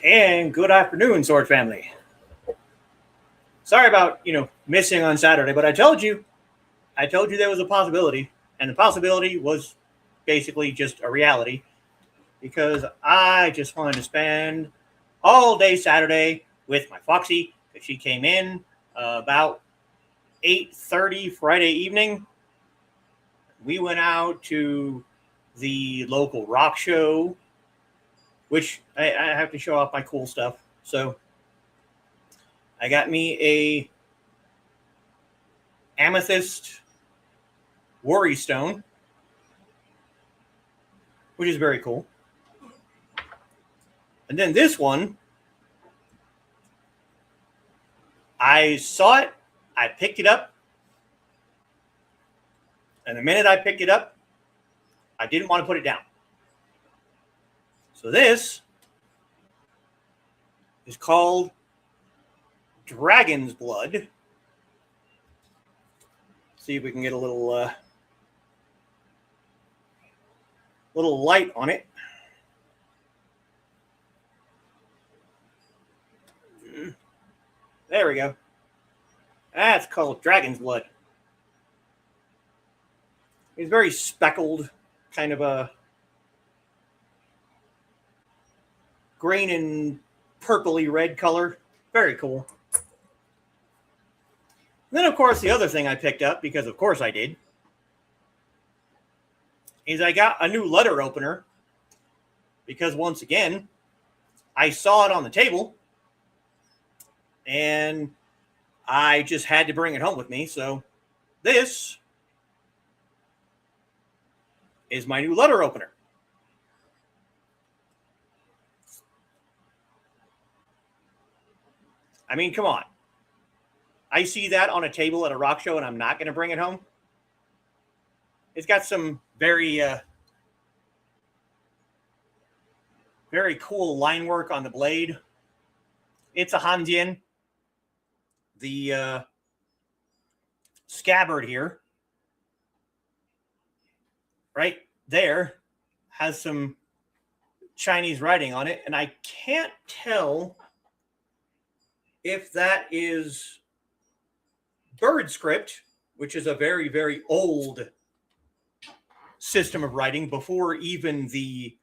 And good afternoon, Sword Family. Sorry about, missing on Saturday, but I told you there was a possibility, and the possibility was basically just a reality because I just wanted to spend all day Saturday with my Foxy because she came in about 8:30 Friday evening. We went out to the local rock show, which I have to show off my cool stuff. So I got me a amethyst worry stone, which is very cool. And then this one, I saw it, I picked it up, and the minute I picked it up, I didn't want to put it down. So this is called Dragon's Blood. See if we can get a little light on it. There we go. That's called Dragon's Blood. It's very speckled, kind of a green and purpley red color. Very cool. And then, of course, the other thing I picked up, because of course I did, is I got a new letter opener. Because once again, I saw it on the table, and I just had to bring it home with me. So this is my new letter opener. I mean, come on. I see that on a table at a rock show and I'm not going to bring it home. It's got some very cool line work on the blade. It's a Hanjian. The scabbard here, right there, has some Chinese writing on it, and I can't tell if that is bird script, which is a very, very old system of writing before even the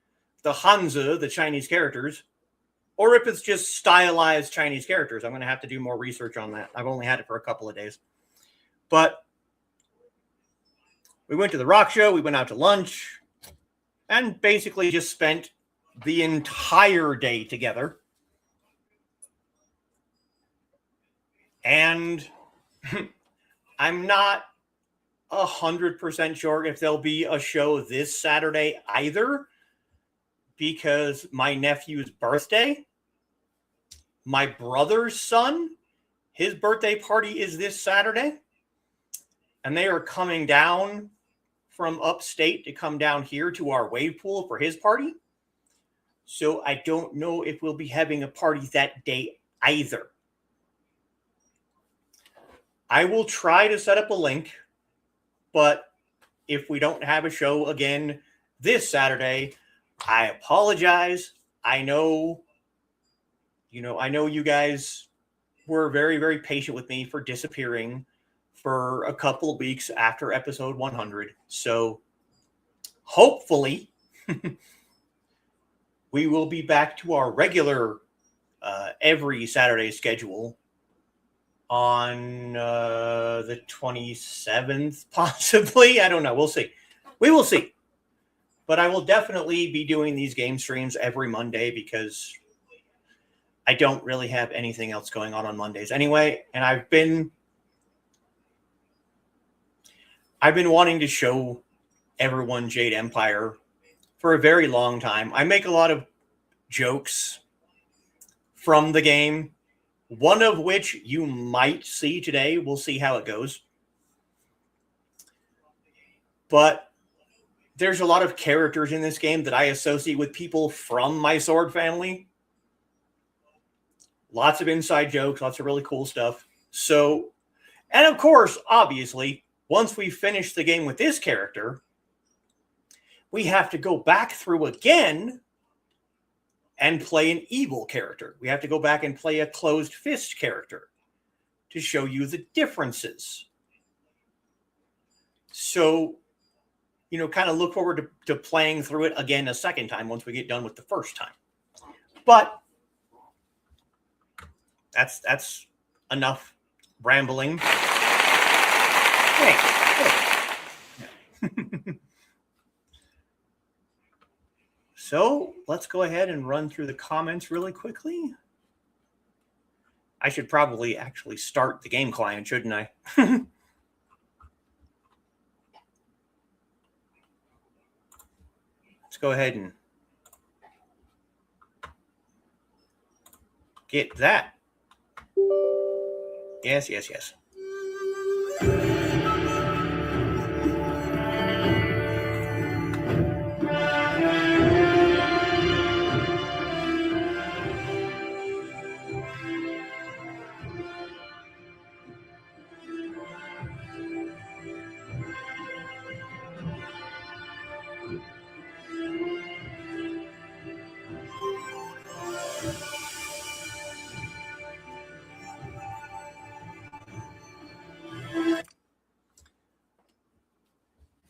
Hanzi, the Chinese characters, or if it's just stylized Chinese characters. I'm going to have to do more research on that. I've only had it for a couple of days. But we went to the rock show, we went out to lunch, and basically just spent the entire day together. And I'm not 100% sure if there'll be a show this Saturday either, because my nephew's birthday, my brother's son, his birthday party is this Saturday, and they are coming down from upstate to come down here to our wave pool for his party. So I don't know if we'll be having a party that day either. I will try to set up a link, but if we don't have a show again this Saturday, I apologize. I know you guys were very, very patient with me for disappearing for a couple of weeks after episode 100. So hopefully we will be back to our regular every Saturday schedule on the 27th, possibly. I don't know. We'll see. We will see. But I will definitely be doing these game streams every Monday because I don't really have anything else going on Mondays anyway. And I've been wanting to show everyone Jade Empire for a very long time. I make a lot of jokes from the game, one of which you might see today. We'll see how it goes. But there's a lot of characters in this game that I associate with people from my Sword family. Lots of inside jokes, lots of really cool stuff. So, and of course, obviously, once we finish the game with this character, we have to go back through again and play an evil character. We have to go back and play a closed fist character to show you the differences. So, kind of look forward to playing through it again a second time once we get done with the first time. But that's enough rambling. Thanks. So let's go ahead and run through the comments really quickly. I should probably actually start the game client, shouldn't I? Let's go ahead and get that. Yes.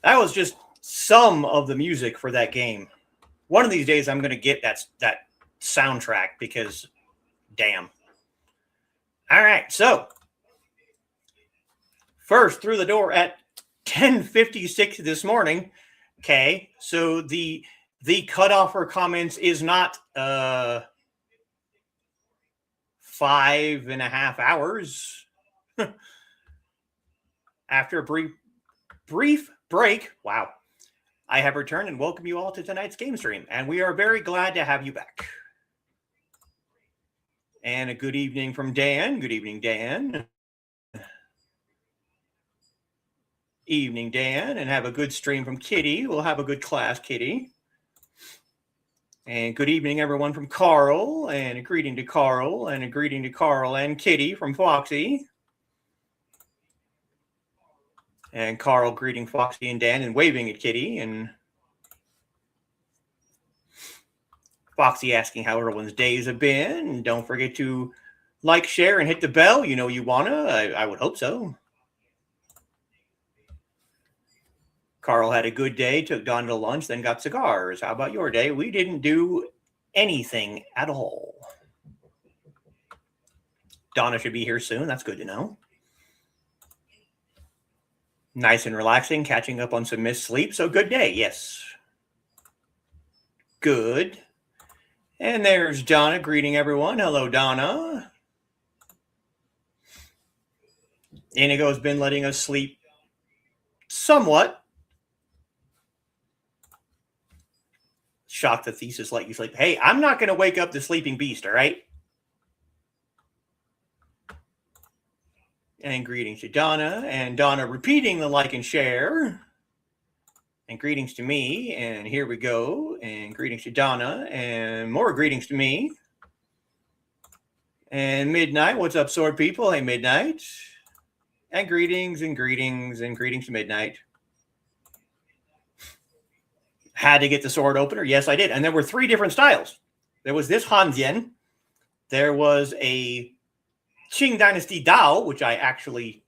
That was just some of the music for that game. One of these days, I'm going to get that soundtrack because, damn. All right, so first through the door at 10:56 this morning. Okay, so the cutoff for comments is not 5.5 hours. After a brief break, wow, I have returned and welcome you all to tonight's game stream, and we are very glad to have you back. And a good evening from Dan. Good evening, Dan. Evening, Dan, and have a good stream from Kitty. We'll have a good class, Kitty. And good evening, everyone from Carl, and a greeting to Carl, and a greeting to Carl and Kitty from Foxy. And Carl greeting Foxy and Dan and waving at Kitty, and Foxy asking how everyone's days have been. And don't forget to like, share, and hit the bell. You know you wanna. I would hope so. Carl had a good day, took Donna to lunch, then got cigars. How about your day? We didn't do anything at all. Donna should be here soon. That's good to know. Nice and relaxing, catching up on some missed sleep. So good day, yes. Good. And there's Donna greeting everyone. Hello, Donna. Inigo's been letting us sleep somewhat. Shock the thesis, let you sleep. Hey, I'm not going to wake up the sleeping beast, all right? And greetings to Donna. And Donna repeating the like and share. And greetings to me. And here we go. And greetings to Donna. And more greetings to me. And Midnight. What's up, sword people? Hey, Midnight. And greetings and greetings and greetings to Midnight. Had to get the sword opener. Yes, I did. And there were 3 different styles. There was this Hanzian. There was a Qing Dynasty Dao, which I actually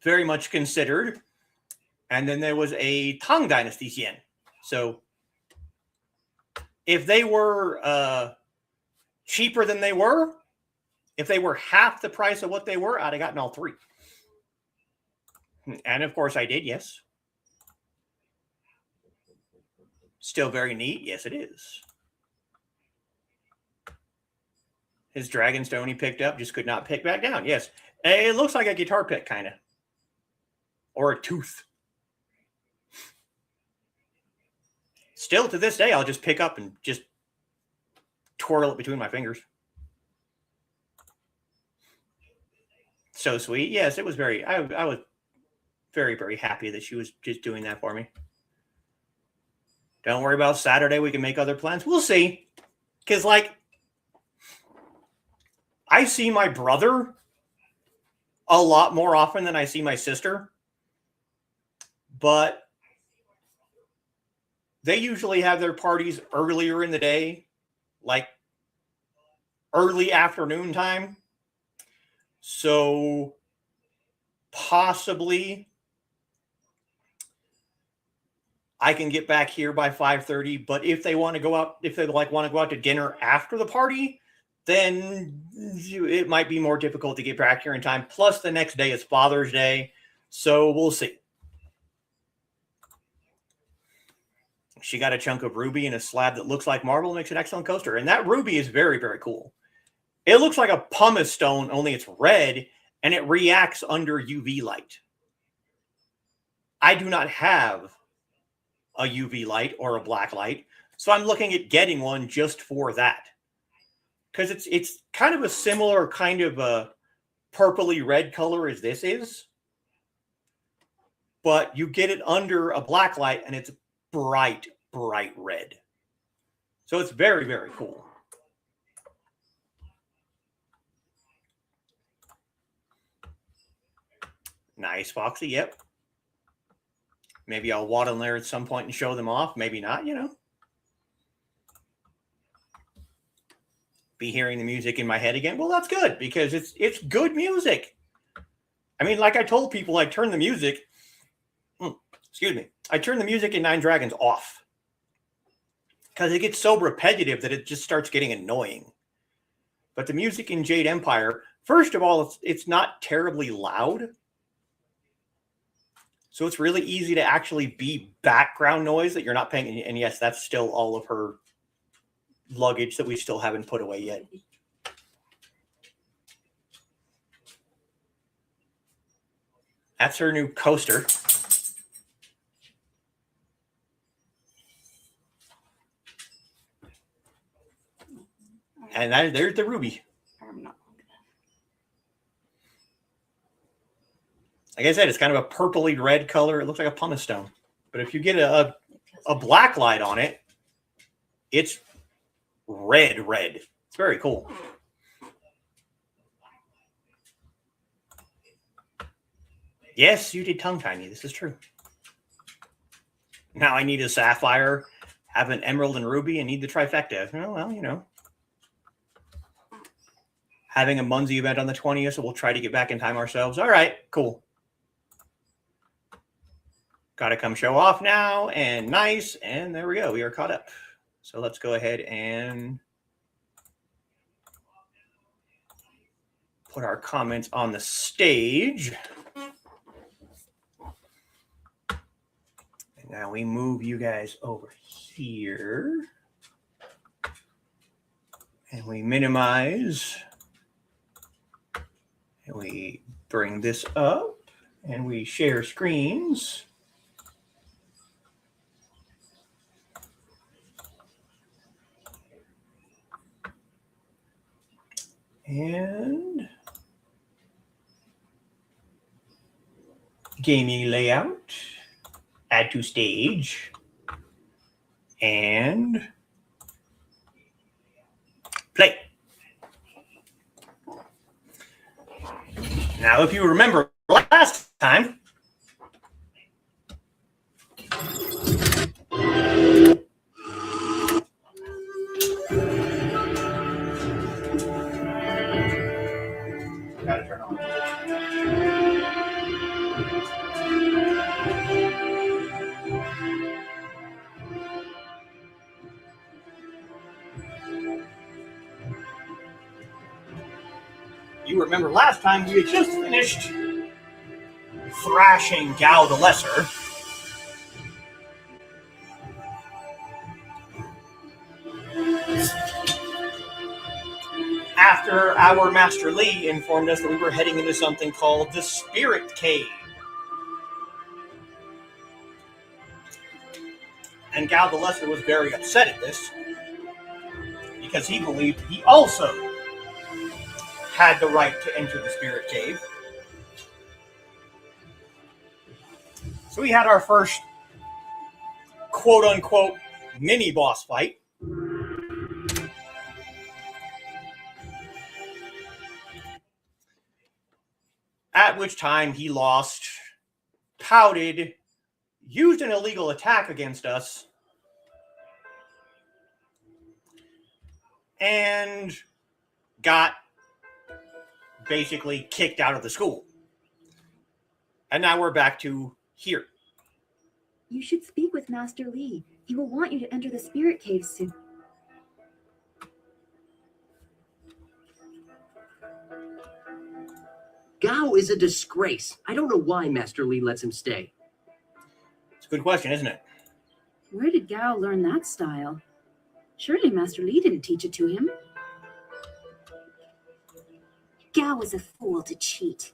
very much considered. And then there was a Tang Dynasty Xian. So if they were cheaper than they were, if they were half the price of what they were, I'd have gotten all 3. And of course I did, yes. Still very neat. Yes, it is. His Dragonstone he picked up, just could not pick back down. Yes. It looks like a guitar pick, kind of. Or a tooth. Still, to this day, I'll just pick up and just twirl it between my fingers. So sweet. Yes, it was very... I was very, very happy that she was just doing that for me. Don't worry about Saturday. We can make other plans. We'll see. Because, like, I see my brother a lot more often than I see my sister. But they usually have their parties earlier in the day, like early afternoon time. So possibly I can get back here by 5:30, but if they want to go out, if they like want to go out to dinner after the party, then it might be more difficult to get back here in time. Plus the next day is Father's Day. So we'll see. She got a chunk of ruby in a slab that looks like marble, makes an excellent coaster. And that ruby is very, very cool. It looks like a pumice stone, only it's red, and it reacts under UV light. I do not have a UV light or a black light, so I'm looking at getting one just for that. Because it's kind of a similar kind of a purpley red color as this is. But you get it under a black light, and it's bright, bright red. So it's very, very cool. Nice, Foxy. Yep. Maybe I'll waddle in there at some point and show them off. Maybe not, you know. Be hearing the music in my head again. Well, that's good because it's good music. I mean, like I told people, I turn the music. Excuse me. I turn the music in Nine Dragons off because it gets so repetitive that it just starts getting annoying. But the music in Jade Empire, first of all, it's not terribly loud. So it's really easy to actually be background noise that you're not paying. And yes, that's still all of her luggage that we still haven't put away yet. That's her new coaster. And there's the ruby. Like I said, it's kind of a purpley red color. It looks like a pumice stone. But if you get a black light on it, it's red. It's very cool. Yes, you did tongue tie me. This is true. Now I need a sapphire, have an emerald and ruby, and need the trifecta. Oh, well, you know. Having a Munzie event on the 20th, so we'll try to get back in time ourselves. All right, cool. Got to come show off now, and nice, and there we go. We are caught up. So let's go ahead and put our comments on the stage. And now we move you guys over here. And we minimize. And we bring this up. And we share screens. And gaming layout, add to stage, and play. Now, if you remember last time, gotta turn on. You remember last time we had just finished thrashing Gal the Lesser. After our Master Lee informed us that we were heading into something called the Spirit Cave. And Gal the Lesser was very upset at this because he believed he also had the right to enter the Spirit Cave. So we had our first quote-unquote mini-boss fight. At which time he lost, pouted, used an illegal attack against us, and got basically kicked out of the school. And now we're back to here. You should speak with Master Li. He will want you to enter the spirit cave soon. Gao is a disgrace. I don't know why Master Li lets him stay. It's a good question, isn't it? Where did Gao learn that style? Surely Master Li didn't teach it to him. Gao is a fool to cheat.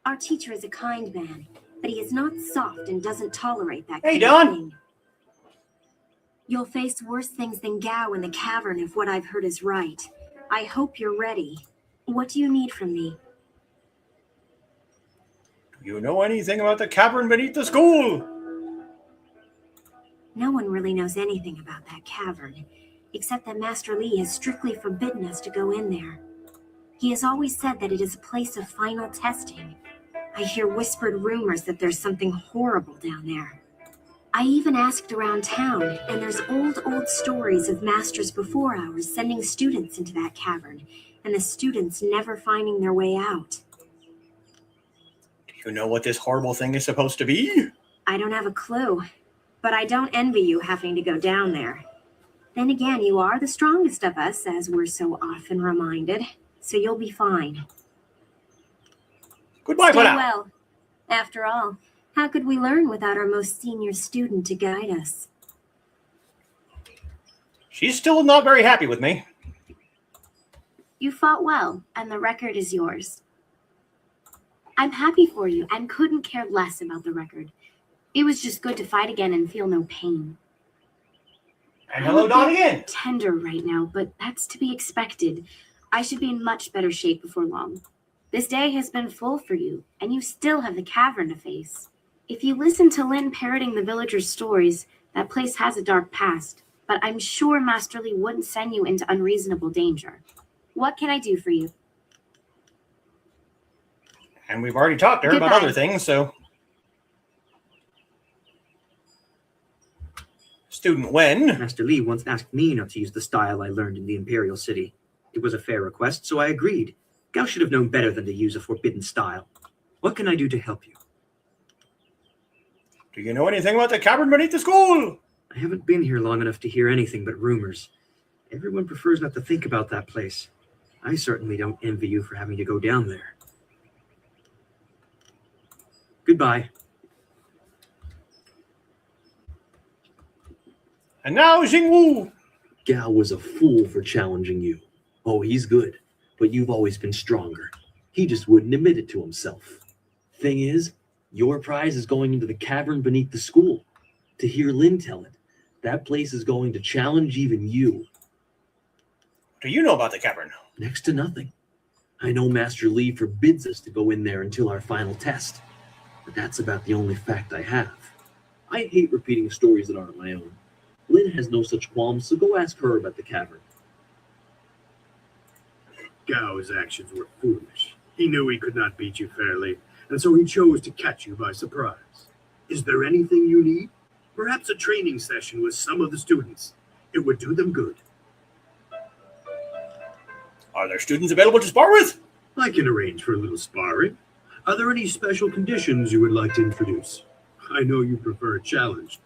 Our teacher is a kind man, but he is not soft and doesn't tolerate that kind of thing. You'll face worse things than Gao in the cavern if what I've heard is right. I hope you're ready. What do you need from me? Do you know anything about the cavern beneath the school? No one really knows anything about that cavern, except that Master Li has strictly forbidden us to go in there. He has always said that it is a place of final testing. I hear whispered rumors that there's something horrible down there. I even asked around town, and there's old stories of masters before ours sending students into that cavern, and the students never finding their way out. Do you know what this horrible thing is supposed to be? I don't have a clue, but I don't envy you having to go down there. Then again, you are the strongest of us, as we're so often reminded, so you'll be fine. Goodbye for now. Well. After all, how could we learn without our most senior student to guide us? She's still not very happy with me. You fought well, and the record is yours. I'm happy for you and couldn't care less about the record. It was just good to fight again and feel no pain. And hello, Don again. Tender right now, but that's to be expected. I should be in much better shape before long. This day has been full for you, and you still have the cavern to face. If you listen to Lin parroting the villagers' stories, that place has a dark past, but I'm sure Master Li wouldn't send you into unreasonable danger. What can I do for you? And we've already talked to her about other things, so... Student Wen. Master Li once asked me not to use the style I learned in the Imperial City. It was a fair request, so I agreed. Gao should have known better than to use a forbidden style. What can I do to help you? Do you know anything about the cavern beneath the school? I haven't been here long enough to hear anything but rumors. Everyone prefers not to think about that place. I certainly don't envy you for having to go down there. Goodbye. And now Jingwu. Gao was a fool for challenging you. Oh, he's good, but you've always been stronger. He just wouldn't admit it to himself. Thing is, your prize is going into the cavern beneath the school. To hear Lin tell it, that place is going to challenge even you. What do you know about the cavern? Next to nothing. I know Master Li forbids us to go in there until our final test, but that's about the only fact I have. I hate repeating stories that aren't my own. Lin has no such qualms, so go ask her about the cavern. Gao's actions were foolish. He knew he could not beat you fairly, and so he chose to catch you by surprise. Is there anything you need? Perhaps a training session with some of the students. It would do them good. Are there students available to spar with? I can arrange for a little sparring. Are there any special conditions you would like to introduce? I know you prefer a challenge.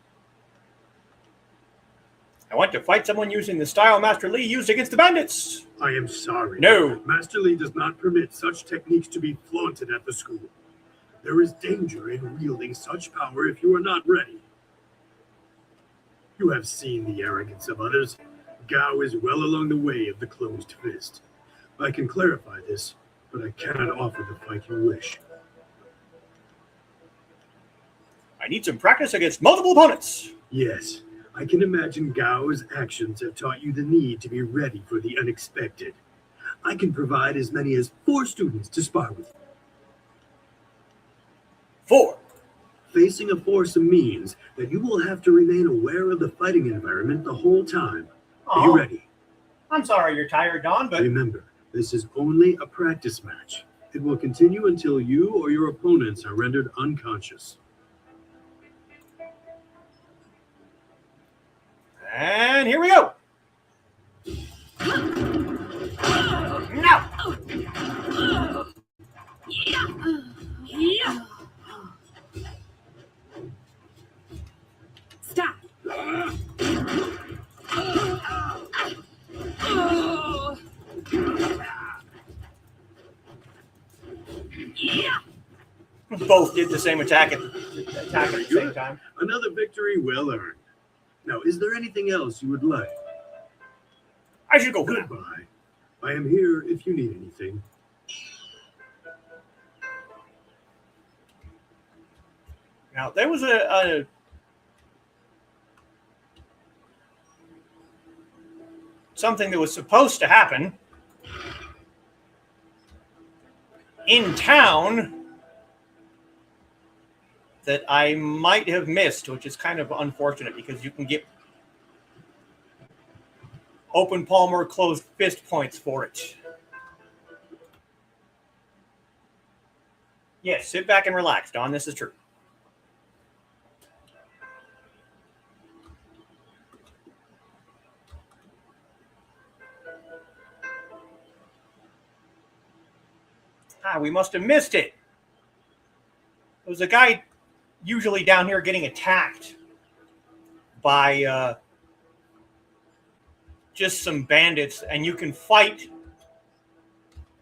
I want to fight someone using the style Master Li used against the bandits. I am sorry. No. Master Li does not permit such techniques to be flaunted at the school. There is danger in wielding such power if you are not ready. You have seen the arrogance of others. Gao is well along the way of the closed fist. I can clarify this, but I cannot offer the fight you wish. I need some practice against multiple opponents. Yes, I can imagine Gao's actions have taught you the need to be ready for the unexpected. I can provide as many as 4 students to spar with you. 4. Facing a foursome means that you will have to remain aware of the fighting environment the whole time. Are you ready? I'm sorry you're tired, Don, but... Remember, this is only a practice match. It will continue until you or your opponents are rendered unconscious. And here we go. both did the same attack at the same time. Another victory well earned. Now, is there anything else you would like? I should go for now. Goodbye. I am here if you need anything. Now, there was a something that was supposed to happen in town that I might have missed, which is kind of unfortunate because you can get open palm or closed fist points for it. Yes, sit back and relax, Don. This is true. We must have missed it. There was a guy usually down here getting attacked by just some bandits, and you can fight.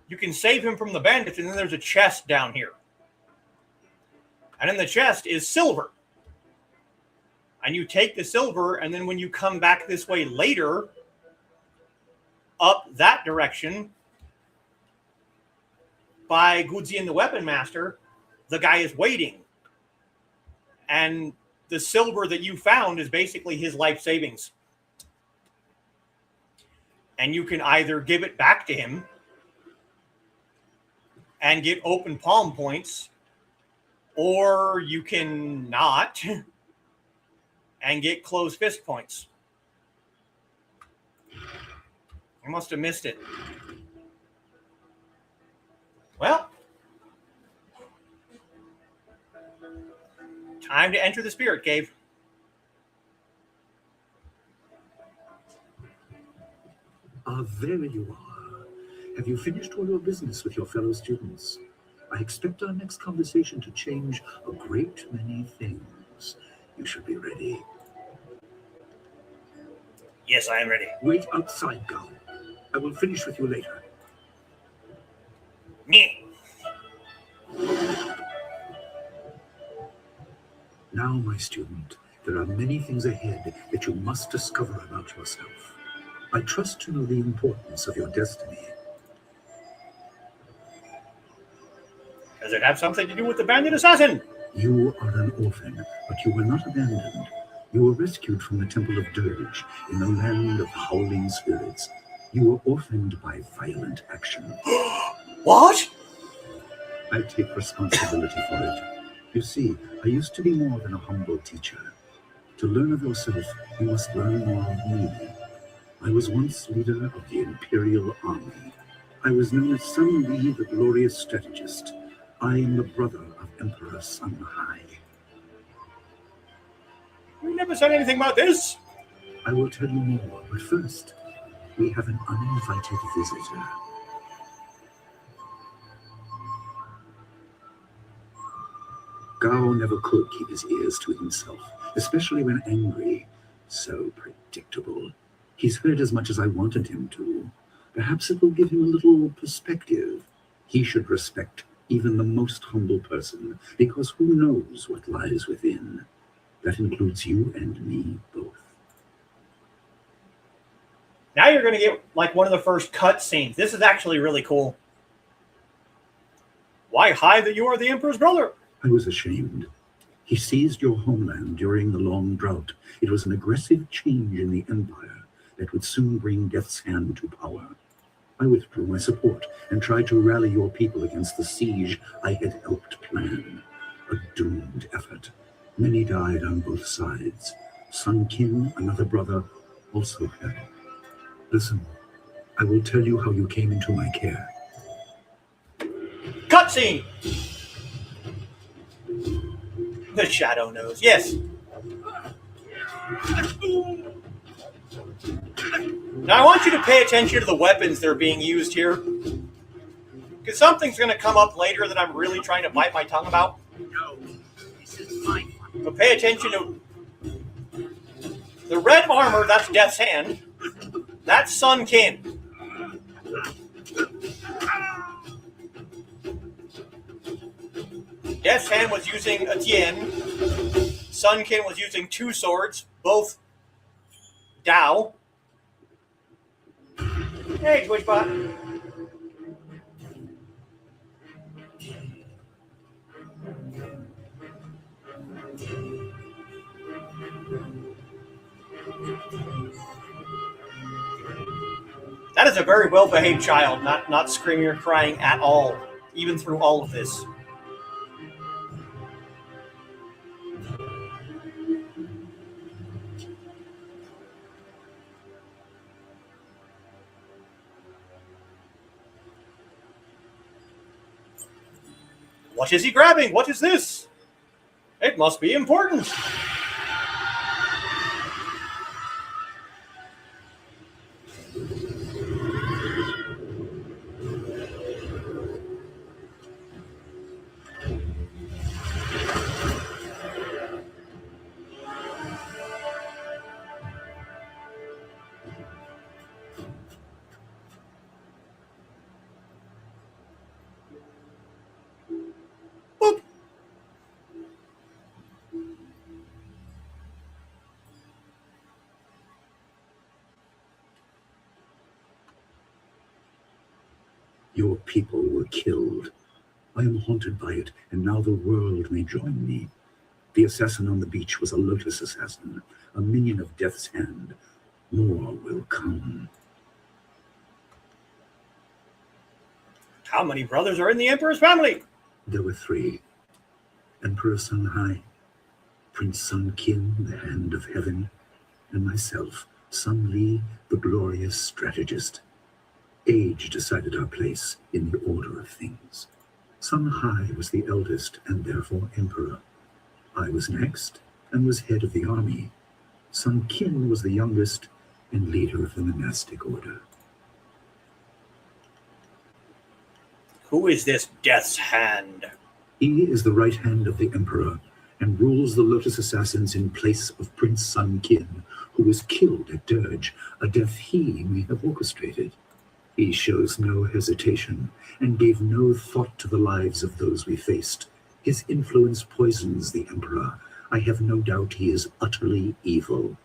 You can save him from the bandits, and then there's a chest down here. And in the chest is silver. And you take the silver, and then when you come back this way later, up that direction, by Gudzian the Weapon Master, the guy is waiting. And the silver that you found is basically his life savings. And you can either give it back to him and get open palm points, or you can not and get closed fist points. I must have missed it. Well, time to enter the spirit cave. There you are. Have you finished all your business with your fellow students? I expect our next conversation to change a great many things. You should be ready. Yes, I am ready. Wait outside, Gal. I will finish with you later. Me. Now, my student, there are many things ahead that you must discover about yourself. I trust to know the importance of your destiny. Does it have something to do with the bandit assassin? You are an orphan, but you were not abandoned. You were rescued from the Temple of Dirge in the land of howling spirits. You were orphaned by violent action. What? I take responsibility for it. You see, I used to be more than a humble teacher. To learn of yourself, you must learn more of me. I was once leader of the Imperial Army. I was known as Sun Li, the glorious strategist. I am the brother of Emperor Sun Hai. We never said anything about this. I will tell you more, but first, we have an uninvited visitor. Gao never could keep his ears to himself, especially when angry. So predictable. He's heard as much as I wanted him to. Perhaps it will give him a little perspective. He should respect even the most humble person, because who knows what lies within? That includes you and me both. Now you're going to get like one of the first cut scenes. This is actually really cool. Why hide that you are the Emperor's brother? I was ashamed. He seized your homeland during the long drought. It was an aggressive change in the Empire that would soon bring Death's Hand to power. I withdrew my support and tried to rally your people against the siege I had helped plan. A doomed effort. Many died on both sides. Sun Qin, another brother, also fell. Listen, I will tell you how you came into my care. Cutscene. The shadow knows. Yes. Now I want you to pay attention to the weapons that are being used here, because something's going to come up later that I'm really trying to bite my tongue about. No, this is my one. But pay attention to the red armor. That's Death's Hand. That's Sun Qin. Death's Hand was using a Tien. Sunkin was using 2 swords, both Dao. Hey, Twitchbot. That is a very well-behaved child, not screaming or crying at all, even through all of this. What is he grabbing? What is this? It must be important. Boop. Your people were killed. I am haunted by it, and now the world may join me. The assassin on the beach was a Lotus assassin, a minion of Death's Hand. More will come. How many brothers are in the Emperor's family? There were 3. Emperor Sun Hai, Prince Sun Qin, the Hand of Heaven, and myself, Sun Li, the glorious strategist. Age decided our place in the order of things. Sun Hai was the eldest and therefore emperor. I was next and was head of the army. Sun Qin was the youngest and leader of the monastic order. Who is this Death's Hand? He is the right hand of the emperor and rules the Lotus assassins in place of Prince Sun Qin, who was killed at Dirge, a death he may have orchestrated. He shows no hesitation and gave no thought to the lives of those we faced. His influence poisons the emperor. I have no doubt he is utterly evil.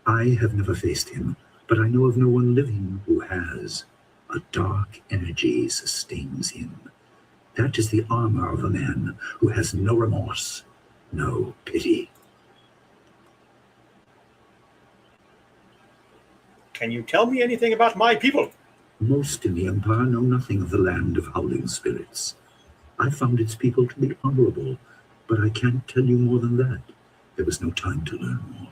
I have never faced him, but I know of no one living who has. A dark energy sustains him. That is the armor of a man who has no remorse, no pity. Can you tell me anything about my people? Most in the Empire know nothing of the land of howling spirits. I found its people to be honorable, but I can't tell you more than that. There was no time to learn more.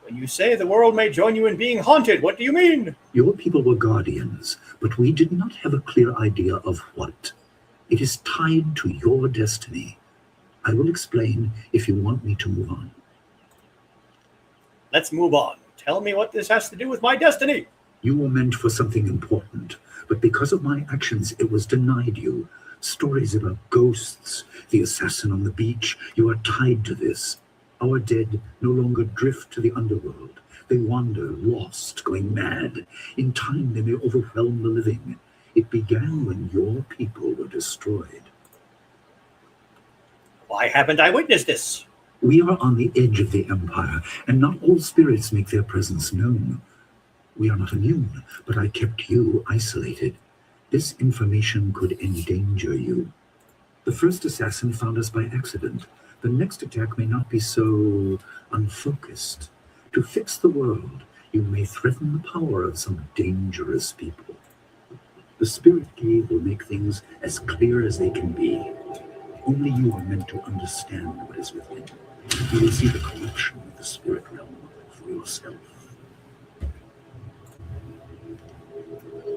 When you say the world may join you in being haunted, what do you mean? Your people were guardians, but we did not have a clear idea of what. It is tied to your destiny. I will explain if you want me to move on. Let's move on. Tell me what this has to do with my destiny. You were meant for something important, but because of my actions, it was denied you. Stories about ghosts, the assassin on the beach, you are tied to this. Our dead no longer drift to the underworld. They wander, lost, going mad. In time, they may overwhelm the living. It began when your people were destroyed. Why haven't I witnessed this? We are on the edge of the Empire, and not all spirits make their presence known. We are not immune, but I kept you isolated. This information could endanger you. The first assassin found us by accident. The next attack may not be so unfocused. To fix the world, you may threaten the power of some dangerous people. The Spirit Cave will make things as clear as they can be. Only you are meant to understand what is within. You will see the corruption of the spirit realm for yourself.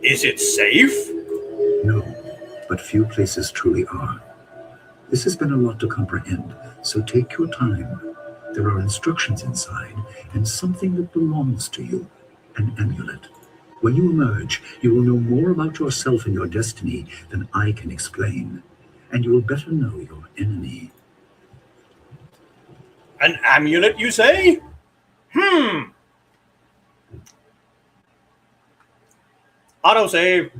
Is it safe? No, but few places truly are. This has been a lot to comprehend, so take your time. There are instructions inside, and something that belongs to you, an amulet. When you emerge, you will know more about yourself and your destiny than I can explain, and you will better know your enemy. An amulet, you say? Autosave.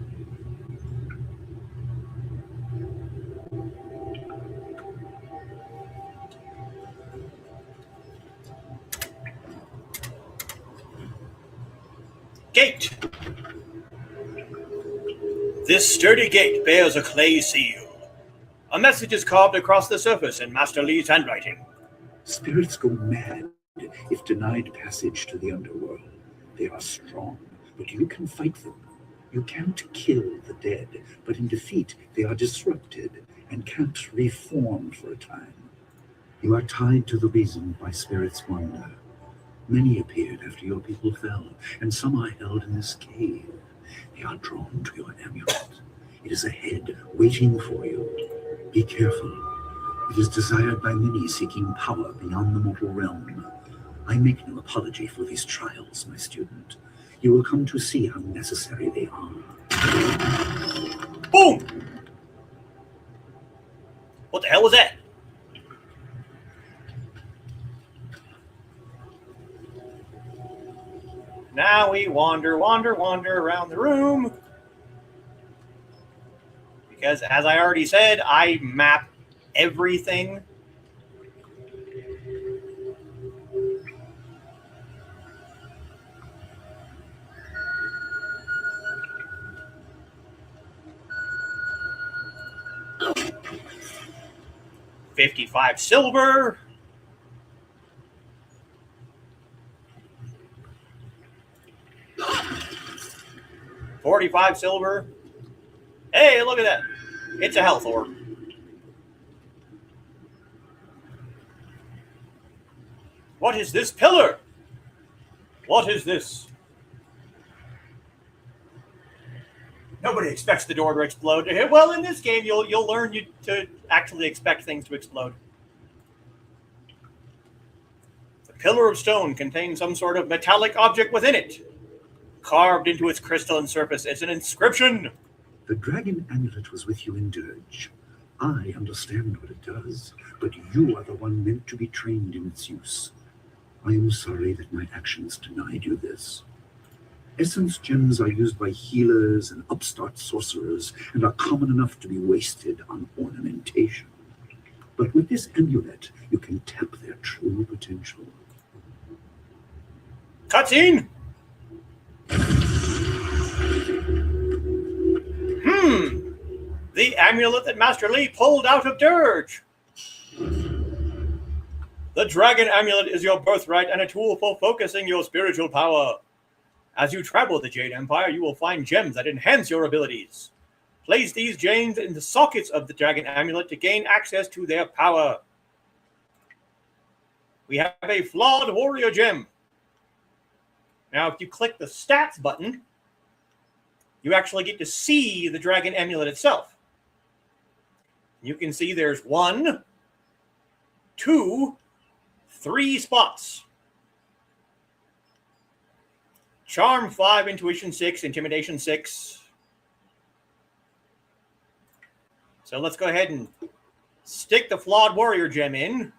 Gate. This sturdy gate bears a clay seal. A message is carved across the surface in Master Lee's handwriting. Spirits go mad if denied passage to the underworld. They are strong, but you can fight them. You can't kill the dead, but in defeat they are disrupted and can't reform for a time. You are tied to the reason why spirits wander. Many appeared after your people fell, and some are held in this cave. They are drawn to your amulet. It is ahead, waiting for you. Be careful. It is desired by many seeking power beyond the mortal realm. I make no apology for these trials, my student. You will come to see how necessary they are. Boom! What the hell was that? Now we wander around the room. Because, as I already said, I map everything. $55 silver. $45 silver. Hey, look at that. It's a health orb. What is this pillar? What is this? Nobody expects the door to explode. Well, in this game, you'll learn to actually expect things to explode. The pillar of stone contains some sort of metallic object within it. Carved into its crystalline surface is an inscription. The dragon amulet was with you in Dirge. I understand what it does, but you are the one meant to be trained in its use. I am sorry that my actions denied you this. Essence gems are used by healers and upstart sorcerers and are common enough to be wasted on ornamentation. But with this amulet, you can tap their true potential. Cutscene! The amulet that Master Lee pulled out of Dirge. The dragon amulet is your birthright and a tool for focusing your spiritual power. As you travel the Jade Empire, you will find gems that enhance your abilities. Place these gems in the sockets of the dragon amulet to gain access to their power. We have a flawed warrior gem. Now, if you click the stats button, you actually get to see the dragon amulet itself. You can see there's 1, 2, 3 spots. Charm 5, Intuition 6, Intimidation 6. So let's go ahead and stick the Flawed Warrior gem in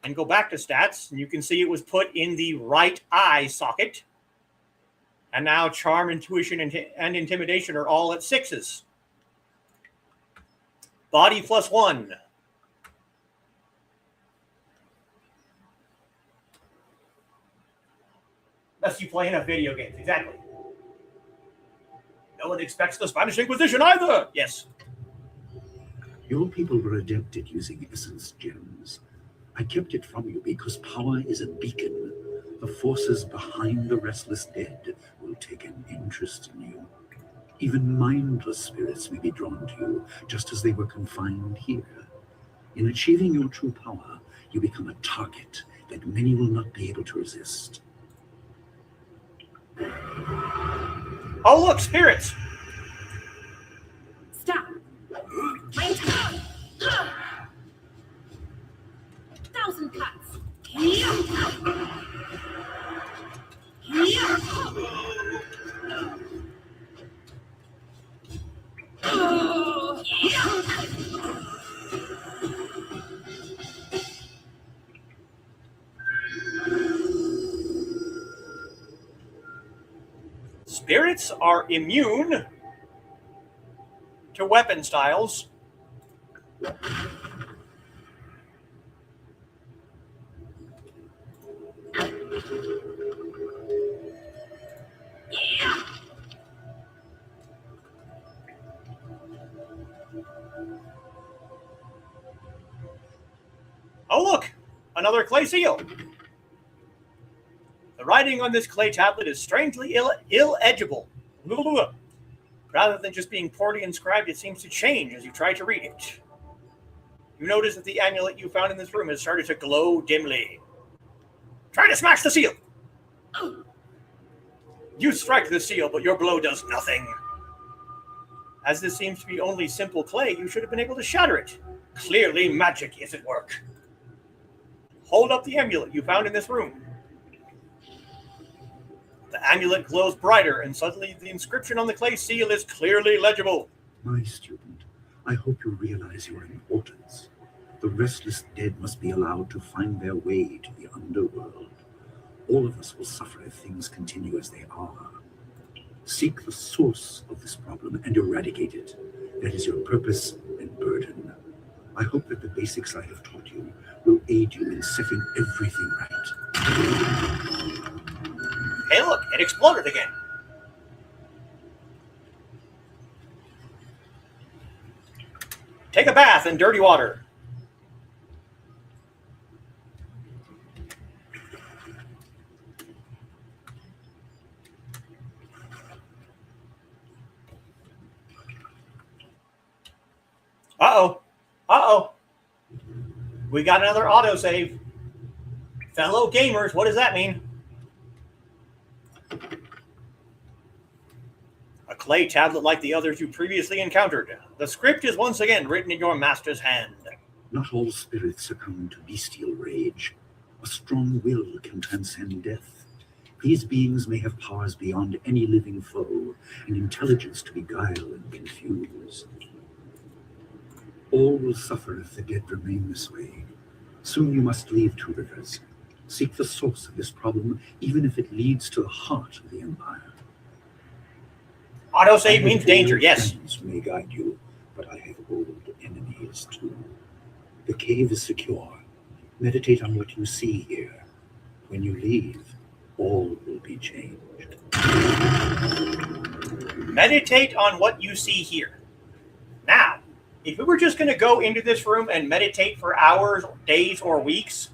and go back to stats. And you can see it was put in the right eye socket. And now Charm, Intuition, and Intimidation are all at 6s. Body +1. Unless you play enough video games, exactly. No one expects the Spanish Inquisition either. Yes. Your people were adept at using essence gems. I kept it from you because power is a beacon. The forces behind the restless dead will take an interest in you. Even mindless spirits may be drawn to you, just as they were confined here. In achieving your true power, you become a target that many will not be able to resist. Oh, look, spirits. Stop! My attack! 1,000 cuts! Spirits are immune to weapon styles. Oh, look! Another clay seal! The writing on this clay tablet is strangely illegible. Rather than just being poorly inscribed, it seems to change as you try to read it. You notice that the amulet you found in this room has started to glow dimly. Try to smash the seal! You strike the seal, but your blow does nothing. As this seems to be only simple clay, you should have been able to shatter it. Clearly, magic is at work. Hold up the amulet you found in this room. The amulet glows brighter, and suddenly the inscription on the clay seal is clearly legible. My student, I hope you realize your importance. The restless dead must be allowed to find their way to the underworld. All of us will suffer if things continue as they are. Seek the source of this problem and eradicate it. That is your purpose and burden. I hope that the basics I have taught you will aid you in setting everything right. Hey, look, it exploded again. Take a bath in dirty water. Uh-oh. Uh-oh. We got another autosave. Fellow gamers, what does that mean? A clay tablet like the others you previously encountered. The script is once again written in your master's hand. Not all spirits succumb to bestial rage. A strong will can transcend death. These beings may have powers beyond any living foe, and intelligence to beguile and confuse. All will suffer if the dead remain this way. Soon you must leave Two Rivers. Seek the source of this problem, even if it leads to the heart of the Empire. Autosave means danger, yes. Friends may guide you, but I have old enemies too. The cave is secure. Meditate on what you see here. When you leave, all will be changed. Meditate on what you see here. Now, if we were just going to go into this room and meditate for hours, days, or weeks,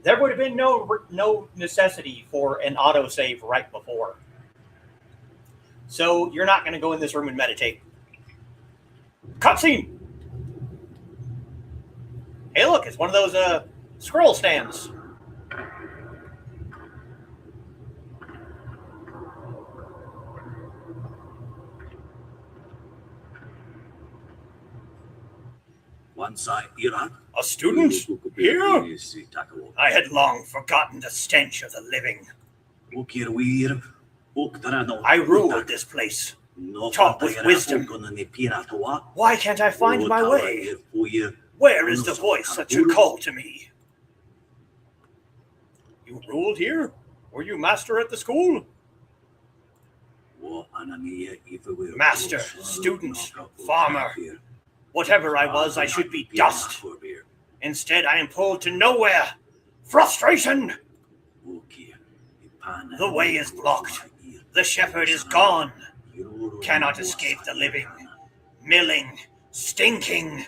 there would have been no necessity for an autosave right before. So you're not going to go in this room and meditate. Cutscene! Hey, look, it's one of those scroll stands. A student? Here? I had long forgotten the stench of the living. I ruled this place, taught with wisdom. Why can't I find my way? Where is the voice that should call to me? You ruled here? Were you master at the school? Master, student, farmer. Whatever I was, I should be dust. Instead, I am pulled to nowhere. Frustration! The way is blocked. The shepherd is gone. Cannot escape the living. Milling, stinking.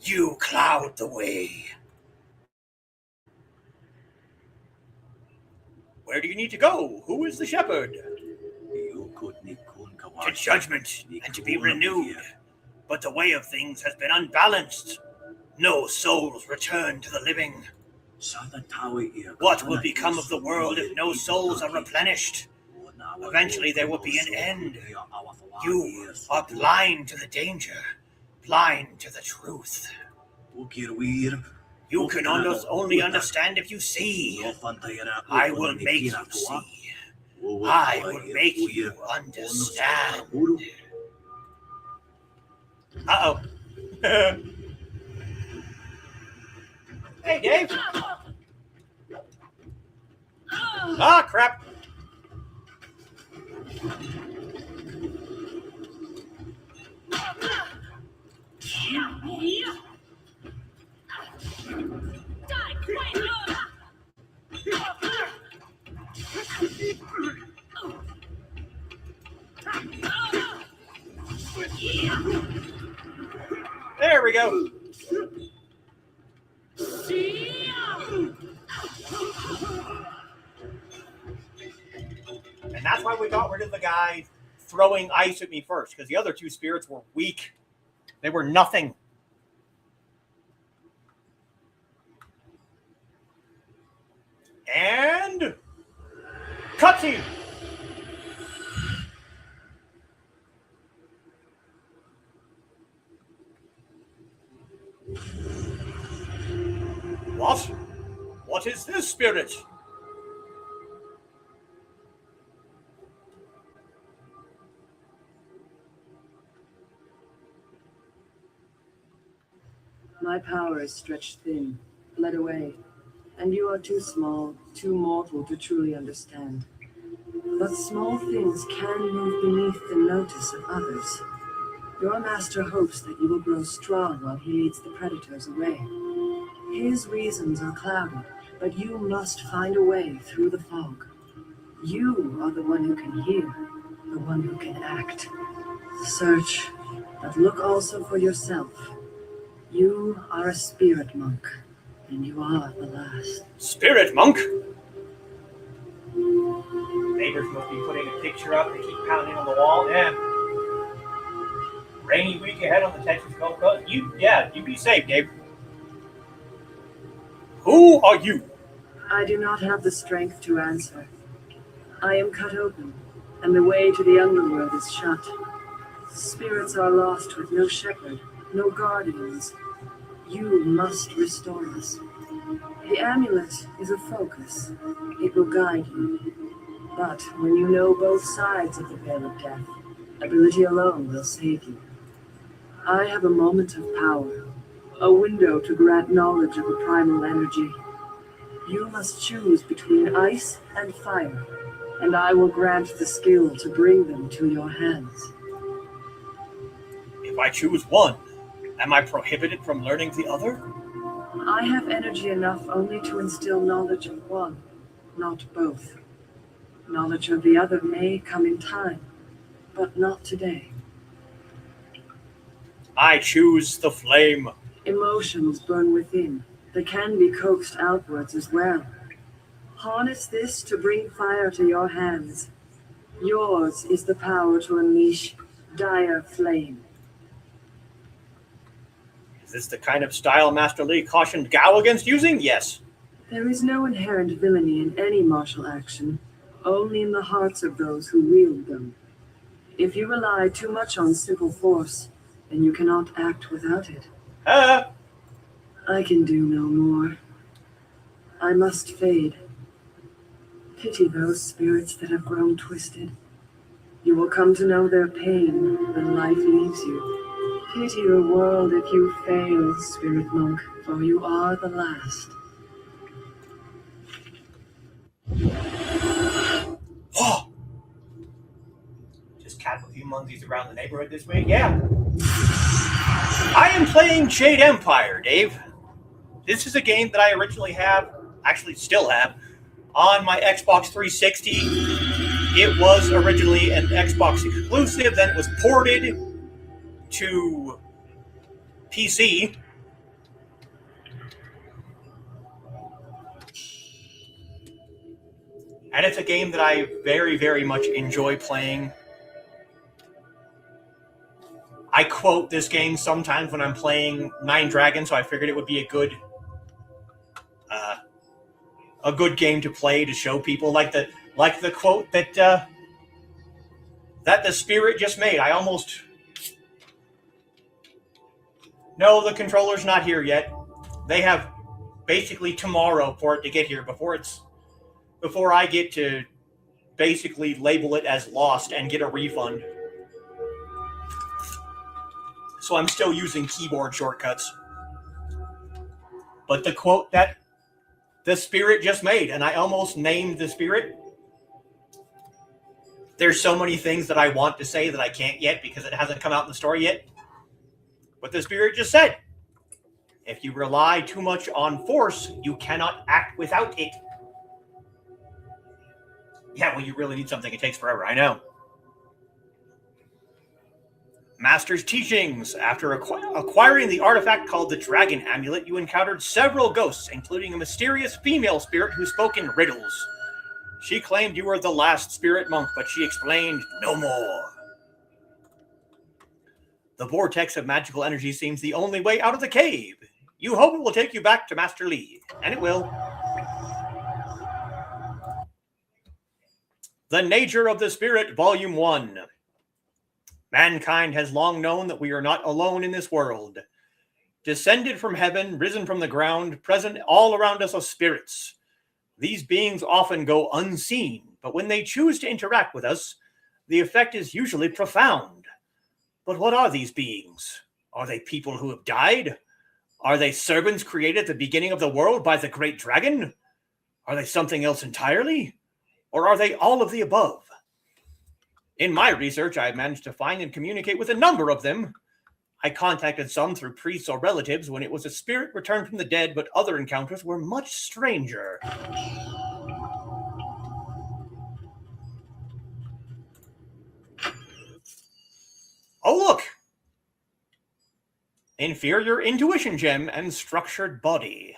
You cloud the way. Where do you need to go? Who is the shepherd? To judgment and to be renewed. But the way of things has been unbalanced. No souls return to the living. What will become of the world if no souls are replenished? Eventually there will be an end. You are blind to the danger, blind to the truth. You can only understand if you see. I will make you see. I will make you understand. Uh-oh. Hey, Dave. Ah, crap. There we go. That's why we got rid of the guy throwing ice at me first, because the other two spirits were weak. They were nothing. And cutscene. What? What is this spirit? My power is stretched thin, bled away, and you are too small, too mortal to truly understand. But small things can move beneath the notice of others. Your master hopes that you will grow strong while he leads the predators away. His reasons are clouded, but you must find a way through the fog. You are the one who can hear, the one who can act. Search, but look also for yourself. You are a spirit monk, and you are the last. Spirit monk? Neighbors must be putting a picture up. They keep pounding on the wall. Yeah. Rainy week ahead on the Texas Gulf Coast. You be safe, Dave. Who are you? I do not have the strength to answer. I am cut open, and the way to the underworld is shut. Spirits are lost with no shepherd, no guardians. You must restore us. The amulet is a focus. It will guide you. But when you know both sides of the veil of death, ability alone will save you. I have a moment of power, a window to grant knowledge of a primal energy. You must choose between ice and fire, and I will grant the skill to bring them to your hands. If I choose one, am I prohibited from learning the other? I have energy enough only to instill knowledge of one, not both. Knowledge of the other may come in time, but not today. I choose the flame. Emotions burn within. They can be coaxed outwards as well. Harness this to bring fire to your hands. Yours is the power to unleash dire flame. Is this the kind of style Master Li cautioned Gao against using? Yes. There is no inherent villainy in any martial action, only in the hearts of those who wield them. If you rely too much on simple force, then you cannot act without it. I can do no more. I must fade. Pity those spirits that have grown twisted. You will come to know their pain when life leaves you. Pity the world if you fail, spirit monk, for you are the last. Oh! Just cat a few monkeys around the neighborhood this week? Yeah. I am playing Jade Empire, Dave. This is a game that I originally actually still have, on my Xbox 360. It was originally an Xbox exclusive, then it was ported to PC. And it's a game that I very, very much enjoy playing. I quote this game sometimes when I'm playing Nine Dragons, so I figured it would be a good game to play to show people, like the quote that the spirit just made. I almost... No, the controller's not here yet. They have basically tomorrow for it to get here before I get to basically label it as lost and get a refund. So I'm still using keyboard shortcuts. But the quote that the spirit just made, and I almost named the spirit. There's so many things that I want to say that I can't yet because it hasn't come out in the story yet. But the spirit just said, if you rely too much on force, you cannot act without it. Yeah, when you really need something, it takes forever. I know. Master's teachings. After acquiring the artifact called the Dragon Amulet, you encountered several ghosts, including a mysterious female spirit who spoke in riddles. She claimed you were the last spirit monk, but she explained no more. The vortex of magical energy seems the only way out of the cave. You hope it will take you back to Master Lee, and it will. The Nature of the Spirit, Volume 1. Mankind has long known that we are not alone in this world. Descended from heaven, risen from the ground, present all around us are spirits. These beings often go unseen, but when they choose to interact with us, the effect is usually profound. But what are these beings? Are they people who have died? Are they servants created at the beginning of the world by the great dragon? Are they something else entirely? Or are they all of the above? In my research, I managed to find and communicate with a number of them. I contacted some through priests or relatives when it was a spirit returned from the dead, but other encounters were much stranger. Oh, look! Inferior intuition gem and structured body.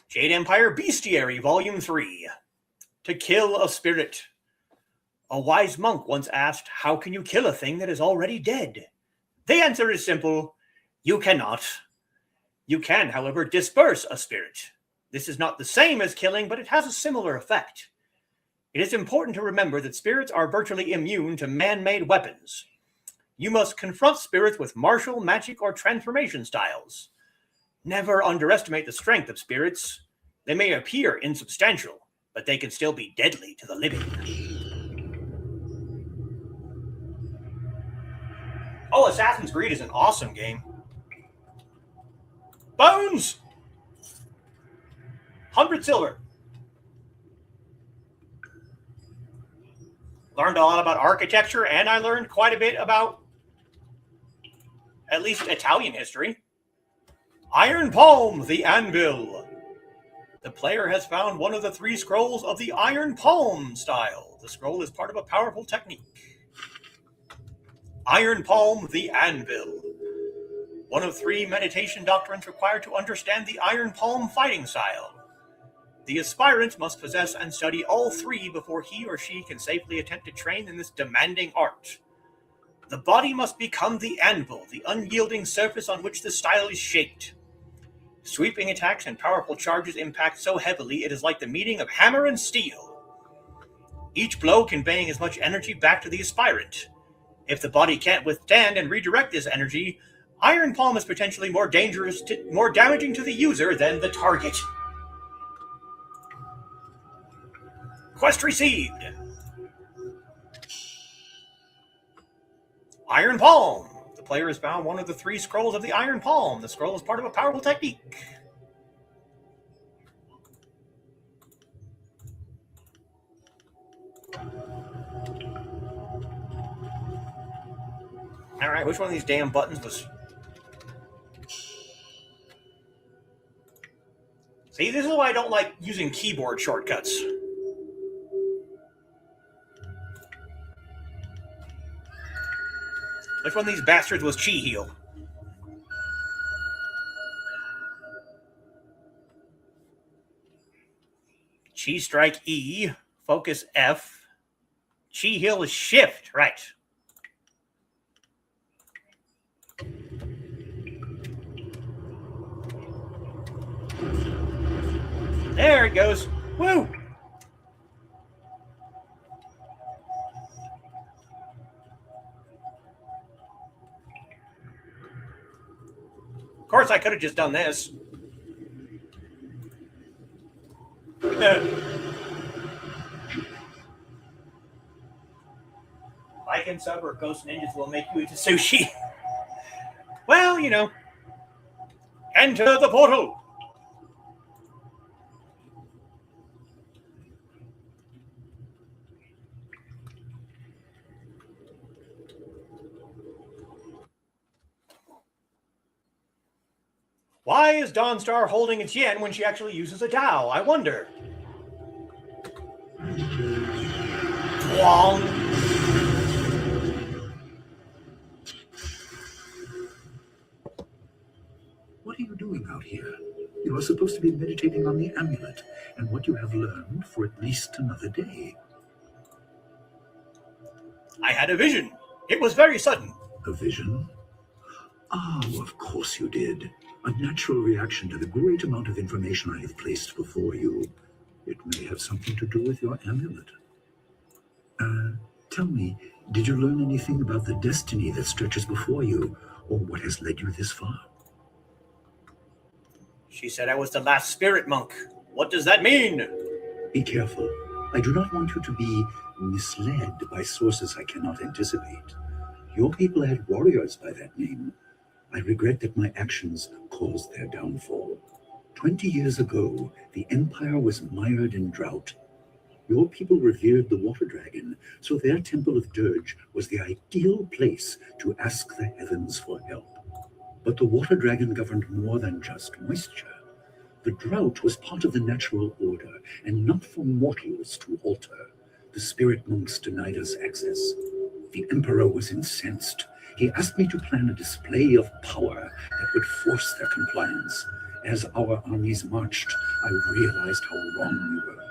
Jade Empire Bestiary, Volume 3. To kill a spirit. A wise monk once asked, how can you kill a thing that is already dead? The answer is simple. You cannot. You can, however, disperse a spirit. This is not the same as killing, but it has a similar effect. It is important to remember that spirits are virtually immune to man-made weapons. You must confront spirits with martial, magic, or transformation styles. Never underestimate the strength of spirits. They may appear insubstantial, but they can still be deadly to the living. Oh, Assassin's Creed is an awesome game. Bones! 100 silver. Learned a lot about architecture, and I learned quite a bit about at least Italian history. Iron Palm, the Anvil. The player has found one of the 3 scrolls of the Iron Palm style. The scroll is part of a powerful technique. Iron Palm, the Anvil. One of 3 meditation doctrines required to understand the Iron Palm fighting style. The aspirant must possess and study all 3 before he or she can safely attempt to train in this demanding art. The body must become the anvil, the unyielding surface on which the style is shaped. Sweeping attacks and powerful charges impact so heavily it is like the meeting of hammer and steel. Each blow conveying as much energy back to the aspirant. If the body can't withstand and redirect this energy, Iron Palm is potentially more damaging to the user than the target. Quest received. Iron Palm. The player has found one of the 3 scrolls of the Iron Palm. The scroll is part of a powerful technique. Alright, which one of these damn buttons was... See, this is why I don't like using keyboard shortcuts. Which one of these bastards was Chi Heal? Chi Strike E, Focus F. Chi Heal is Shift, right. There it goes. Woo! Of course, I could have just done this. Like and sub or Ghost Ninjas will make you eat sushi. Well, you know. Enter the portal. Why is Dawnstar holding its yen when she actually uses a Tao? I wonder. Wong. What are you been meditating on the amulet and what you have learned for at least another day. I had a vision. It was very sudden. A vision? Oh, of course you did. A natural reaction to the great amount of information I have placed before you. It may have something to do with your amulet. Tell me, did you learn anything about the destiny that stretches before you, or what has led you this far? She said I was the last spirit monk. What does that mean? Be careful. I do not want you to be misled by sources I cannot anticipate. Your people had warriors by that name. I regret that my actions caused their downfall. 20 years ago, the Empire was mired in drought. Your people revered the water dragon, so their temple of dirge was the ideal place to ask the heavens for help. But the water dragon governed more than just moisture. The drought was part of the natural order, and not for mortals to alter. The spirit monks denied us access. The emperor was incensed. He asked me to plan a display of power that would force their compliance. As our armies marched, I realized how wrong we were.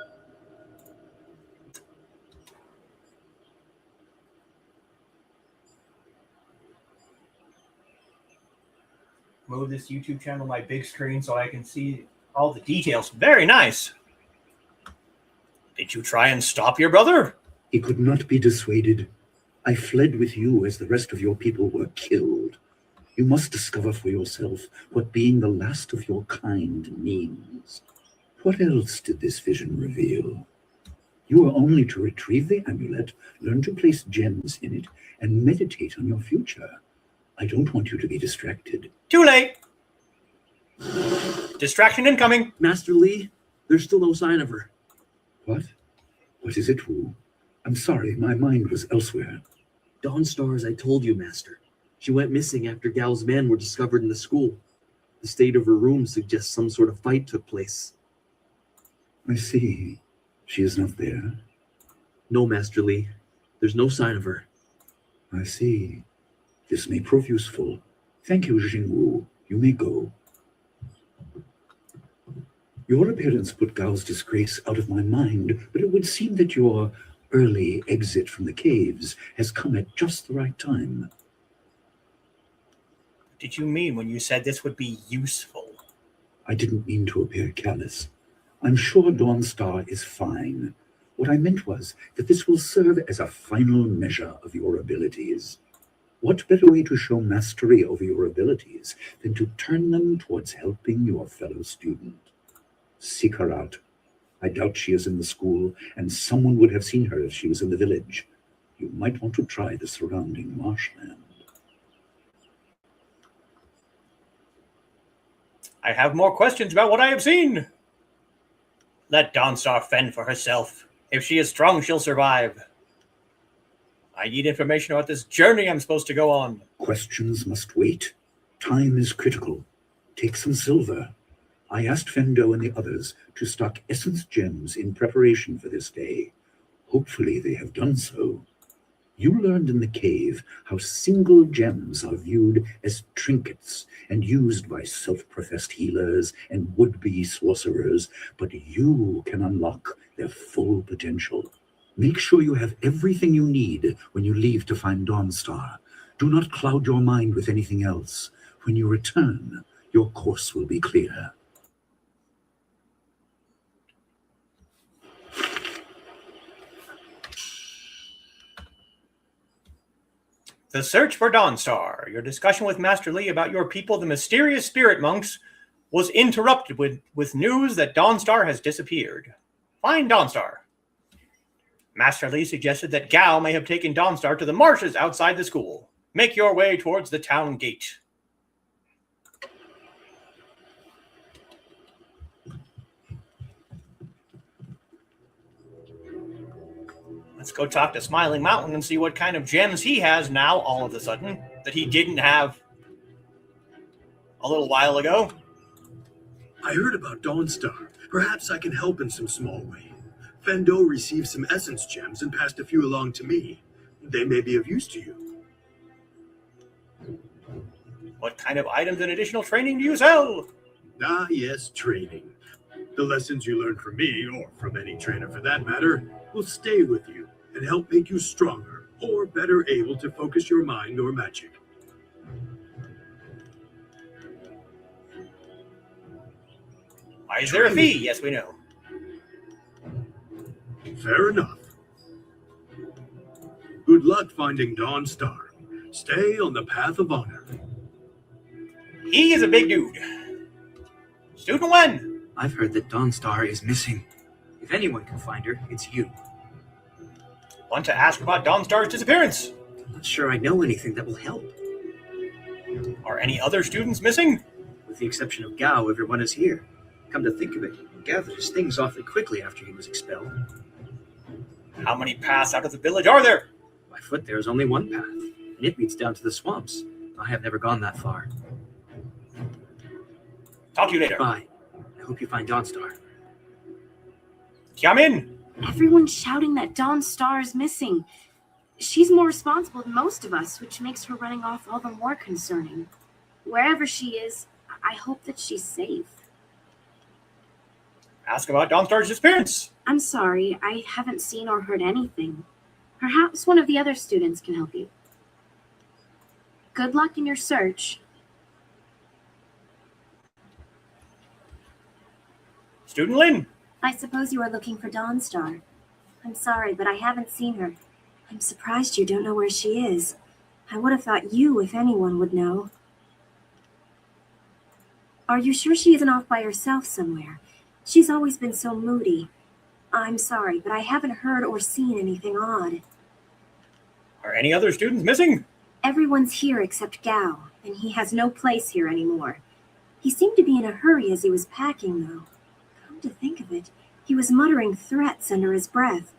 Move this YouTube channel to my big screen so I can see all the details. Very nice. Did you try and stop your brother? He could not be dissuaded. I fled with you as the rest of your people were killed. You must discover for yourself what being the last of your kind means. What else did this vision reveal? You are only to retrieve the amulet, learn to place gems in it, and meditate on your future. I don't want you to be distracted. Too late. Distraction incoming. Master Lee, there's still no sign of her. What? What is it, Wu? I'm sorry, my mind was elsewhere. Dawnstar, as I told you, Master. She went missing after Gal's men were discovered in the school. The state of her room suggests some sort of fight took place. I see. She is not there. No, Master Lee. There's no sign of her. I see. This may prove useful. Thank you, Jingwu. You may go. Your appearance put Gao's disgrace out of my mind, but it would seem that your early exit from the caves has come at just the right time. What did you mean when you said this would be useful? I didn't mean to appear callous. I'm sure Dawnstar is fine. What I meant was that this will serve as a final measure of your abilities. What better way to show mastery over your abilities than to turn them towards helping your fellow student? Seek her out. I doubt she is in the school, and someone would have seen her if she was in the village. You might want to try the surrounding marshland. I have more questions about what I have seen. Let Dawnstar fend for herself. If she is strong, she'll survive. I need information about this journey I'm supposed to go on. Questions must wait. Time is critical. Take some silver. I asked Fendo and the others to stock essence gems in preparation for this day. Hopefully they have done so. You learned in the cave how single gems are viewed as trinkets and used by self-professed healers and would-be sorcerers, but you can unlock their full potential. Make sure you have everything you need when you leave to find Dawnstar. Do not cloud your mind with anything else. When you return, your course will be clear. The search for Dawnstar. Your discussion with Master Lee about your people, the mysterious spirit monks, was interrupted with news that Dawnstar has disappeared. Find Dawnstar. Master Lee suggested that Gao may have taken Dawnstar to the marshes outside the school. Make your way towards the town gate. Let's go talk to Smiling Mountain and see what kind of gems he has now, all of a sudden, that he didn't have a little while ago. I heard about Dawnstar. Perhaps I can help in some small way. Fendo received some essence gems and passed a few along to me. They may be of use to you. What kind of items and additional training do you sell? Ah, yes, training. The lessons you learn from me, or from any trainer for that matter, will stay with you and help make you stronger or better able to focus your mind or magic. Why is there a fee? Yes, we know. Fair enough. Good luck finding Dawnstar. Stay on the path of honor. He is a big dude. Student Wen! I've heard that Dawnstar is missing. If anyone can find her, it's you. Want to ask about Dawnstar's disappearance? I'm not sure I know anything that will help. Are any other students missing? With the exception of Gao, everyone is here. Come to think of it, he gathered his things awfully quickly after he was expelled. How many paths out of the village are there? By foot there is only one path, and it leads down to the swamps. I have never gone that far. Talk to you later. Bye. I hope you find Dawnstar. Come in. Everyone's shouting that Dawnstar is missing. She's more responsible than most of us, which makes her running off all the more concerning. Wherever she is, I hope that she's safe. Ask about Dawnstar's disappearance. I'm sorry, I haven't seen or heard anything. Perhaps one of the other students can help you. Good luck in your search. Student Lin. I suppose you are looking for Dawnstar. I'm sorry, but I haven't seen her. I'm surprised you don't know where she is. I would have thought you, if anyone, would know. Are you sure she isn't off by herself somewhere? She's always been so moody. I'm sorry, but I haven't heard or seen anything odd. Are any other students missing? Everyone's here except Gao, and he has no place here anymore. He seemed to be in a hurry as he was packing, though. Come to think of it, he was muttering threats under his breath.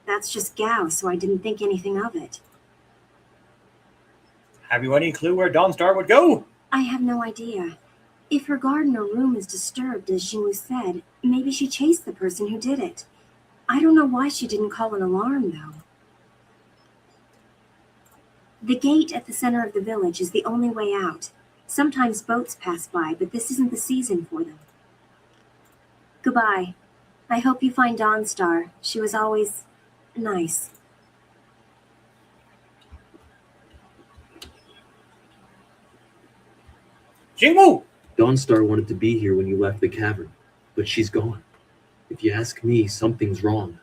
That's just Gao, so I didn't think anything of it. Have you any clue where Dawnstar would go? I have no idea. If her garden or room is disturbed, as Jingwu said, maybe she chased the person who did it. I don't know why she didn't call an alarm, though. The gate at the center of the village is the only way out. Sometimes boats pass by, but this isn't the season for them. Goodbye. I hope you find Dawnstar. She was always nice. Jingwu! Dawnstar wanted to be here when you left the cavern, but she's gone. If you ask me, something's wrong.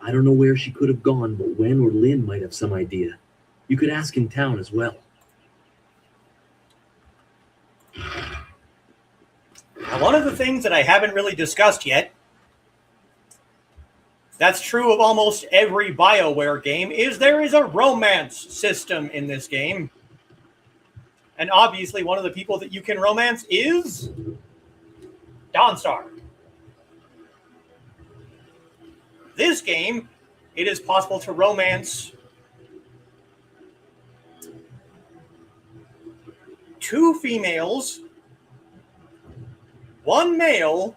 I don't know where she could have gone, but Wen or Lin might have some idea. You could ask in town as well. Now, one of the things that I haven't really discussed yet, that's true of almost every BioWare game, is there is a romance system in this game. And obviously one of the people that you can romance is Dawnstar. This game, it is possible to romance 2 females, 1 male,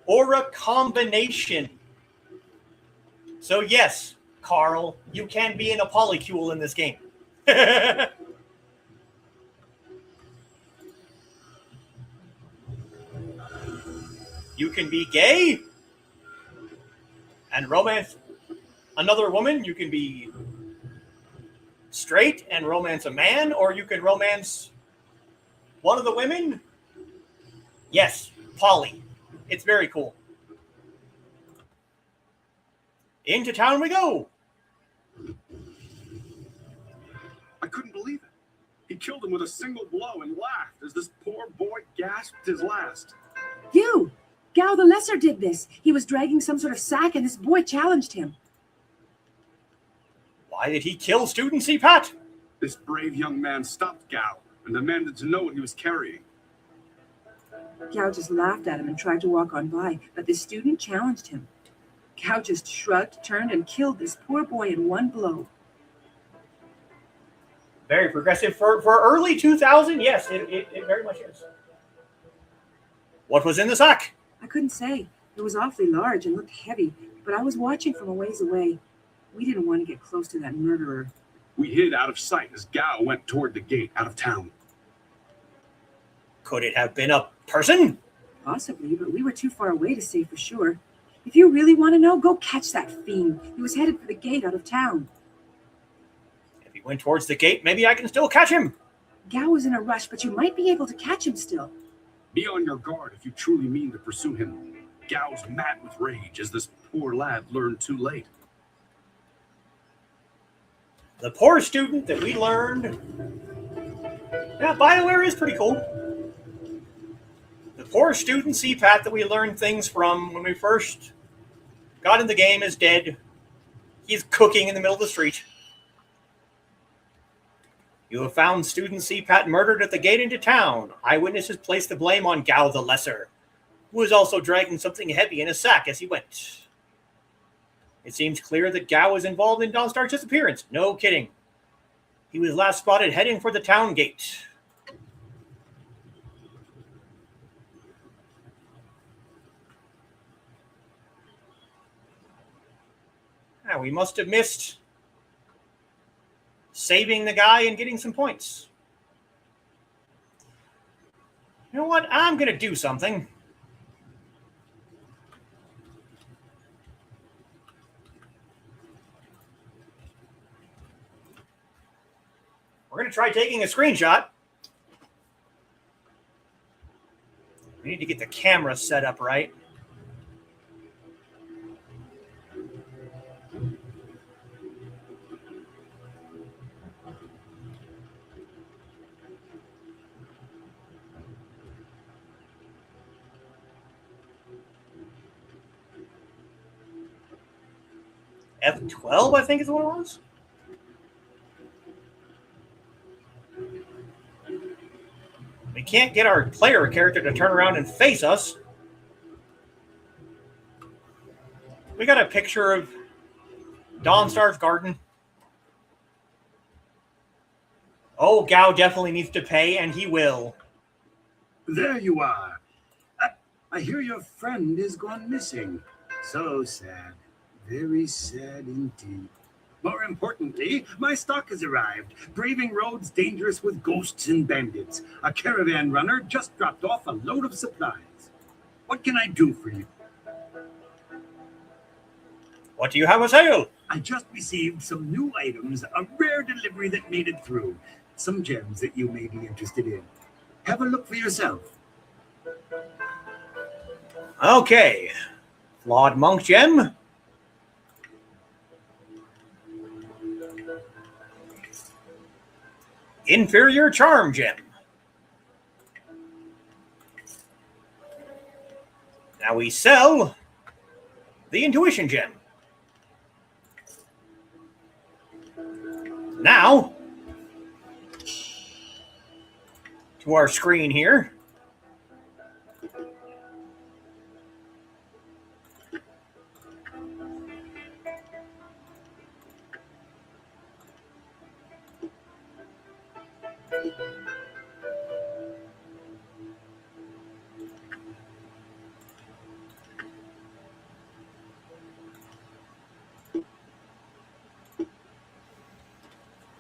or a combination. So yes, Carl, you can be in a polycule in this game. You can be gay and romance another woman. You can be straight and romance a man, or you can romance one of the women. Yes, poly. It's very cool. Into town we go. I couldn't believe it. He killed him with a single blow and laughed as this poor boy gasped his last. You! Gao the Lesser did this. He was dragging some sort of sack and this boy challenged him. Why did he kill Student C-Pat? This brave young man stopped Gao and demanded to know what he was carrying. Gao just laughed at him and tried to walk on by, but the student challenged him. Gao just shrugged, turned, and killed this poor boy in one blow. Very progressive for early 2000. Yes, it very much is. What was in the sack? I couldn't say. It was awfully large and looked heavy, but I was watching from a ways away. We didn't want to get close to that murderer. We hid out of sight as Gao went toward the gate out of town. Could it have been a person? Possibly, but we were too far away to say for sure. If you really want to know, go catch that fiend. He was headed for the gate out of town. If he went towards the gate, maybe I can still catch him. Gao was in a rush, but you might be able to catch him still. Be on your guard if you truly mean to pursue him. Gao's mad with rage, as this poor lad learned too late. The poor student that we learned. Yeah, BioWare is pretty cool. The poor student CPAT that we learned things from when we first got in the game is dead. He's cooking in the middle of the street. You have found student CPAT murdered at the gate into town. Eyewitnesses place the blame on Gao the Lesser, who was also dragging something heavy in a sack as he went. It seems clear that Gao was involved in Dawnstar's disappearance. No kidding. He was last spotted heading for the town gate. Now, we must have missed saving the guy and getting some points. You know what? I'm going to do something. We're going to try taking a screenshot. We need to get the camera set up right. F12, I think is what it was. We can't get our player character to turn around and face us. We got a picture of Dawnstar's garden. Oh, Gao definitely needs to pay, and he will. There you are. I hear your friend is gone missing. So sad. Very sad indeed. More importantly, my stock has arrived. Braving roads dangerous with ghosts and bandits. A caravan runner just dropped off a load of supplies. What can I do for you? What do you have for sale? I just received some new items, a rare delivery that made it through. Some gems that you may be interested in. Have a look for yourself. Okay. Flawed Monk Gem. Inferior Charm Gem. Now we sell the Intuition Gem. Now, to our screen here.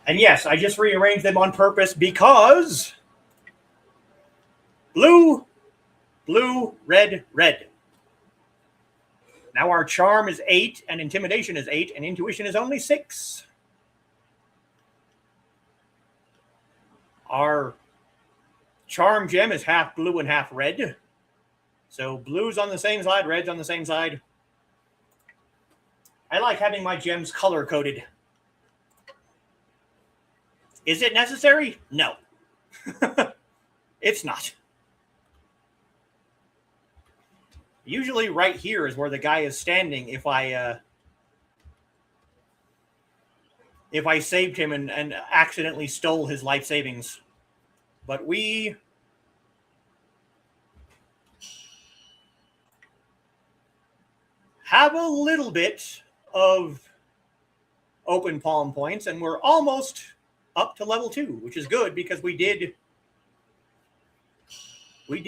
And yes, I just rearranged them on purpose because blue, blue, red, red. Now our charm is 8 and intimidation is 8 and intuition is only 6. Our charm gem is half blue and half red. So blue's on the same side, red's on the same side. I like having my gems color-coded. Is it necessary? No. It's not. Usually right here is where the guy is standing if I saved him and accidentally stole his life savings. But we have a little bit of open palm points, and we're almost up to level 2, which is good because we did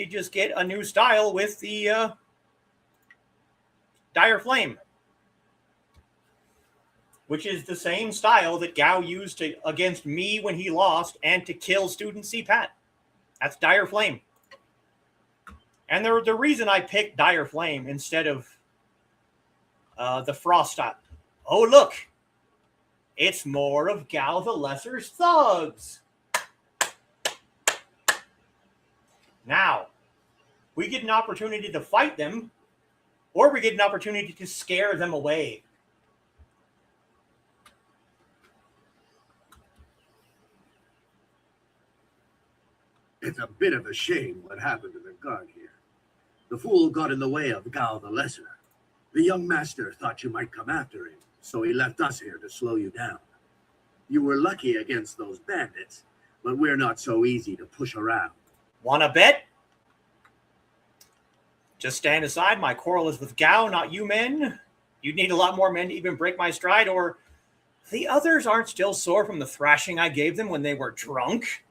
just get a new style with the Dire Flame, which is the same style that Gao used against me when he lost and to kill student CPAT. That's Dire Flame. And the reason I picked Dire Flame instead of the Frost style. Oh, look. It's more of Gal the Lesser's thugs. Now, we get an opportunity to fight them, or we get an opportunity to scare them away. It's a bit of a shame what happened to the guard here. The fool got in the way of Gal the Lesser. The young master thought you might come after him, so he left us here to slow you down. You were lucky against those bandits, but we're not so easy to push around. Wanna bet? Just stand aside. My quarrel is with Gao, not you men. You'd need a lot more men to even break my stride, or the others aren't still sore from the thrashing I gave them when they were drunk.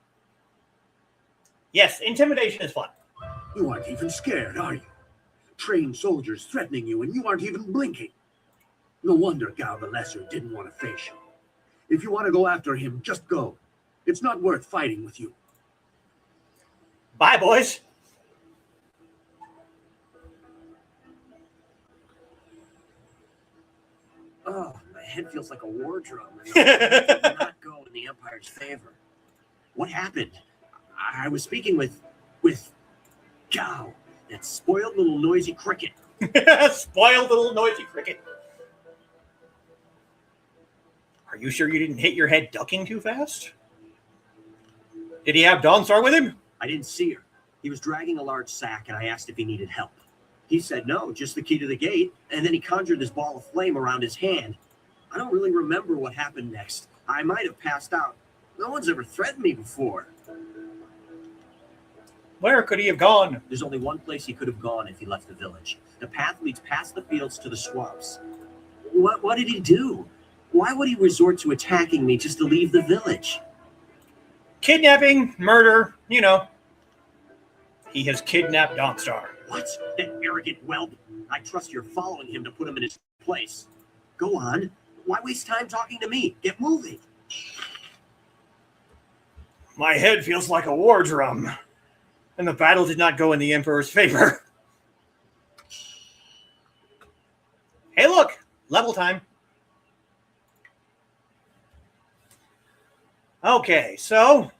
Yes, intimidation is fun. You aren't even scared, are you? Trained soldiers threatening you, and you aren't even blinking. No wonder Gal the Lesser didn't want to face you. If you want to go after him, just go. It's not worth fighting with you. Bye, boys. Oh, my head feels like a war drum, and it did not go in the Empire's favor. What happened? I was speaking with Gao, that spoiled little noisy cricket. Spoiled little noisy cricket. Are you sure you didn't hit your head ducking too fast? Did he have Dawnstar with him? I didn't see her. He was dragging a large sack, and I asked if he needed help. He said no, just the key to the gate, and then he conjured this ball of flame around his hand. I don't really remember what happened next. I might have passed out. No one's ever threatened me before. Where could he have gone? There's only one place he could have gone if he left the village. The path leads past the fields to the swamps. What did he do? Why would he resort to attacking me just to leave the village? Kidnapping, murder, you know. He has kidnapped Dawnstar. What? That arrogant whelp? I trust you're following him to put him in his place. Go on. Why waste time talking to me? Get moving. My head feels like a war drum. And the battle did not go in the Emperor's favor. Hey, look! Level time. Okay, so...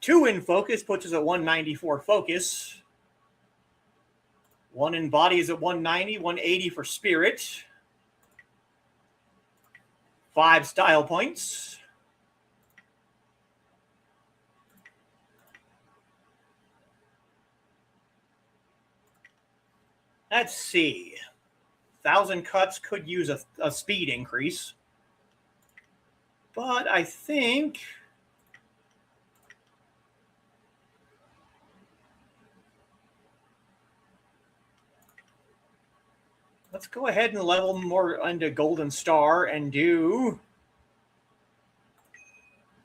2 in focus puts us at 194 focus. 1 in body is at 190, 180 for spirit. 5 style points. Let's see. 1,000 cuts could use a speed increase. But I think... let's go ahead and level more into Golden Star and do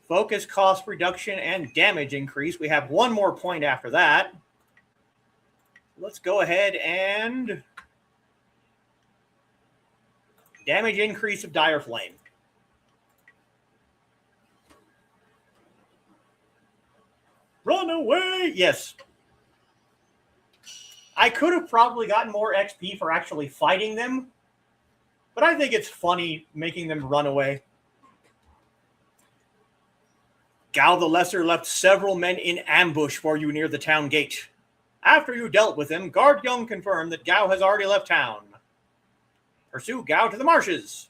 focus cost reduction and damage increase. We have 1 more point after that. Let's go ahead and damage increase of Dire Flame. Run away! Yes. I could have probably gotten more XP for actually fighting them, but I think it's funny making them run away. Gao the Lesser left several men in ambush for you near the town gate. After you dealt with him, Guard Young confirmed that Gao has already left town. Pursue Gao to the marshes.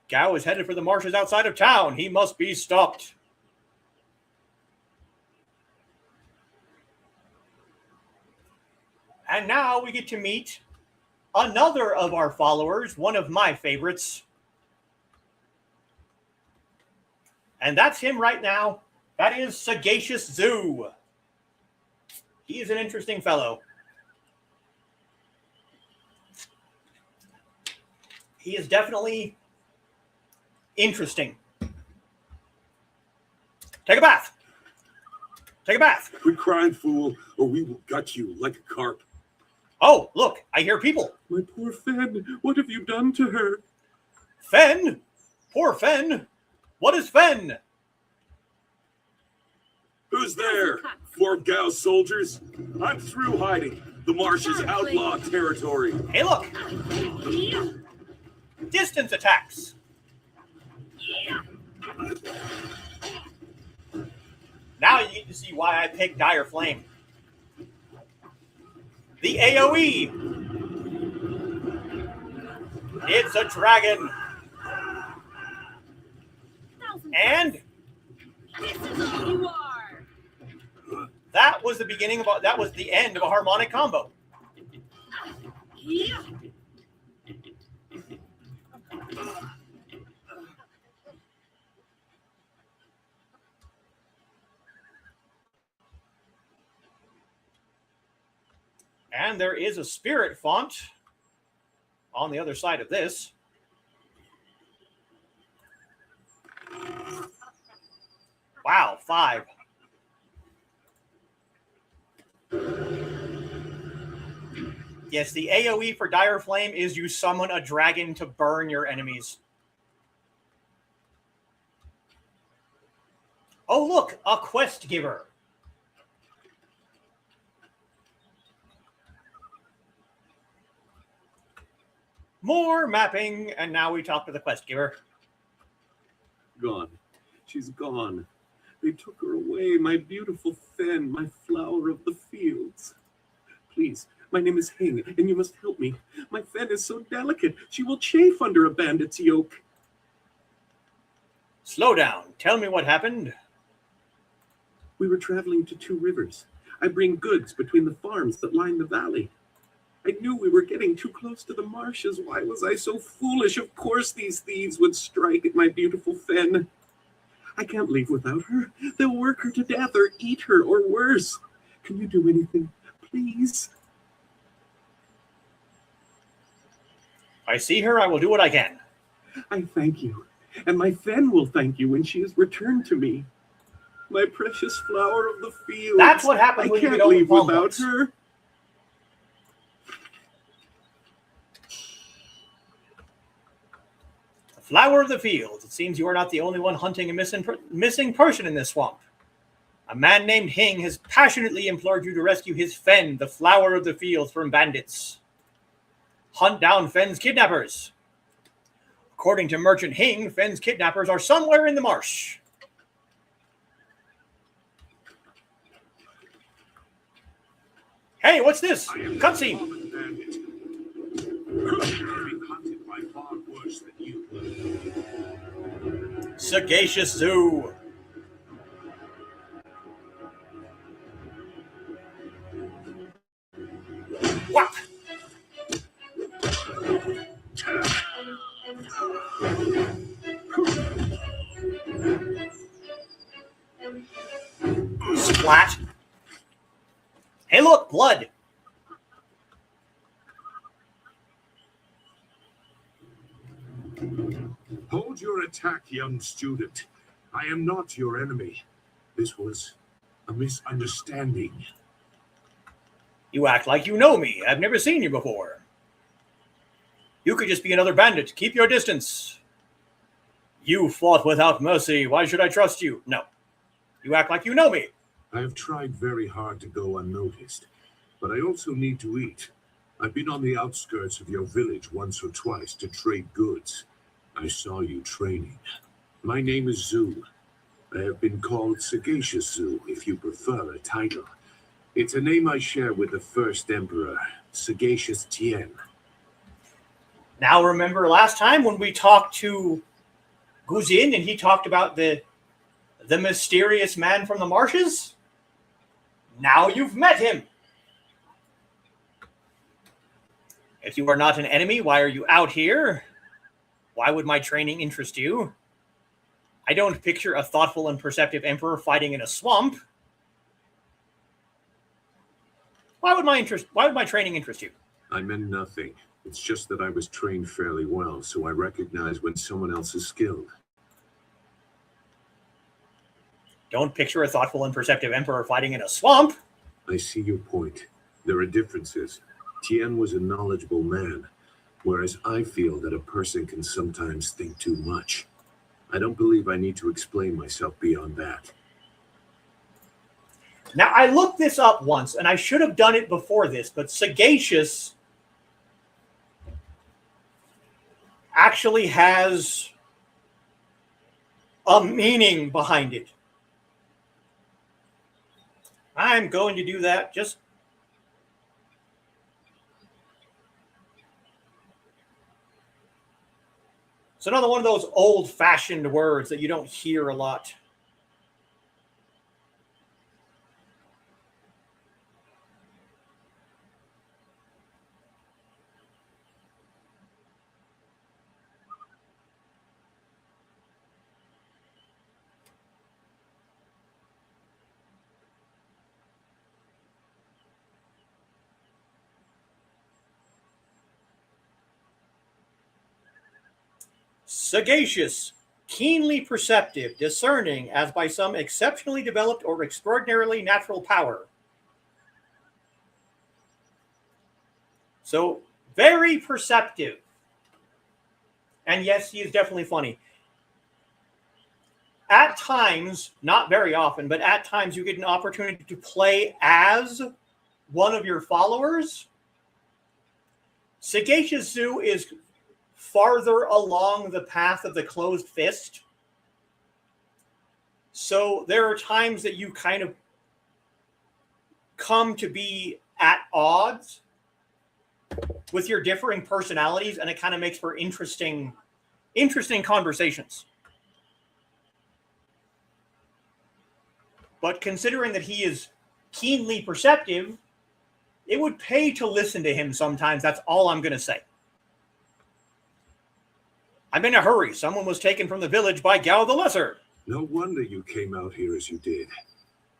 Gao is headed for the marshes outside of town. He must be stopped. And now we get to meet another of our followers, one of my favorites. And that's him right now. That is Sagacious Zoo. He is an interesting fellow. He is definitely interesting. Take a bath. Take a bath. Quit crying, fool, or we will gut you like a carp. Oh, look, I hear people. My poor Fen, what have you done to her? Fen? Poor Fen? What is Fen? Who's there? More Gauss soldiers? I'm through hiding. The marsh is outlaw territory. Hey, look! Distance attacks. Now you get to see why I picked Dire Flame. The AoE. It's a dragon. And that was the beginning of that was the end of a harmonic combo. And there is a spirit font on the other side of this. Wow, 5. Yes, the AoE for Dire Flame is you summon a dragon to burn your enemies. Oh, look, a quest giver. More mapping, and now we talk to the quest giver. Gone. She's gone. They took her away, my beautiful Fen, my flower of the fields. Please, my name is Hing, and you must help me. My Fen is so delicate, she will chafe under a bandit's yoke. Slow down. Tell me what happened. We were traveling to 2 rivers. I bring goods between the farms that line the valley. I knew we were getting too close to the marshes. Why was I so foolish? Of course these thieves would strike at my beautiful Fen. I can't leave without her. They'll work her to death or eat her or worse. Can you do anything, please? If I see her, I will do what I can. I thank you. And my Fen will thank you when she is returned to me. My precious flower of the field. That's what happens when you can't get leave over without combos. her. Flower of the fields. It seems you are not the only one hunting a missing person in this swamp. A man named Hing has passionately implored you to rescue his Fen, the flower of the fields, from bandits. Hunt down Fen's kidnappers. According to Merchant Hing, Fen's kidnappers are somewhere in the marsh. Hey, what's this? Cutscene. Sagacious Zoo. Whap! Splat. Hey, look, blood. Hold your attack, young student. I am not your enemy. This was a misunderstanding. You act like you know me. I've never seen you before. You could just be another bandit. Keep your distance. You fought without mercy. Why should I trust you? No. You act like you know me. I have tried very hard to go unnoticed, but I also need to eat. I've been on the outskirts of your village once or twice to trade goods. I saw you training. My name is Zhu. I have been called Sagacious Zhu, if you prefer a title. It's a name I share with the first emperor, Sagacious Tien. Now remember last time when we talked to Guzin and he talked about the mysterious man from the marshes? Now you've met him. If you are not an enemy, why are you out here? Why would my training interest you? I don't picture a thoughtful and perceptive emperor fighting in a swamp. Why would my training interest you? I meant nothing. It's just that I was trained fairly well, so I recognize when someone else is skilled. Don't picture a thoughtful and perceptive emperor fighting in a swamp. I see your point. There are differences. Tien was a knowledgeable man, whereas I feel that a person can sometimes think too much. I don't believe I need to explain myself beyond that. Now, I looked this up once, and I should have done it before this, but sagacious actually has a meaning behind it. I'm going to do that just... It's another one of those old-fashioned words that you don't hear a lot. Sagacious, keenly perceptive, discerning as by some exceptionally developed or extraordinarily natural power. So, very perceptive. And yes, he is definitely funny. At times, not very often, but at times you get an opportunity to play as one of your followers. Sagacious Zoo is farther along the path of the closed fist. So there are times that you kind of come to be at odds with your differing personalities, and it kind of makes for interesting conversations. But considering that he is keenly perceptive, it would pay to listen to him sometimes. That's all I'm going to say. I'm in a hurry. Someone was taken from the village by Gao the Lesser. No wonder you came out here as you did.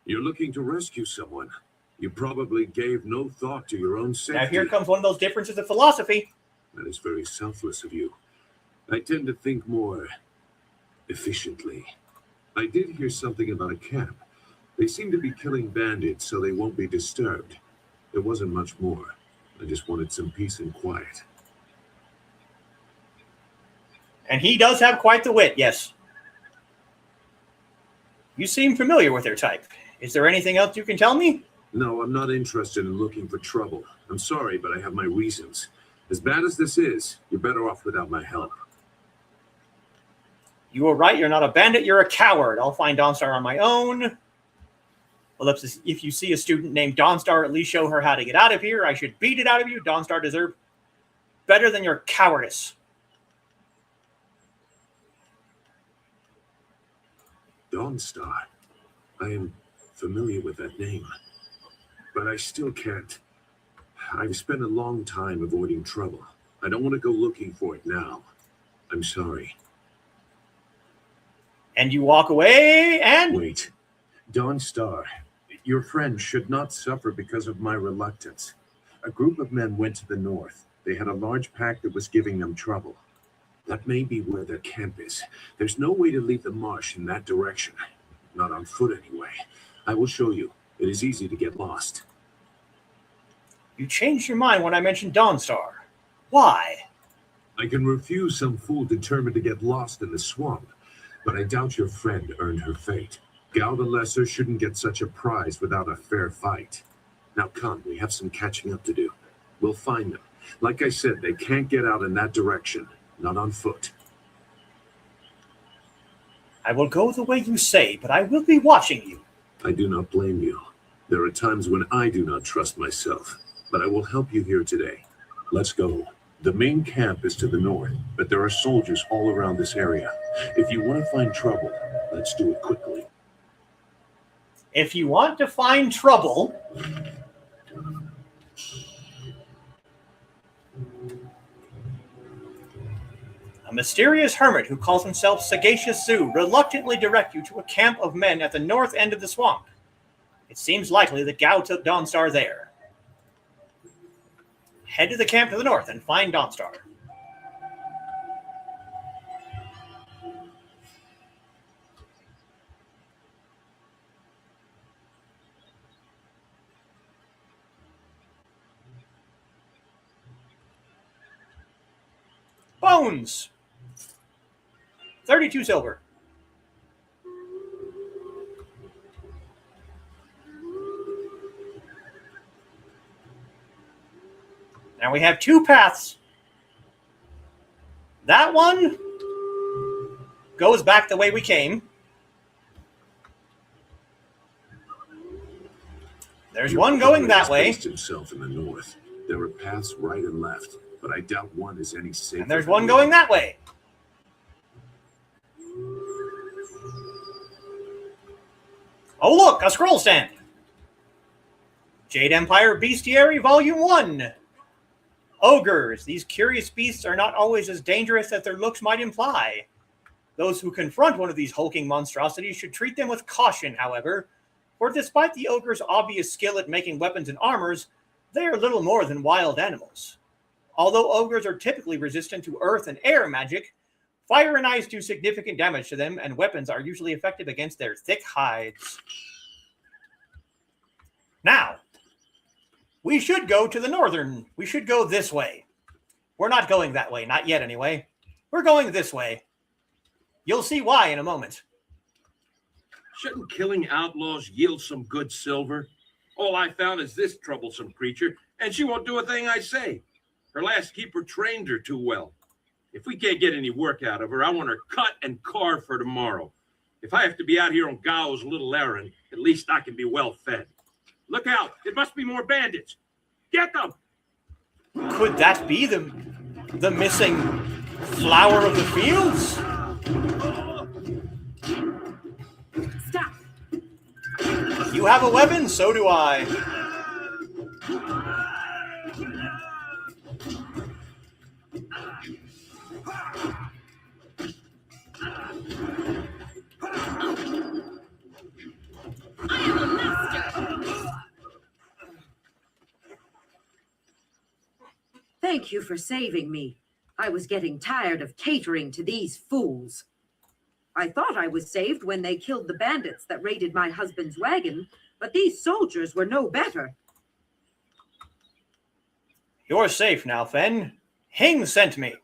You're looking to rescue someone. You probably gave no thought to your own safety. Now here comes one of those differences of philosophy. That is very selfless of you. I tend to think more efficiently. I did hear something about a camp. They seem to be killing bandits so they won't be disturbed. There wasn't much more. I just wanted some peace and quiet. And he does have quite the wit, yes. You seem familiar with their type. Is there anything else you can tell me? No, I'm not interested in looking for trouble. I'm sorry, but I have my reasons. As bad as this is, you're better off without my help. You were right. You're not a bandit. You're a coward. I'll find Dawnstar on my own. Ellipsis, if you see a student named Dawnstar, at least show her how to get out of here. I should beat it out of you. Dawnstar deserves better than your cowardice. Dawnstar. I am familiar with that name. But I still can't. I've spent a long time avoiding trouble. I don't want to go looking for it now. I'm sorry. And you walk away and... Wait. Dawnstar, your friend should not suffer because of my reluctance. A group of men went to the north. They had a large pack that was giving them trouble. That may be where their camp is. There's no way to leave the marsh in that direction. Not on foot anyway. I will show you. It is easy to get lost. You changed your mind when I mentioned Dawnstar. Why? I can refuse some fool determined to get lost in the swamp, but I doubt your friend earned her fate. Gao the Lesser shouldn't get such a prize without a fair fight. Now come, we have some catching up to do. We'll find them. Like I said, they can't get out in that direction. Not on foot. I will go the way you say, but I will be watching you. I do not blame you. There are times when I do not trust myself, but I will help you here today. Let's go. The main camp is to the north, but there are soldiers all around this area. If you want to find trouble, let's do it quickly. If you want to find trouble... A mysterious hermit who calls himself Sagacious Zoo reluctantly direct you to a camp of men at the north end of the swamp. It seems likely that Gao took Dawnstar there. Head to the camp to the north and find Dawnstar. Bones! 32 silver. Now we have two paths. That one goes back the way we came. There's one going that way. Himself in the north. There are paths right and left, but I doubt one is any safer. And there's one going that way. Oh, look, a scroll stand. Jade Empire Bestiary Volume 1. Ogres. These curious beasts are not always as dangerous as their looks might imply. Those who confront one of these hulking monstrosities should treat them with caution, however, for despite the ogre's obvious skill at making weapons and armors, they are little more than wild animals. Although ogres are typically resistant to earth and air magic, fire and ice do significant damage to them, and weapons are usually effective against their thick hides. Now, we should go to the northern. We should go this way. We're not going that way, not yet anyway. We're going this way. You'll see why in a moment. Shouldn't killing outlaws yield some good silver? All I found is this troublesome creature, and she won't do a thing I say. Her last keeper trained her too well. If we can't get any work out of her, I want her cut and carved for tomorrow. If I have to be out here on Gao's little errand, at least I can be well fed. Look out! It must be more bandits! Get them! Could that be the missing flower of the fields? Stop! You have a weapon, so do I. I am a master! Thank you for saving me. I was getting tired of catering to these fools. I thought I was saved when they killed the bandits that raided my husband's wagon, but these soldiers were no better. You're safe now, Fen. Hing sent me.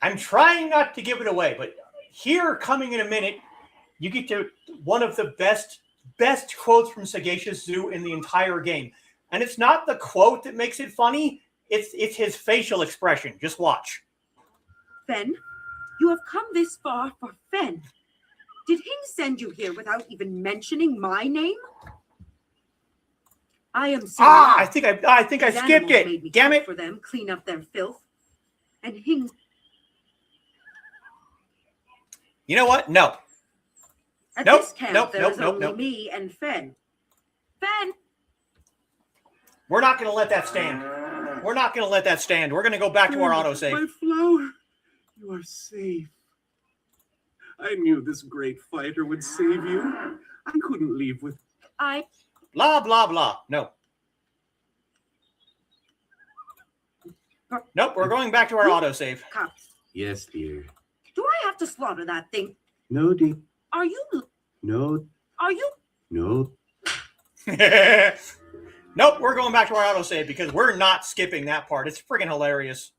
I'm trying not to give it away, but here, coming in a minute, you get to one of the best quotes from Sagacious Zoo in the entire game. And it's not the quote that makes it funny, it's his facial expression. Just watch. Fen, you have come this far for Fen. Did Hing send you here without even mentioning my name? I am so I think I skipped it. Damn it. For them, clean up their filth. And Hing... You know what? No. At Nope, this camp, nope, there nope, is nope, only nope. me and Fen. Fen! We're not going to let that stand. We're not going to let that stand. We're going to go back to our autosave. My flower, you are safe. I knew this great fighter would save you. I couldn't leave with... Blah, blah, blah. No. Nope, we're going back to our autosave. Cops. Yes, dear. Do I have to slaughter that thing? No, dear. Are you... No. Are you... No. Nope, we're going back to our autosave because we're not skipping that part. It's friggin' hilarious.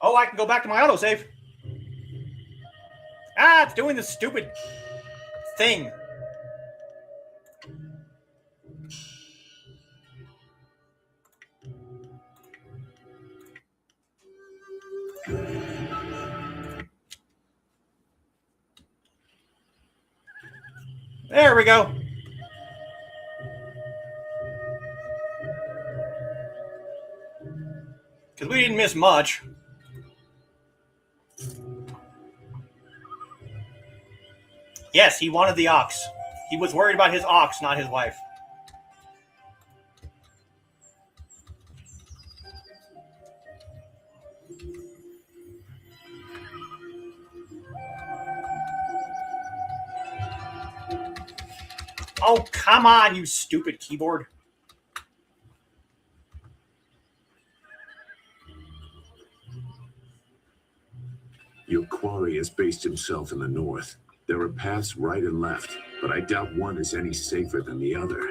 Oh, I can go back to my autosave. Ah, it's doing this stupid thing. There we go. Because we didn't miss much. Yes, he wanted the ox. He was worried about his ox, not his wife. Oh, come on, you stupid keyboard. Your quarry has based himself in the north. There are paths right and left, but I doubt one is any safer than the other.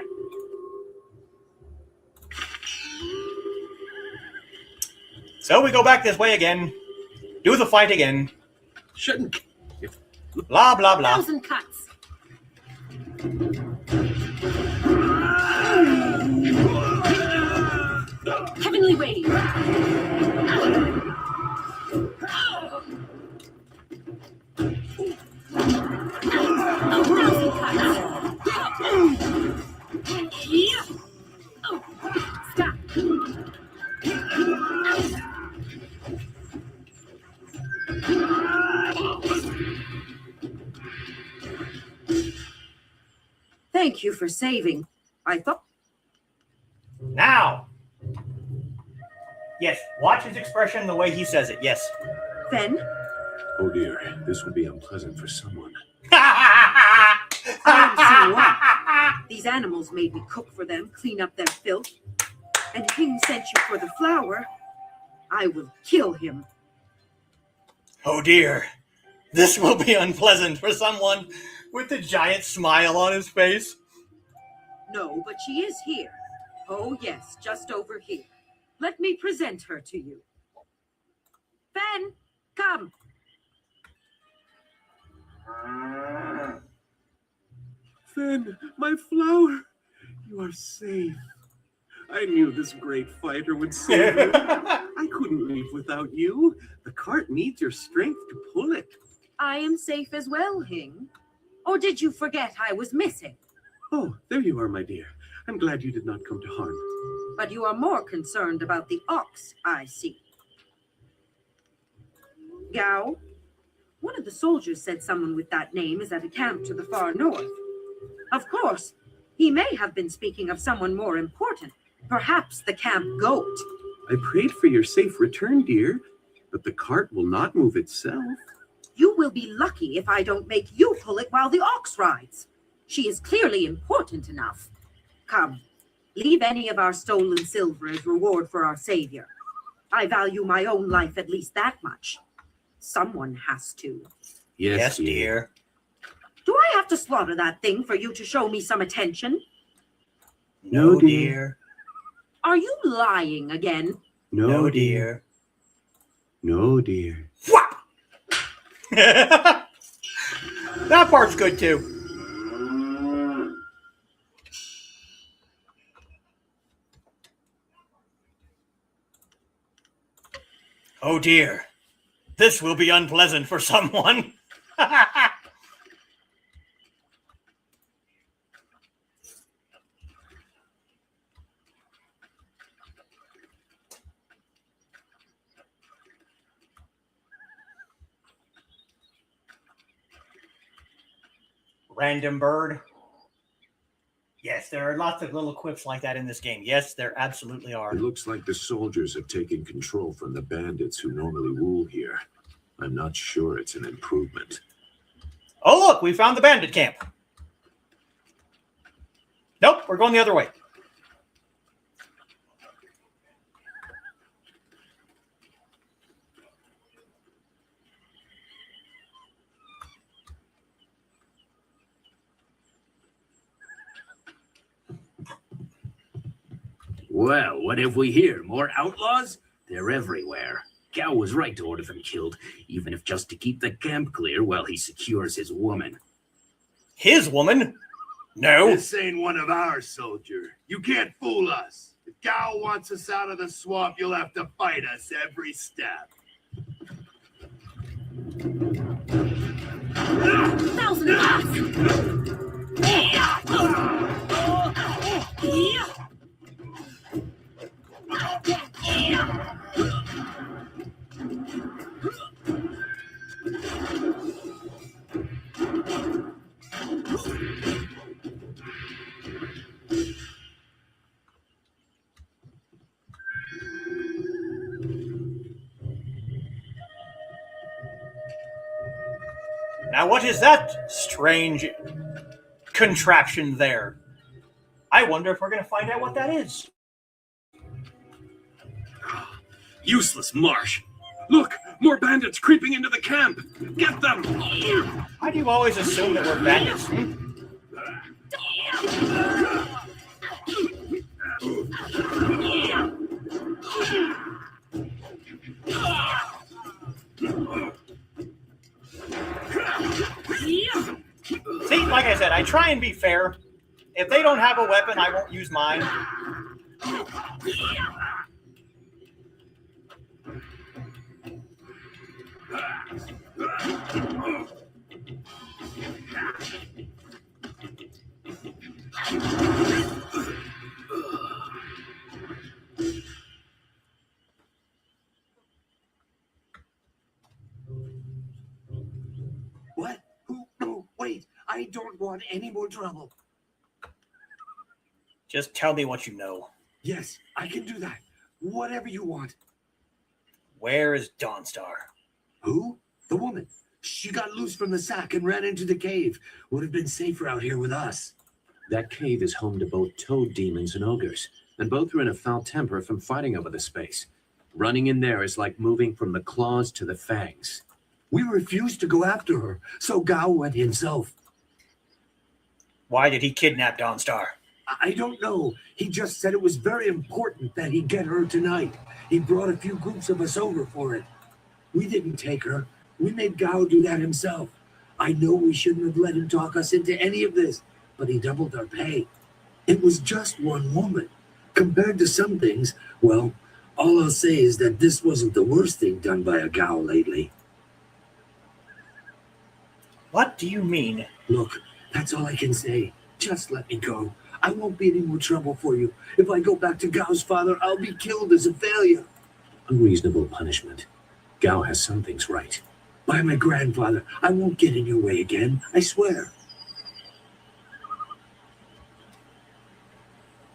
So we go back this way again. Do the fight again. Shouldn't. Blah, blah, blah. 1,000 cuts. Heavenly wave. 1,000 cuts. Stop. Thank you for saving. I thought. Now. Yes, watch his expression the way he says it. Yes. Fen, Oh dear, this will be unpleasant for someone. I am so what? These animals made me cook for them, clean up their filth. And Hing sent you for the flower. I will kill him. Oh dear. This will be unpleasant for someone with a giant smile on his face. No, but she is here. Oh, yes, just over here. Let me present her to you. Fen, come. Fen, my flower, you are safe. I knew this great fighter would save you. I couldn't leave without you. The cart needs your strength to pull it. I am safe as well, Hing. Or did you forget I was missing? Oh, there you are, my dear. I'm glad you did not come to harm. But you are more concerned about the ox, I see. Gao, one of the soldiers said someone with that name is at a camp to the far north. Of course, he may have been speaking of someone more important, perhaps the camp goat. I prayed for your safe return, dear, but the cart will not move itself. You will be lucky if I don't make you pull it while the ox rides. She is clearly important enough. Come, leave any of our stolen silver as reward for our savior. I value my own life at least that much. Someone has to. Yes, dear. Do I have to slaughter that thing for you to show me some attention? No, dear. Are you lying again? No, dear. No, dear. Whap! That part's good too. Oh dear. This will be unpleasant for someone. Random bird. Yes, there are lots of little quips like that in this game. Yes, there absolutely are. It looks like the soldiers have taken control from the bandits who normally rule here. I'm not sure it's an improvement. Oh, look, we found the bandit camp. Nope, we're going the other way. Well, what have we here? More outlaws? They're everywhere. Gao was right to order them killed, even if just to keep the camp clear while he secures his woman. His woman? No. This ain't one of our soldiers. You can't fool us. If Gao wants us out of the swamp, you'll have to fight us every step. 1,000 Now, what is that strange contraption there? I wonder if we're going to find out what that is. Useless marsh. Look, more bandits creeping into the camp. Get them. Why do you always assume that we're bandits? See, like I said, I try and be fair. If they don't have a weapon, I won't use mine. What? Who? No, wait. I don't want any more trouble. Just tell me what you know. Yes, I can do that. Whatever you want. Where is Dawnstar? Who? The woman. She got loose from the sack and ran into the cave. Would have been safer out here with us. That cave is home to both toad demons and ogres, and both are in a foul temper from fighting over the space. Running in there is like moving from the claws to the fangs. We refused to go after her, so Gao went himself. Why did he kidnap Dawnstar? I don't know. He just said it was very important that he get her tonight. He brought a few groups of us over for it. We didn't take her. We made Gao do that himself. I know we shouldn't have let him talk us into any of this, but he doubled our pay. It was just one woman. Compared to some things, well, all I'll say is that this wasn't the worst thing done by a Gao lately. What do you mean? Look, that's all I can say. Just let me go. I won't be any more trouble for you. If I go back to Gao's father, I'll be killed as a failure. Unreasonable punishment. Gao has some things right. By my grandfather, I won't get in your way again. I swear.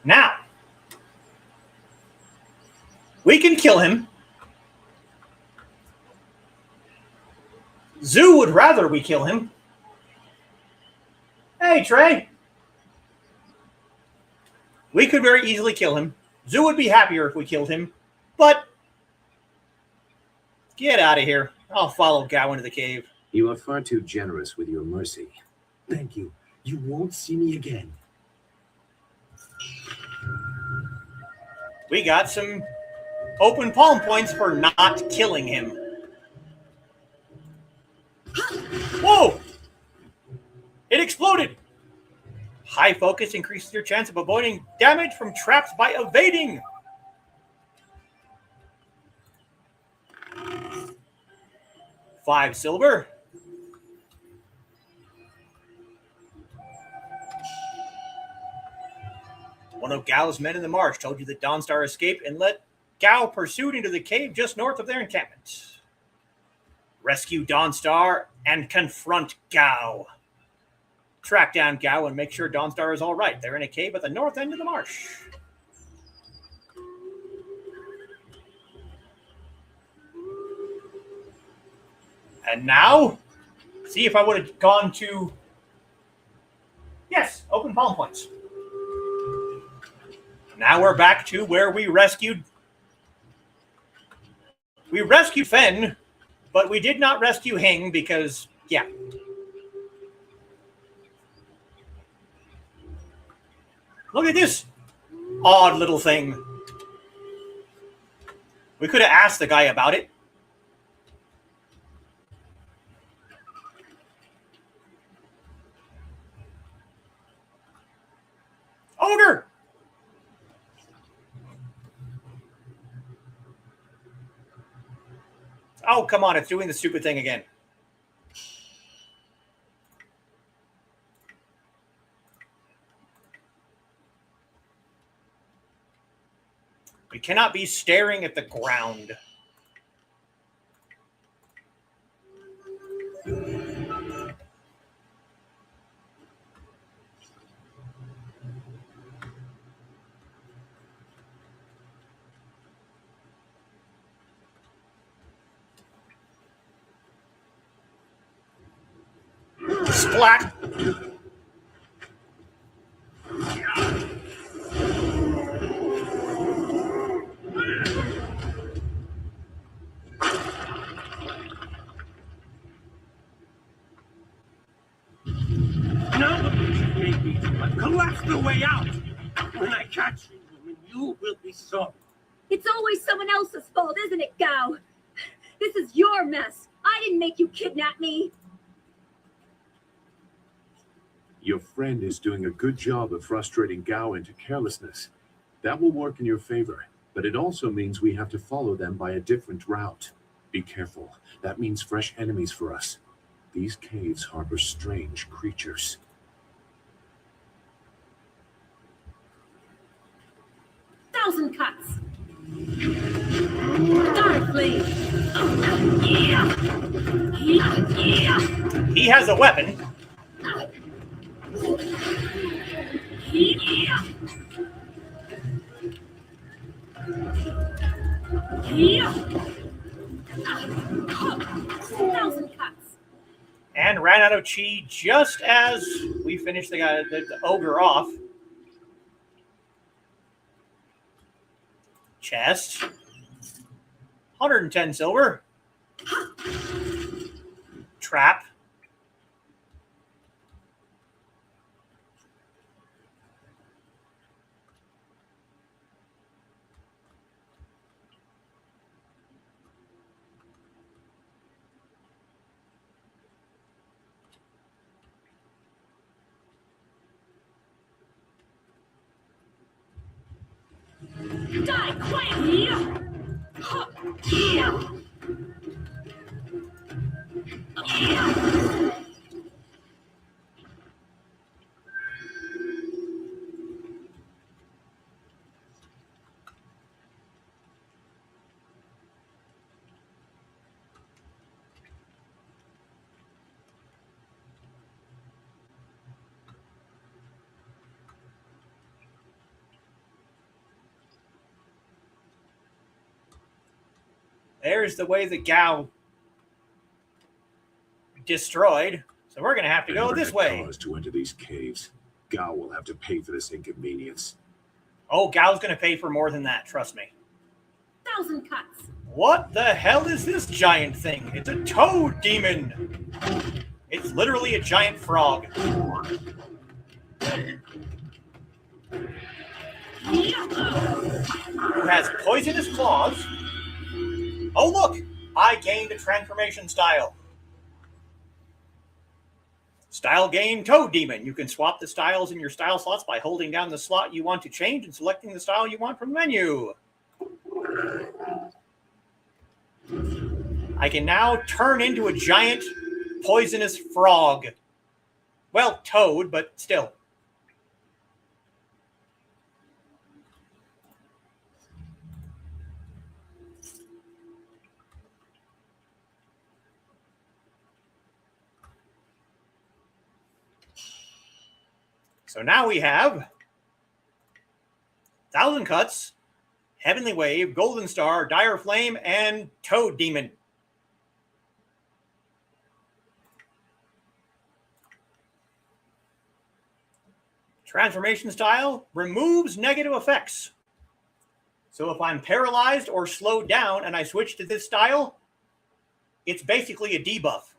Now, we can kill him. Zoo would rather we kill him. Hey, Trey. We could very easily kill him. Zoo would be happier if we killed him. But get out of here. I'll follow Gao into the cave. You are far too generous with your mercy. Thank you. You won't see me again. We got some open palm points for not killing him. Whoa! It exploded! High focus increases your chance of avoiding damage from traps by evading. $5 silver. One of Gao's men in the marsh told you that Dawnstar escaped and led Gao pursued into the cave just north of their encampment. Rescue Dawnstar and confront Gao. Track down Gao and make sure Dawnstar is all right. They're in a cave at the north end of the marsh. And now, see if I would have gone to... Yes, open palm points. Now we're back to where we rescued... We rescued Fen, but we did not rescue Hing because, yeah. Look at this odd little thing. We could have asked the guy about it. Ogre! Oh, come on. It's doing the stupid thing again. We cannot be staring at the ground. Splat! Collapse the way out. When I catch you, woman, you will be sorry. It's always someone else's fault, isn't it, Gao? This is your mess. I didn't make you kidnap me. Your friend is doing a good job of frustrating Gao into carelessness. That will work in your favor, but it also means we have to follow them by a different route. Be careful. That means fresh enemies for us. These caves harbor strange creatures. Thousand cuts. Dark flame. He has a weapon. Thousand cuts. And ran out of chi just as we finished the ogre off. Chest. 110 silver. Trap. Die quietly. There's the way the Gao destroyed. So we're going to have to go this way. Cause to enter these caves. Gao will have to pay for this inconvenience. Oh, Gao's going to pay for more than that. Trust me. Thousand cuts. What the hell is this giant thing? It's a toad demon. It's literally a giant frog. Who has poisonous claws. Oh, look! I gained a transformation style. Style gain Toad Demon. You can swap the styles in your style slots by holding down the slot you want to change and selecting the style you want from the menu. I can now turn into a giant poisonous frog. Well, toad, but still. So now we have Thousand Cuts, Heavenly Wave, Golden Star, Dire Flame, and Toad Demon. Transformation style removes negative effects. So if I'm paralyzed or slowed down and I switch to this style, it's basically a debuff.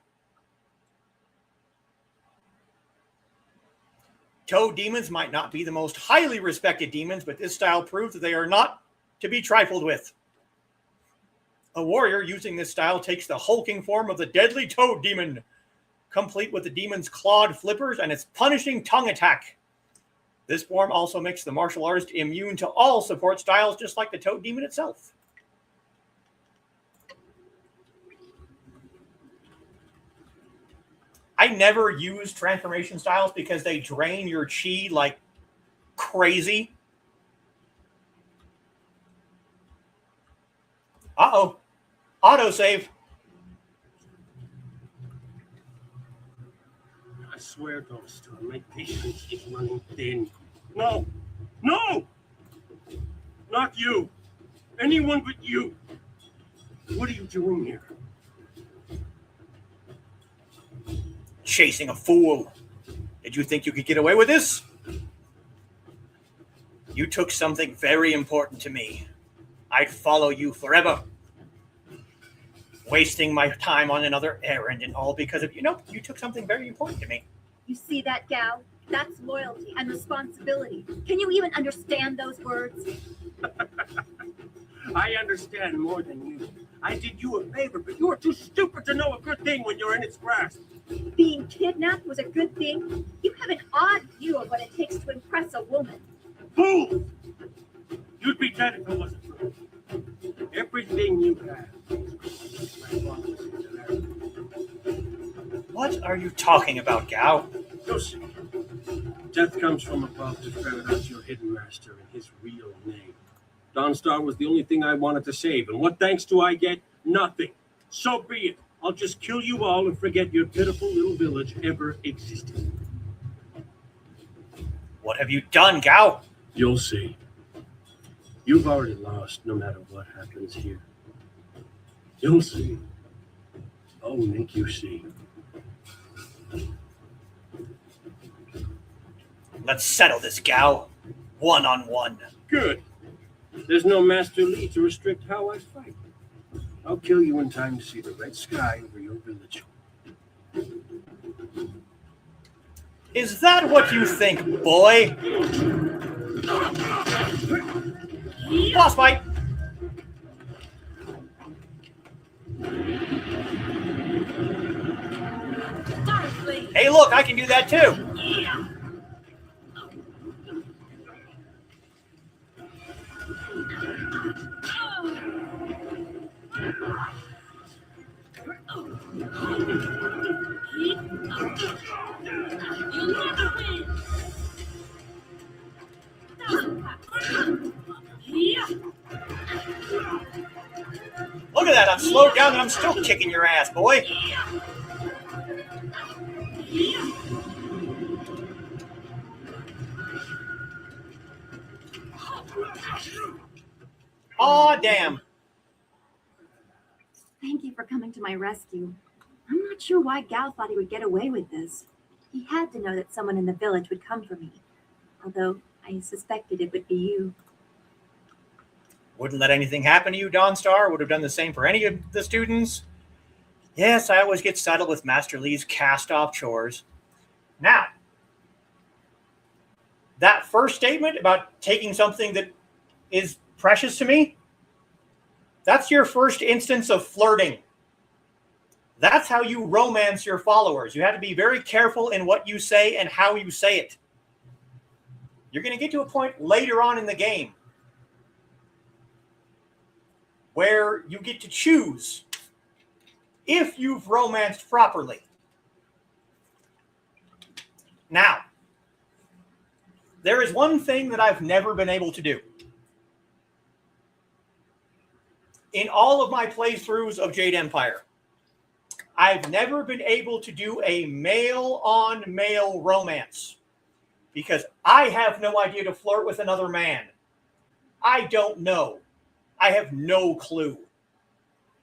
Toad demons might not be the most highly respected demons, but this style proves that they are not to be trifled with. A warrior using this style takes the hulking form of the deadly Toad Demon, complete with the demon's clawed flippers and its punishing tongue attack. This form also makes the martial artist immune to all support styles, just like the Toad Demon itself. I never use transformation styles because they drain your chi like crazy. Uh-oh. Autosave. I swear, Ghost, my patience is running thin. No! No! Not you! Anyone but you! What are you doing here? Chasing a fool. Did you think you could get away with this? You took something very important to me. I'd follow you forever. Wasting my time on another errand and all because of you. No, you took something very important to me. You see that, Gal? That's loyalty and responsibility. Can you even understand those words? I understand more than you. I did you a favor, but you are too stupid to know a good thing when you're in its grasp. Being kidnapped was a good thing? You have an odd view of what it takes to impress a woman. Fool! You'd be dead if it wasn't for me. Everything you have. What are you talking about, Gao? You'll see. Death comes from above to ferret out your hidden master and his real name. Dawnstar was the only thing I wanted to save, and what thanks do I get? Nothing. So be it. I'll just kill you all and forget your pitiful little village ever existed. What have you done, Gao? You'll see. You've already lost no matter what happens here. You'll see. Oh, Nick, you see. Let's settle this, Gao. One-on-one. Good. There's no Master Li to restrict how I fight. I'll kill you in time to see the red sky over your village. Is that what you think, boy? Boss fight! Hey, look, I can do that too. Look at that, I'm slowed down and I'm still kicking your ass, boy. Aw, damn. Thank you for coming to my rescue. I'm not sure why Gao thought he would get away with this. He had to know that someone in the village would come for me. Although I suspected it would be you. Wouldn't let anything happen to you, Dawnstar. Would have done the same for any of the students. Yes, I always get saddled with Master Li's cast-off chores. Now, that first statement about taking something that is precious to me, that's your first instance of flirting. That's how you romance your followers. You have to be very careful in what you say and how you say it. You're going to get to a point later on in the game where you get to choose if you've romanced properly. Now, there is one thing that I've never been able to do. In all of my playthroughs of Jade Empire, I've never been able to do a male-on-male romance because I have no idea to flirt with another man. I don't know. I have no clue.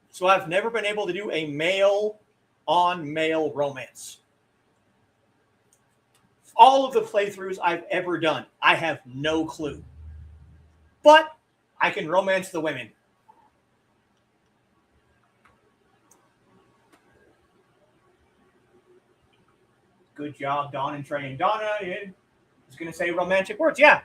So I've never been able to do a male-on-male romance. All of the playthroughs I've ever done, I have no clue. But I can romance the women. Good job, Dawn, in training Donna. I was going to say romantic words. Yeah.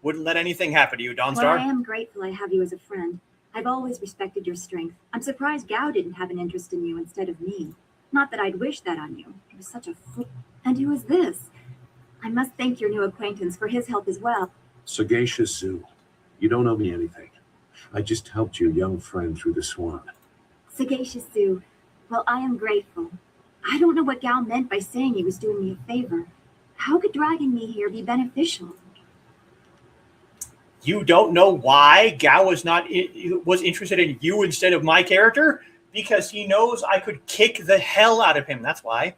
Wouldn't let anything happen to you, Dawnstar. Well, I am grateful I have you as a friend. I've always respected your strength. I'm surprised Gao didn't have an interest in you instead of me. Not that I'd wish that on you. He was such a fool. And who is this? I must thank your new acquaintance for his help as well. Sagacious Zoo, you don't owe me anything. I just helped your young friend through the swamp. Sagacious Sue, well, I am grateful. I don't know what Gao meant by saying he was doing me a favor. How could dragging me here be beneficial? You don't know why Gao was interested in you instead of my character? Because he knows I could kick the hell out of him. That's why.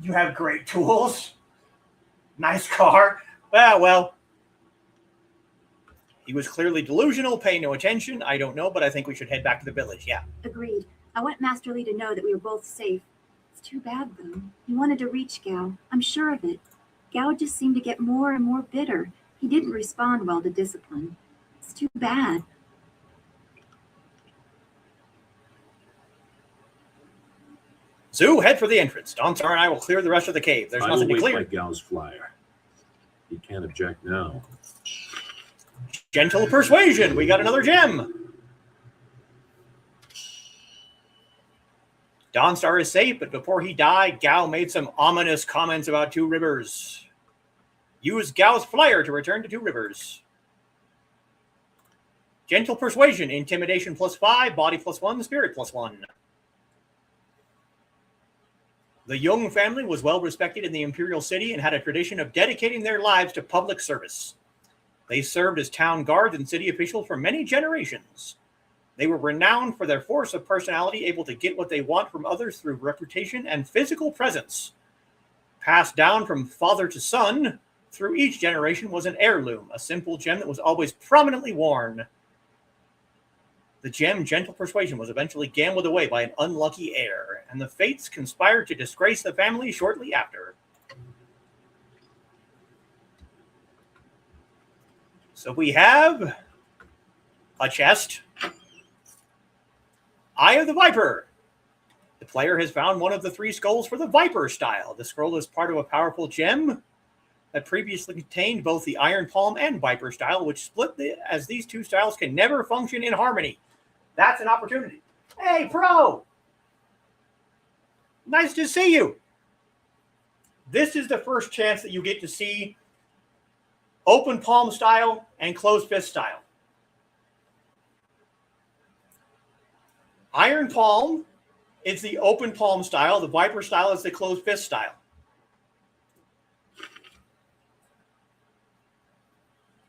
You have great tools. Nice car. Well. He was clearly delusional, paying no attention. I don't know, but I think we should head back to the village. Yeah. Agreed. I want Master Li to know that we were both safe. It's too bad, though. He wanted to reach Gao. I'm sure of it. Gao just seemed to get more and more bitter. He didn't respond well to discipline. It's too bad. Zoo, head for the entrance. Dawnstar and I will clear the rest of the cave. There's nothing to clear. I will wait by Gao's flyer. He can't object now. Gentle Persuasion. We got another gem. Dawnstar is safe, but before he died, Gao made some ominous comments about Two Rivers. Use Gao's flyer to return to Two Rivers. Gentle Persuasion. Intimidation +5, body +1, spirit +1. The Jung family was well respected in the Imperial City and had a tradition of dedicating their lives to public service. They served as town guards and city officials for many generations. They were renowned for their force of personality, able to get what they want from others through reputation and physical presence. Passed down from father to son, through each generation was an heirloom, a simple gem that was always prominently worn. The gem Gentle Persuasion was eventually gambled away by an unlucky heir, and the fates conspired to disgrace the family shortly after. So we have a chest. Eye of the Viper. The player has found one of the 3 skulls for the Viper style. The scroll is part of a powerful gem that previously contained both the Iron Palm and Viper style, which split as these 2 styles can never function in harmony. That's an opportunity. Hey, Pro! Nice to see you. This is the first chance that you get to see open palm style and closed fist style. Iron Palm is the open palm style. The Viper style is the closed fist style.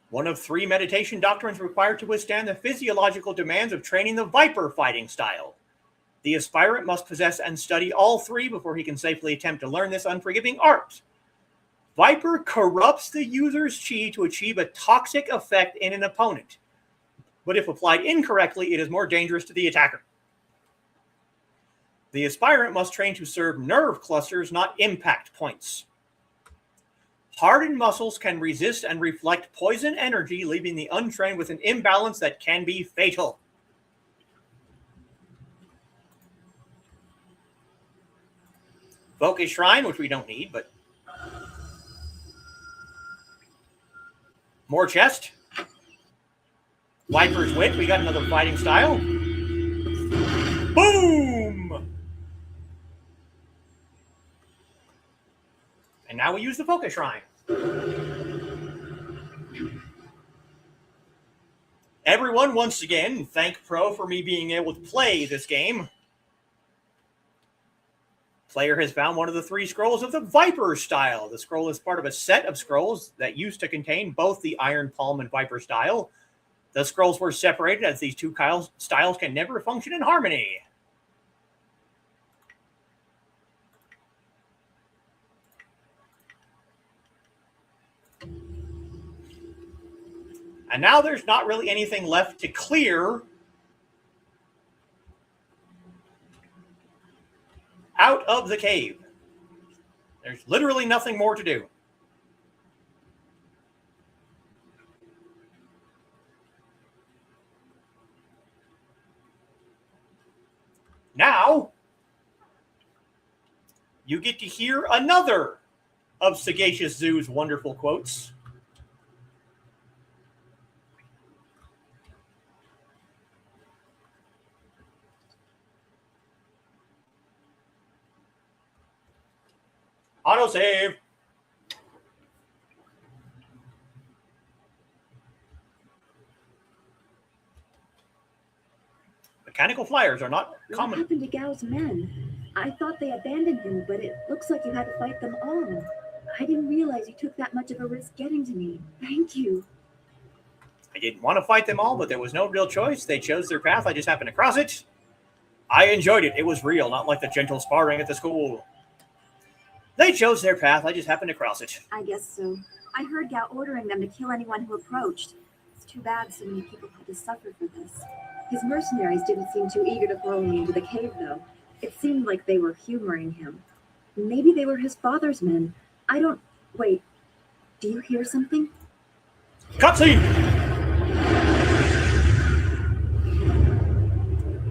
One of 3 meditation doctrines required to withstand the physiological demands of training the Viper fighting style. The aspirant must possess and study all 3 before he can safely attempt to learn this unforgiving art. Viper corrupts the user's chi to achieve a toxic effect in an opponent, but if applied incorrectly, it is more dangerous to the attacker. The aspirant must train to serve nerve clusters, not impact points. Hardened muscles can resist and reflect poison energy, leaving the untrained with an imbalance that can be fatal. Focus Shrine, which we don't need, but more chest. Viper's Wit, we got another fighting style. Boom! And now we use the Focus Shrine. Everyone, once again, thank Pro for me being able to play this game. Player has found one of the 3 scrolls of the Viper style. The scroll is part of a set of scrolls that used to contain both the Iron Palm and Viper style. The scrolls were separated as these 2 styles can never function in harmony. And now there's not really anything left to clear out of the cave. There's literally nothing more to do. Now, you get to hear another of Sagacious Zoo's wonderful quotes. Autosave. Mechanical flyers are not common. What happened to Gao's men? I thought they abandoned him, but it looks like you had to fight them all. I didn't realize you took that much of a risk getting to me. Thank you. I didn't want to fight them all, but there was no real choice. They chose their path. I just happened to cross it. I enjoyed it. It was real, not like the gentle sparring at the school. They chose their path. I just happened to cross it. I guess so. I heard Gao ordering them to kill anyone who approached. It's too bad so many people had to suffer for this. His mercenaries didn't seem too eager to throw him into the cave, though. It seemed like they were humoring him. Maybe they were his father's men. I don't... Wait. Do you hear something? Cutscene!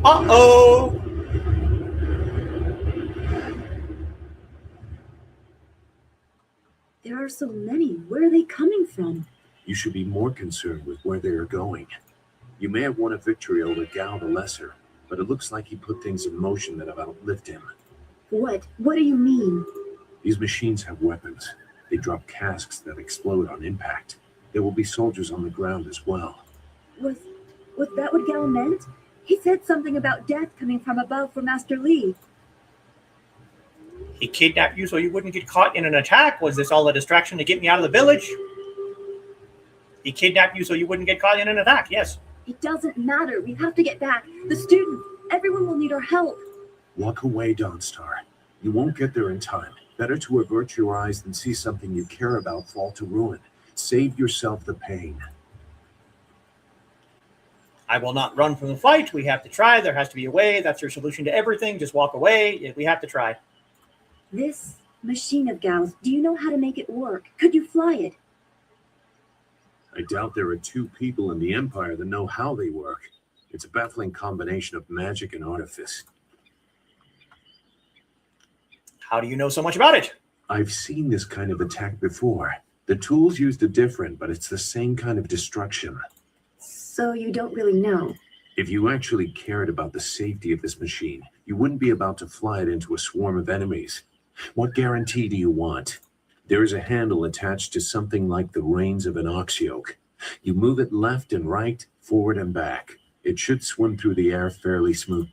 Uh-oh! There are so many. Where are they coming from? You should be more concerned with where they are going. You may have won a victory over Gao the Lesser, but it looks like he put things in motion that have outlived him. What? What do you mean? These machines have weapons. They drop casks that explode on impact. There will be soldiers on the ground as well. Was that what Gao meant? He said something about death coming from above for Master Li. He kidnapped you so you wouldn't get caught in an attack? Was this all a distraction to get me out of the village? He kidnapped you so you wouldn't get caught in an attack, yes. It doesn't matter. We have to get back. The students, everyone will need our help. Walk away, Dawnstar. You won't get there in time. Better to avert your eyes than see something you care about fall to ruin. Save yourself the pain. I will not run from the fight. We have to try. There has to be a way. That's your solution to everything. Just walk away. We have to try. This machine of Gao's, do you know how to make it work? Could you fly it? I doubt there are two people in the Empire that know how they work. It's a baffling combination of magic and artifice. How do you know so much about it? I've seen this kind of attack before. The tools used are different, but it's the same kind of destruction. So you don't really know. If you actually cared about the safety of this machine, you wouldn't be about to fly it into a swarm of enemies. What guarantee do you want? There is a handle attached to something like the reins of an ox yoke. You move it left and right, forward and back. It should swim through the air fairly smooth.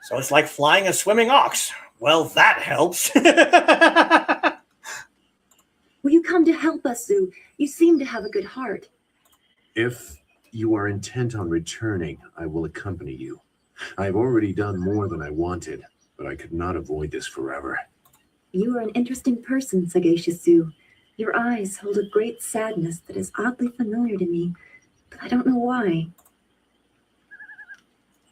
So it's like flying a swimming ox. Well, that helps. Will you come to help us, Zhu? You seem to have a good heart. If you are intent on returning, I will accompany you. I have already done more than I wanted, but I could not avoid this forever. You are an interesting person, sagacious Zhu. Your eyes hold a great sadness that is oddly familiar to me, but I don't know why.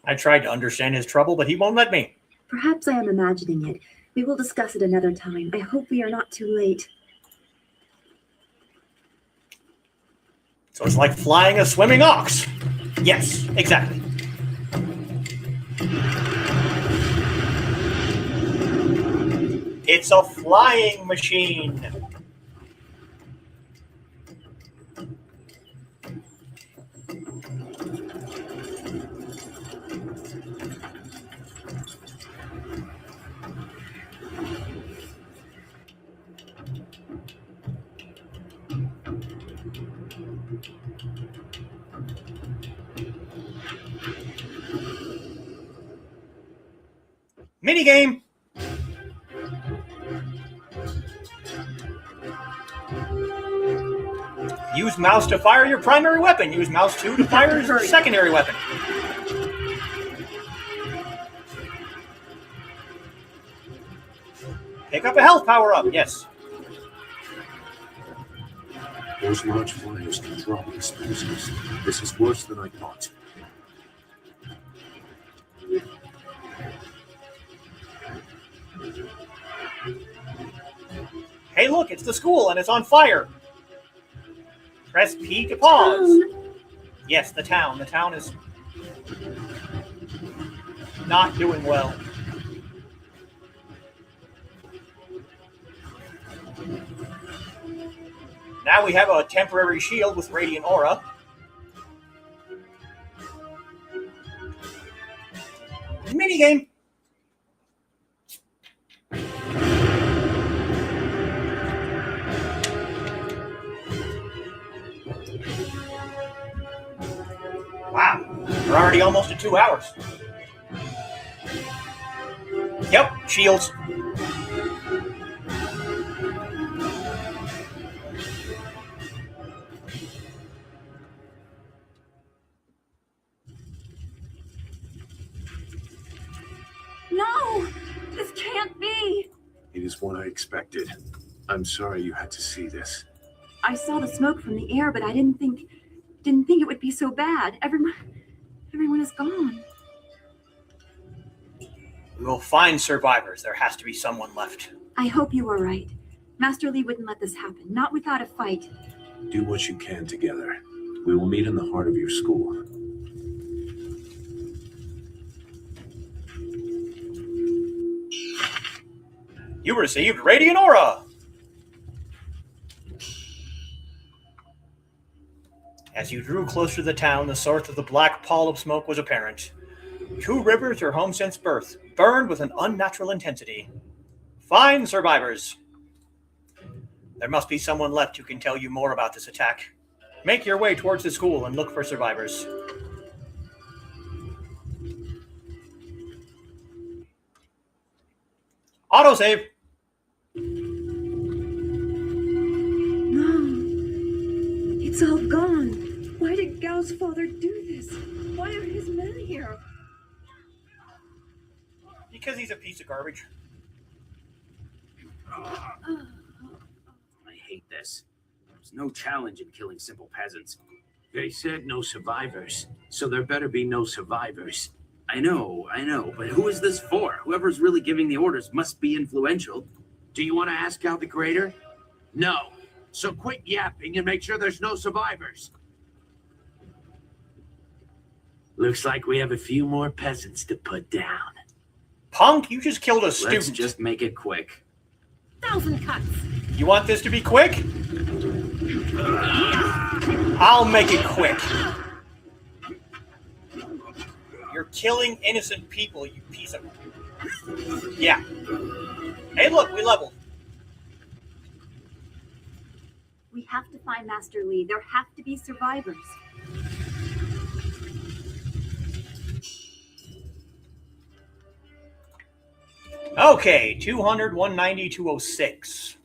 I tried to understand his trouble, but he won't let me. Perhaps I am imagining it. We will discuss it another time. I hope we are not too late. So it's like flying a swimming ox. Yes, exactly. It's a flying machine. Minigame. Use mouse to fire your primary weapon. Use mouse 2 to fire your secondary weapon. Pick up a health power-up, yes. Those large flyers can drop explosives. This is worse than I thought. Hey, look, it's the school and it's on fire. Press P to pause. Yes, the town. The town is not doing well. Now we have a temporary shield with radiant aura. Minigame. Wow, we're already almost at 2 hours. Yep, shields. No! This can't be! It is what I expected. I'm sorry you had to see this. I saw the smoke from the air, but I didn't think it would be so bad. Everyone is gone. We'll find survivors. There has to be someone left. I hope you are right. Master Li wouldn't let this happen, not without a fight. Do what you can together. We will meet in the heart of your school. You received Radiant Aura. As you drew closer to the town, the source of the black pall of smoke was apparent. 2 rivers, your home since birth, burned with an unnatural intensity. Find survivors. There must be someone left who can tell you more about this attack. Make your way towards the school and look for survivors. Autosave. No, it's all gone. Why did Gao's father do this? Why are his men here? Because he's a piece of garbage. I hate this. There's no challenge in killing simple peasants. They said no survivors, so there better be no survivors. I know, but who is this for? Whoever's really giving the orders must be influential. Do you want to ask Gal the Greater? No. So quit yapping and make sure there's no survivors. Looks like we have a few more peasants to put down. Punk, you just killed a student. Let's just make it quick. 1,000 cuts. You want this to be quick? I'll make it quick. You're killing innocent people, you piece of... Yeah. Hey, look, we leveled. We have to find Master Li. There have to be survivors. Okay, 200, 190, 206.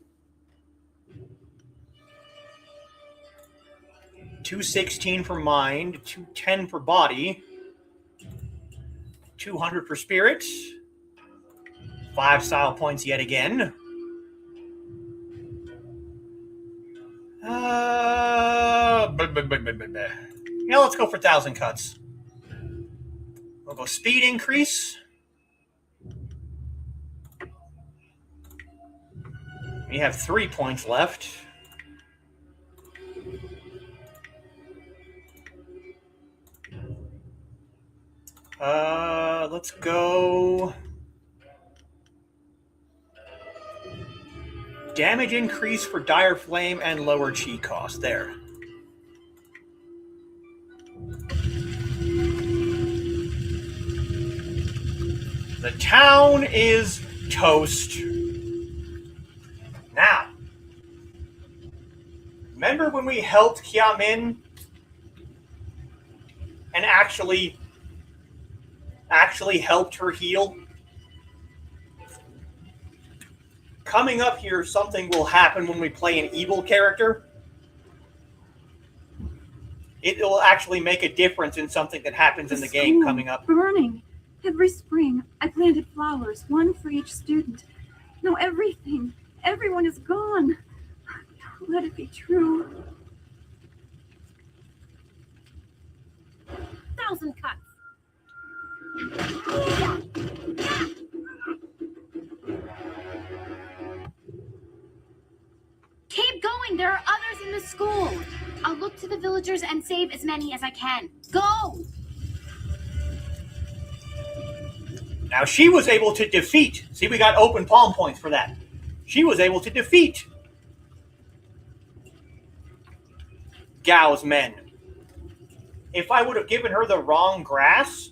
216 for mind, 210 for body, 200 for spirit, 5 style points yet again. Yeah, let's go for 1,000 cuts. We'll go speed increase. We have 3 points left. Let's go. Damage increase for Dire Flame and lower chi cost. There. The town is toast. Now, remember when we helped Kia Min and actually helped her heal? Coming up here, something will happen when we play an evil character. It will actually make a difference in something that happens in the game coming up. Burning. Every spring, I planted flowers, one for each student. Now everything, everyone is gone. Let it be true. 1,000 cuts. Keep going. There are others in the school. I'll look to the villagers and save as many as I can. Go! Now she was able to defeat. See, we got open palm points for that. She was able to defeat Gao's men. If I would have given her the wrong grass,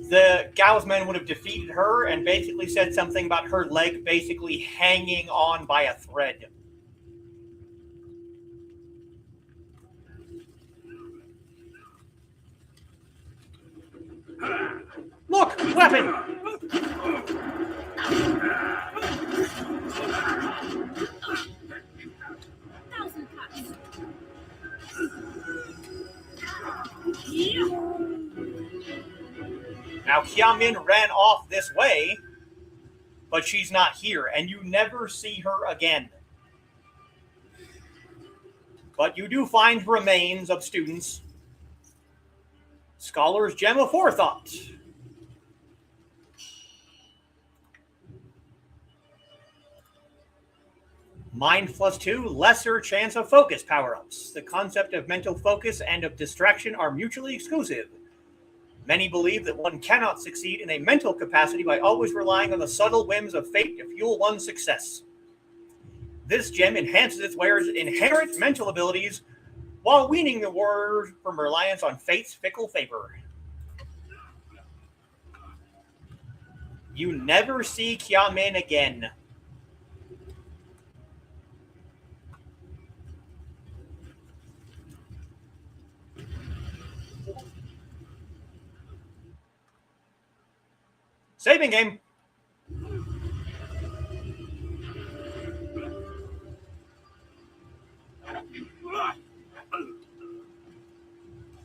the Gao's men would have defeated her and basically said something about her leg basically hanging on by a thread. Look, weapon! Now, Qiamin ran off this way, but she's not here, and you never see her again. But you do find remains of students. Scholar's Gem of Forethought. Mind +2, lesser chance of focus power-ups. The concept of mental focus and of distraction are mutually exclusive. Many believe that one cannot succeed in a mental capacity by always relying on the subtle whims of fate to fuel one's success. This gem enhances its wearer's inherent mental abilities while weaning the warriors from reliance on fate's fickle favor. You never see Kiamin again. Saving game.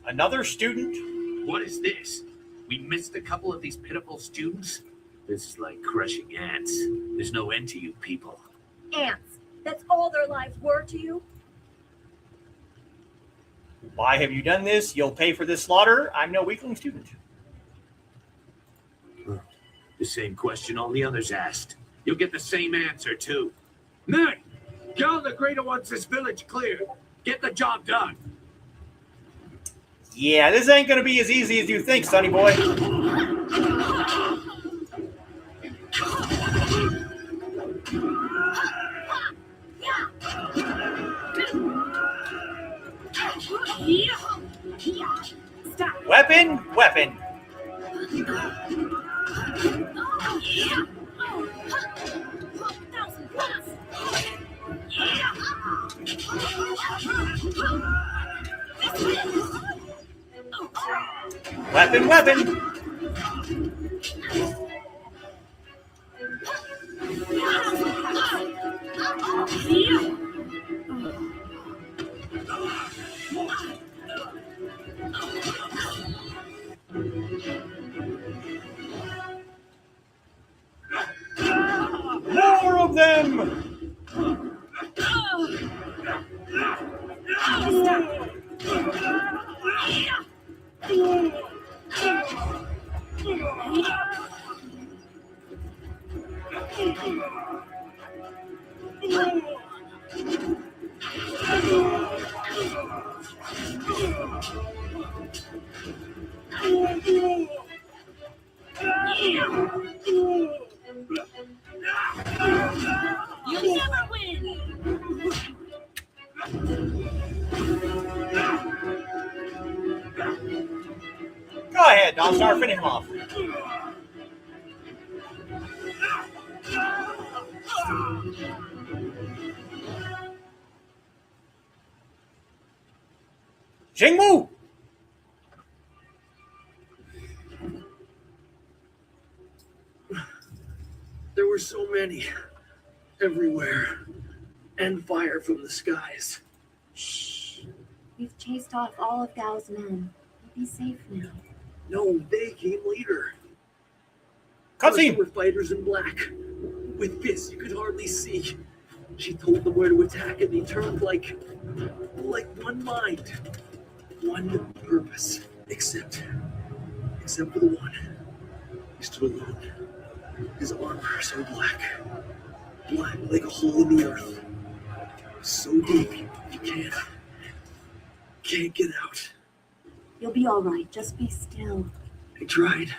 Another student? What is this? We missed a couple of these pitiful students? This is like crushing ants. There's no end to you people. Ants. That's all their lives were to you? Why have you done this? You'll pay for this slaughter. I'm no weakling student. The same question all the others asked. You'll get the same answer, too. Men! Gal the Greater wants this village cleared. Get the job done. Yeah, this ain't gonna be as easy as you think, sonny boy. Stop. Weapon, weapon. Weapon, weapon. More of them. You'll never win. Go ahead, I'll start finishing him off. Jingwu! There were so many. Everywhere. And fire from the skies. Shh. We've chased off all of Gao's men. We'll be safe now. No, they came later. Cutscene! Were fighters in black. With fists you could hardly see. She told them where to attack and they turned like one mind. One purpose. Except for the one. He stood alone. His armor so black. Black like a hole in the earth. So deep you can't get out. You'll be all right. Just be still. I tried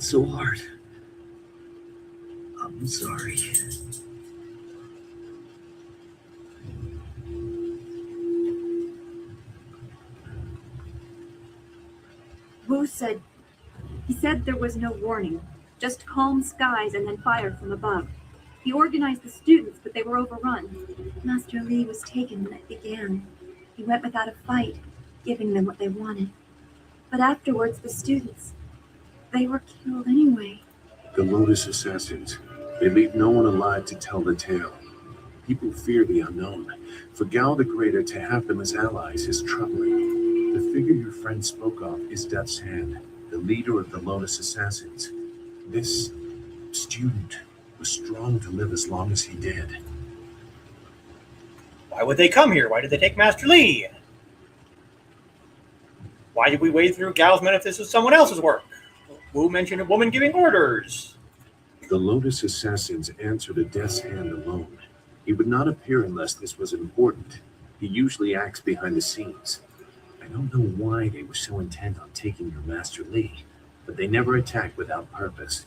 so hard. I'm sorry. Wu said there was no warning, just calm skies and then fire from above. He organized the students, but they were overrun. Master Li was taken when it began. He went without a fight, giving them what they wanted. But afterwards, the students, they were killed anyway. The Lotus Assassins. They leave no one alive to tell the tale. People fear the unknown. For Gao the Greater to have them as allies is troubling. The figure your friend spoke of is Death's Hand, the leader of the Lotus Assassins. This student was strong to live as long as he did. Why would they come here? Why did they take Master Li? Why did we wade through Gao's men if this was someone else's work? Wu mentioned a woman giving orders. The Lotus Assassins answered to Death's Hand alone. He would not appear unless this was important. He usually acts behind the scenes. I don't know why they were so intent on taking your Master Li, but they never attacked without purpose.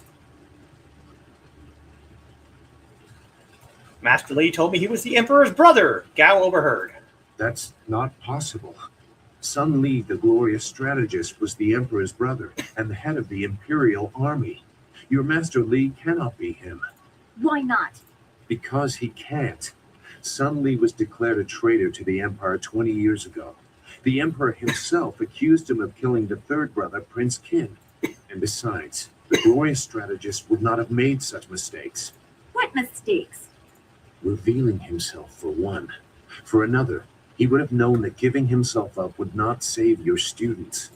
Master Li told me he was the Emperor's brother. Gao overheard. That's not possible. Sun Li, the glorious strategist, was the Emperor's brother and the head of the Imperial Army. Your Master Li cannot be him. Why not? Because he can't. Sun Li was declared a traitor to the Empire 20 years ago. The Emperor himself accused him of killing the third brother, Prince Qin. And besides, the glorious strategist would not have made such mistakes. What mistakes? Revealing himself, for one. For another, he would have known that giving himself up would not save your students.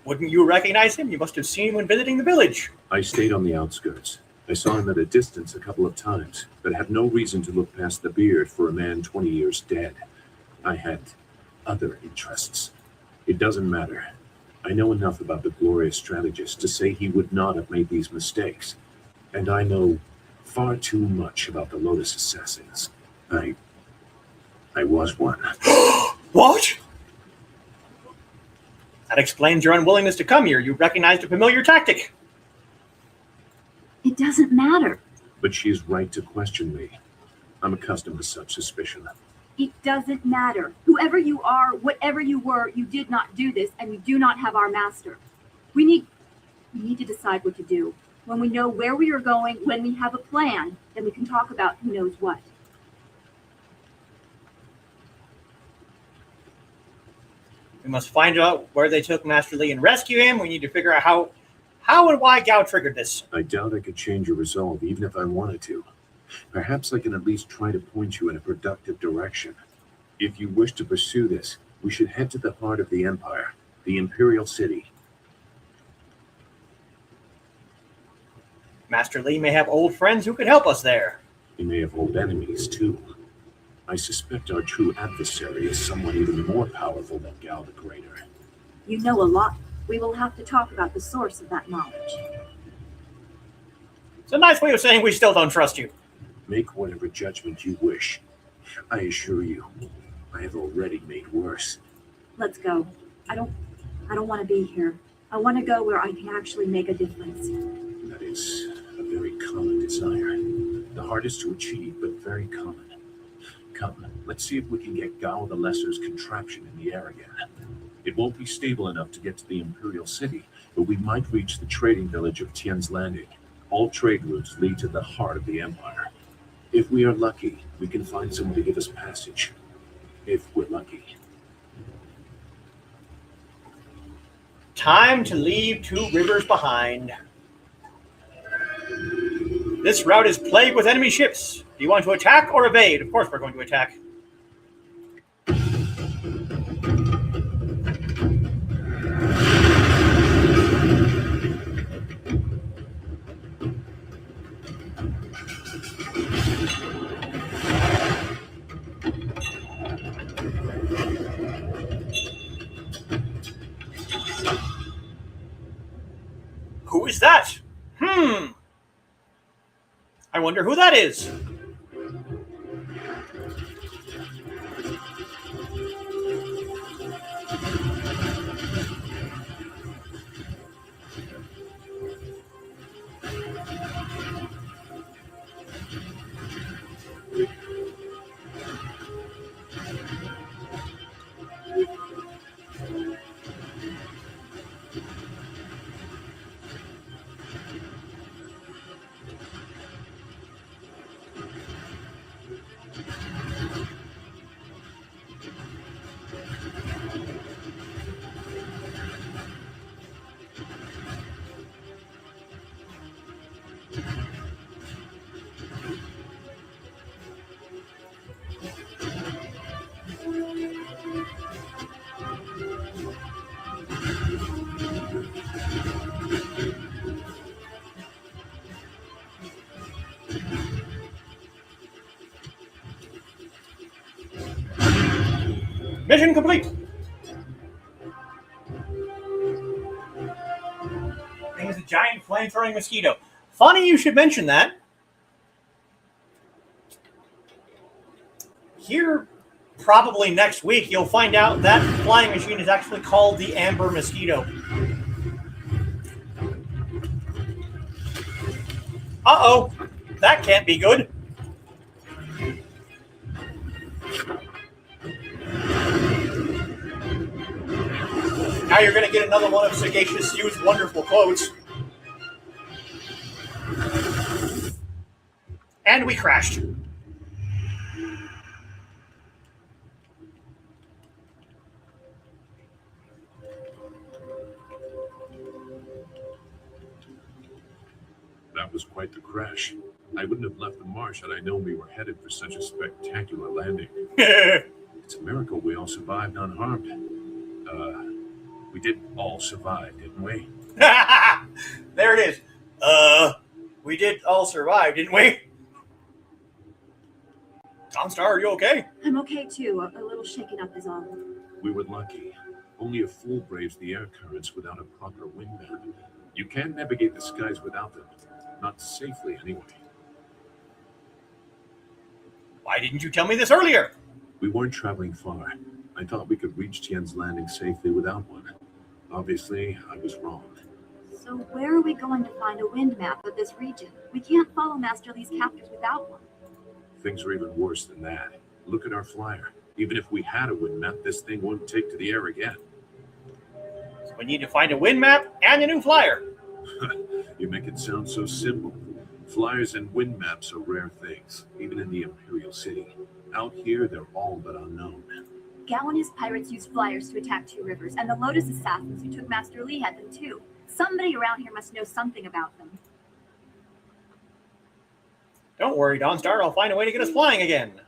Wouldn't you recognize him? You must have seen him when visiting the village. I stayed on the outskirts. I saw him at a distance a couple of times, but had no reason to look past the beard for a man 20 years dead. I had other interests. It doesn't matter. I know enough about the glorious strategist to say he would not have made these mistakes. And I know far too much about the Lotus Assassins. I was one. What? That explains your unwillingness to come here. You recognized a familiar tactic. It doesn't matter. But she is right to question me. I'm accustomed to such suspicion. It doesn't matter. Whoever you are, whatever you were, you did not do this, and you do not have our master. We need to decide what to do. When we know where we are going, when we have a plan, then we can talk about who knows what. We must find out where they took Master Li and rescue him. We need to figure out how and why Gao triggered this. I doubt I could change your resolve, even if I wanted to. Perhaps I can at least try to point you in a productive direction. If you wish to pursue this, we should head to the heart of the Empire, the Imperial City. Master Li may have old friends who could help us there. He may have old enemies, too. I suspect our true adversary is someone even more powerful than Gao the Greater. You know a lot. We will have to talk about the source of that knowledge. It's a nice way of saying we still don't trust you. Make whatever judgment you wish. I assure you, I have already made worse. Let's go. I don't want to be here. I want to go where I can actually make a difference. That is a very common desire. The hardest to achieve, but very common. Come, let's see if we can get Gao the Lesser's contraption in the air again. It won't be stable enough to get to the Imperial City, but we might reach the trading village of Tian's Landing. All trade routes lead to the heart of the Empire. If we are lucky, we can find someone to give us passage. If we're lucky. Time to leave two rivers behind. This route is plagued with enemy ships. Do you want to attack or evade? Of course we're going to attack. Who is that? I wonder who that is. Mission complete. Thing is a giant flame-throwing mosquito. Funny you should mention that. Here, probably next week, you'll find out that flying machine is actually called the Amber Mosquito. Uh-oh. That can't be good. Now you're going to get another one of Sagacious You's wonderful quotes. And we crashed. That was quite the crash. I wouldn't have left the marsh had I known we were headed for such a spectacular landing. It's a miracle we all survived unharmed. We did all survive, didn't we? There it is. We did all survive, didn't we? Dawnstar, are you okay? I'm okay too. A little shaken up is all. We were lucky. Only a fool braves the air currents without a proper wind map. You can't navigate the skies without them. Not safely, anyway. Why didn't you tell me this earlier? We weren't traveling far. I thought we could reach Tien's Landing safely without one. Obviously, I was wrong. So where are we going to find a wind map of this region? We can't follow Master Lee's captors without one. Things are even worse than that. Look at our flyer. Even if we had a wind map, this thing wouldn't take to the air again. So we need to find a wind map and a new flyer. You make it sound so simple. Flyers and wind maps are rare things, even in the Imperial City. Out here, they're all but unknown. Gao and his pirates used flyers to attack Two Rivers, and the Lotus assassins who took Master Lee had them too. Somebody around here must know something about them. Don't worry, Dawnstar. I'll find a way to get us flying again.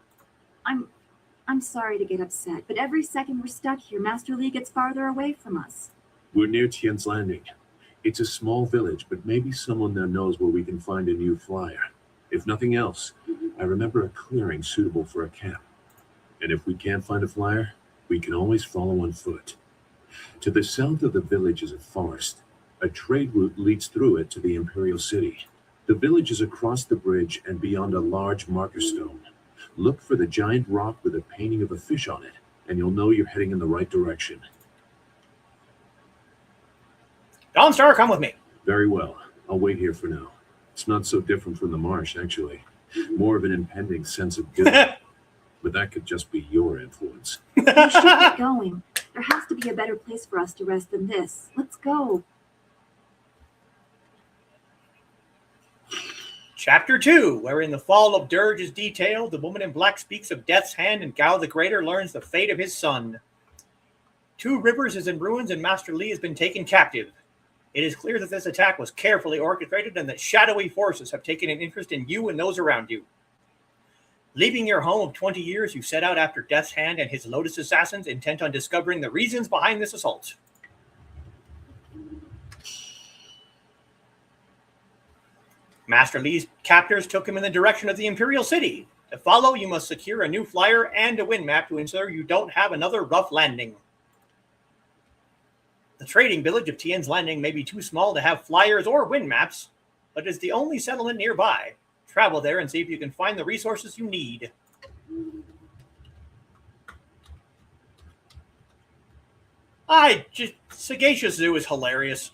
I'm sorry to get upset, but every second we're stuck here, Master Lee gets farther away from us. We're near Tien's Landing. It's a small village, but maybe someone there knows where we can find a new flyer. If nothing else, I remember a clearing suitable for a camp. And if we can't find a flyer, we can always follow on foot. To the south of the village is a forest. A trade route leads through it to the Imperial City. The village is across the bridge and beyond a large marker stone. Look for the giant rock with a painting of a fish on it, and you'll know you're heading in the right direction. Dawnstar, come with me. Very well. I'll wait here for now. It's not so different from the marsh, actually. More of an impending sense of doom. But that could just be your influence. We should get going. There has to be a better place for us to rest than this. Let's go. Chapter 2, wherein the fall of Dirge is detailed, the woman in black speaks of Death's Hand, and Gao the Greater learns the fate of his son. Two Rivers is in ruins, and Master Lee has been taken captive. It is clear that this attack was carefully orchestrated and that shadowy forces have taken an interest in you and those around you. Leaving your home of 20 years, you set out after Death's Hand and his Lotus assassins, intent on discovering the reasons behind this assault. Master Lee's captors took him in the direction of the Imperial City. To follow, you must secure a new flyer and a wind map to ensure you don't have another rough landing. The trading village of Tien's Landing may be too small to have flyers or wind maps, but is the only settlement nearby. Travel there and see if you can find the resources you need. Sagacious Zoo is hilarious.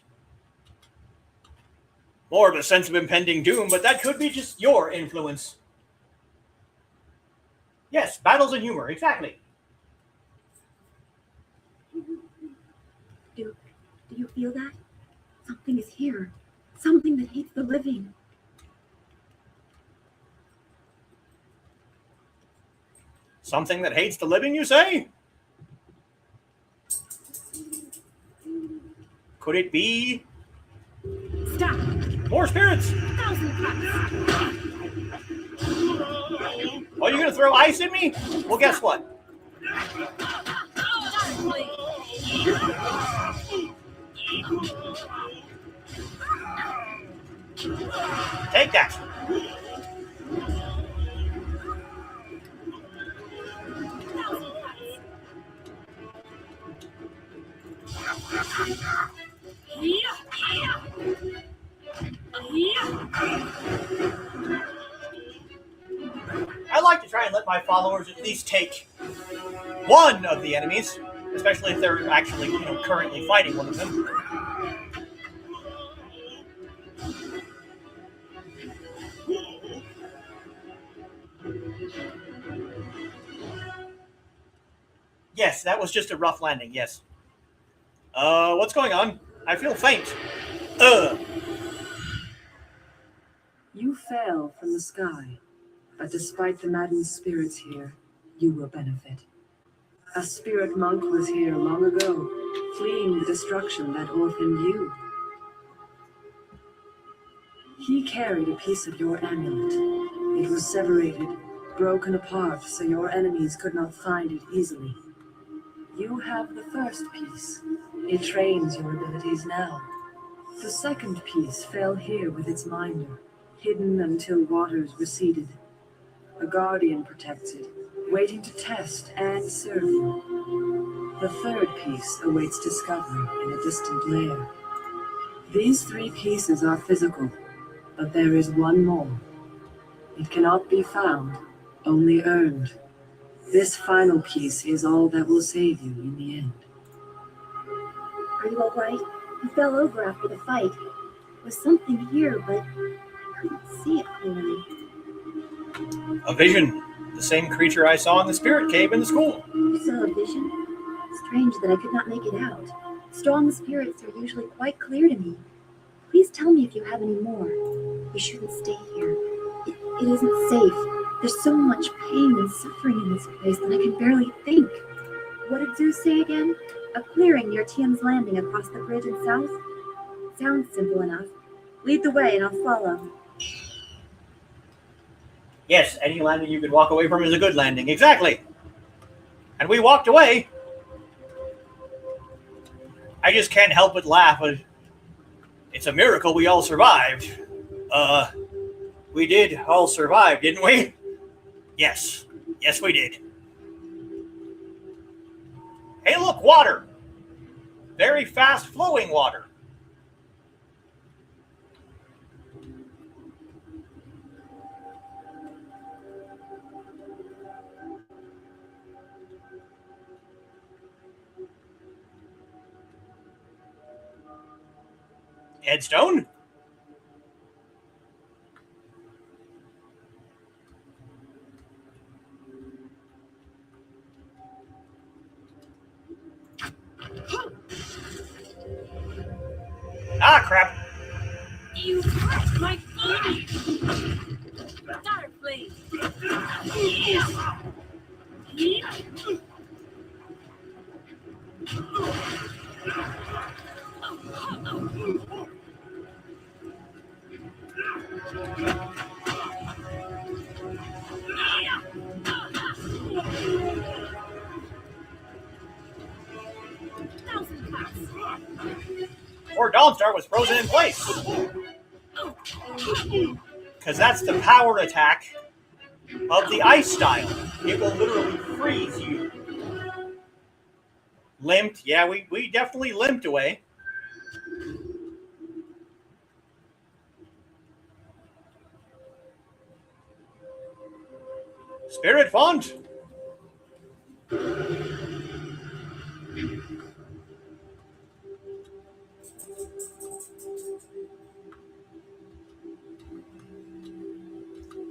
More of a sense of impending doom, but that could be just your influence. Yes, battles and humor, exactly. Do you feel that? Something is here. Something that hates the living. Something that hates the living, you say? Could it be... Stop! More spirits! 1,000 cuts! Oh, you're gonna throw ice at me? Well, guess what? Take that! I like to try and let my followers at least take one of the enemies, especially if they're actually, currently fighting one of them. Yes, that was just a rough landing, yes. What's going on? I feel faint. You fell from the sky, but despite the maddened spirits here, you will benefit. A spirit monk was here long ago, fleeing the destruction that orphaned you. He carried a piece of your amulet. It was separated, broken apart, so your enemies could not find it easily. You have the first piece. It trains your abilities now. The second piece fell here with its minder, hidden until waters receded. A guardian protects it, waiting to test and serve you. The third piece awaits discovery in a distant lair. These 3 pieces are physical, but there is one more. It cannot be found, only earned. This final piece is all that will save you in the end. Are you all right? You fell over after the fight. There was something here, but I couldn't see it clearly. A vision. The same creature I saw in the spirit cave in the school. You saw a vision? Strange that I could not make it out. Strong spirits are usually quite clear to me. Please tell me if you have any more. You shouldn't stay here. It isn't safe. There's so much pain and suffering in this place that I can barely think. What did Zeus say again? A clearing near Tiam's Landing across the bridge in south? Sounds simple enough. Lead the way and I'll follow. Yes, any landing you could walk away from is a good landing. Exactly. And we walked away. I just can't help but laugh. It's a miracle we all survived. We did all survive, didn't we? Yes. Yes, we did. Hey, look, water. Very fast flowing water. Headstone? Ah, crap. You touched my body! Dark blade! Or Dawnstar was frozen in place. Because that's the powered attack of the ice style. It will literally freeze you. Limped. Yeah, we definitely limped away. Spirit font.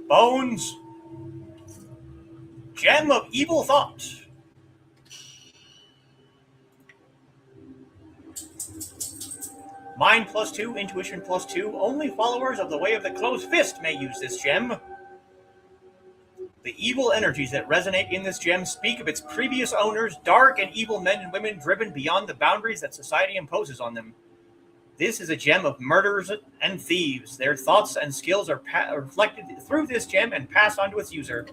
Bones. Gem of evil thought. Mind +2, intuition +2. Only followers of the way of the closed fist may use this gem. The evil energies that resonate in this gem speak of its previous owners, dark and evil men and women driven beyond the boundaries that society imposes on them. This is a gem of murderers and thieves. Their thoughts and skills are reflected through this gem and passed on to its user.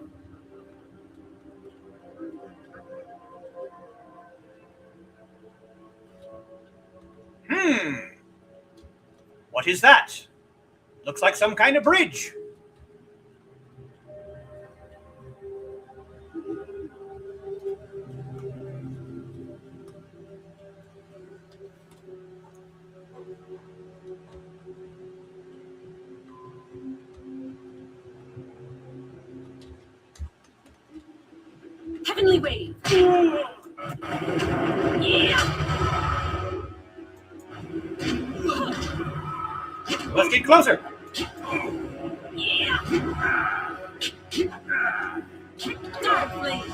What is that? Looks like some kind of bridge. Heavenly wave! Yeah! Let's get closer. Yeah! Dark blade!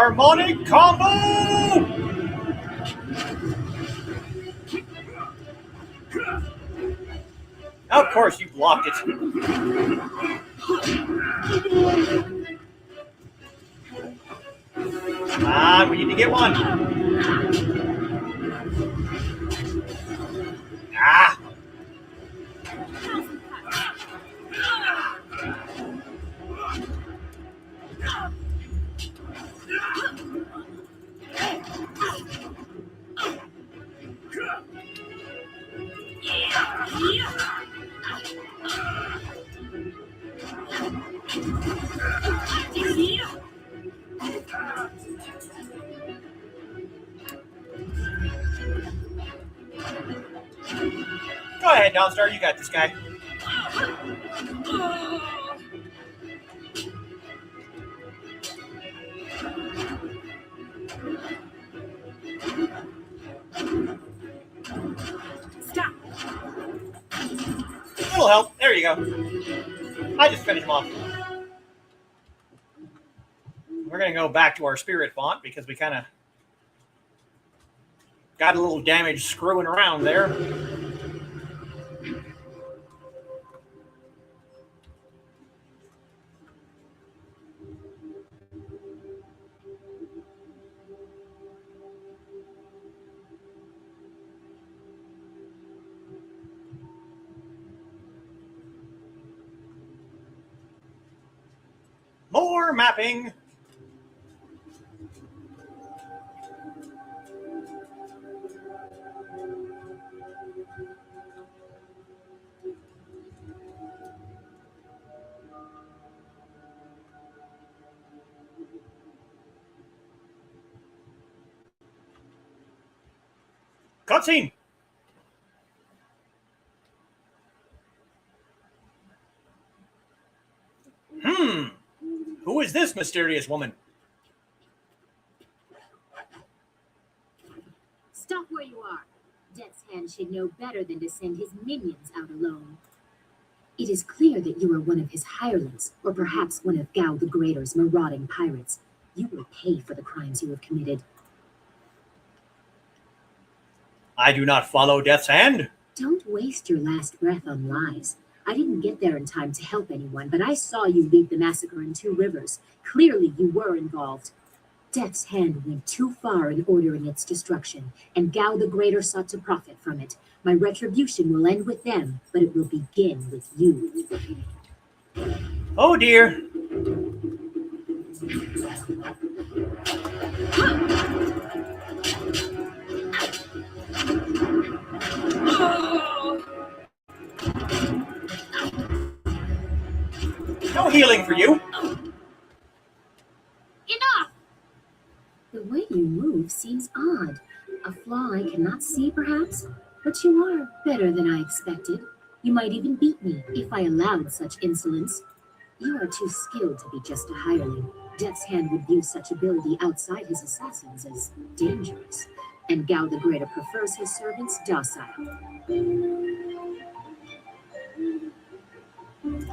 Harmonic combo! Of course, you blocked it. Ah, we need to get one. Ah. Go ahead, Dawnstar. You got this guy. Stop. Little help. There you go. I just finished him off. We're going to go back to our spirit font because we kind of got a little damage screwing around there. More mapping. Cutscene. Who is this mysterious woman? Stop where you are. Death's Hand should know better than to send his minions out alone. It is clear that you are one of his hirelings, or perhaps one of Gao the Greater's marauding pirates. You will pay for the crimes you have committed. I do not follow Death's Hand. Don't waste your last breath on lies. I didn't get there in time to help anyone, but I saw you lead the massacre in Two Rivers. Clearly you were involved. Death's Hand went too far in ordering its destruction, and Gao the Greater sought to profit from it. My retribution will end with them, but it will begin with you. Oh dear. No healing for you. Enough! The way you move seems odd. A flaw I cannot see, perhaps? But you are better than I expected. You might even beat me if I allowed such insolence. You are too skilled to be just a hireling. Death's Hand would view such ability outside his assassins as dangerous, and Gao the Greater prefers his servants docile.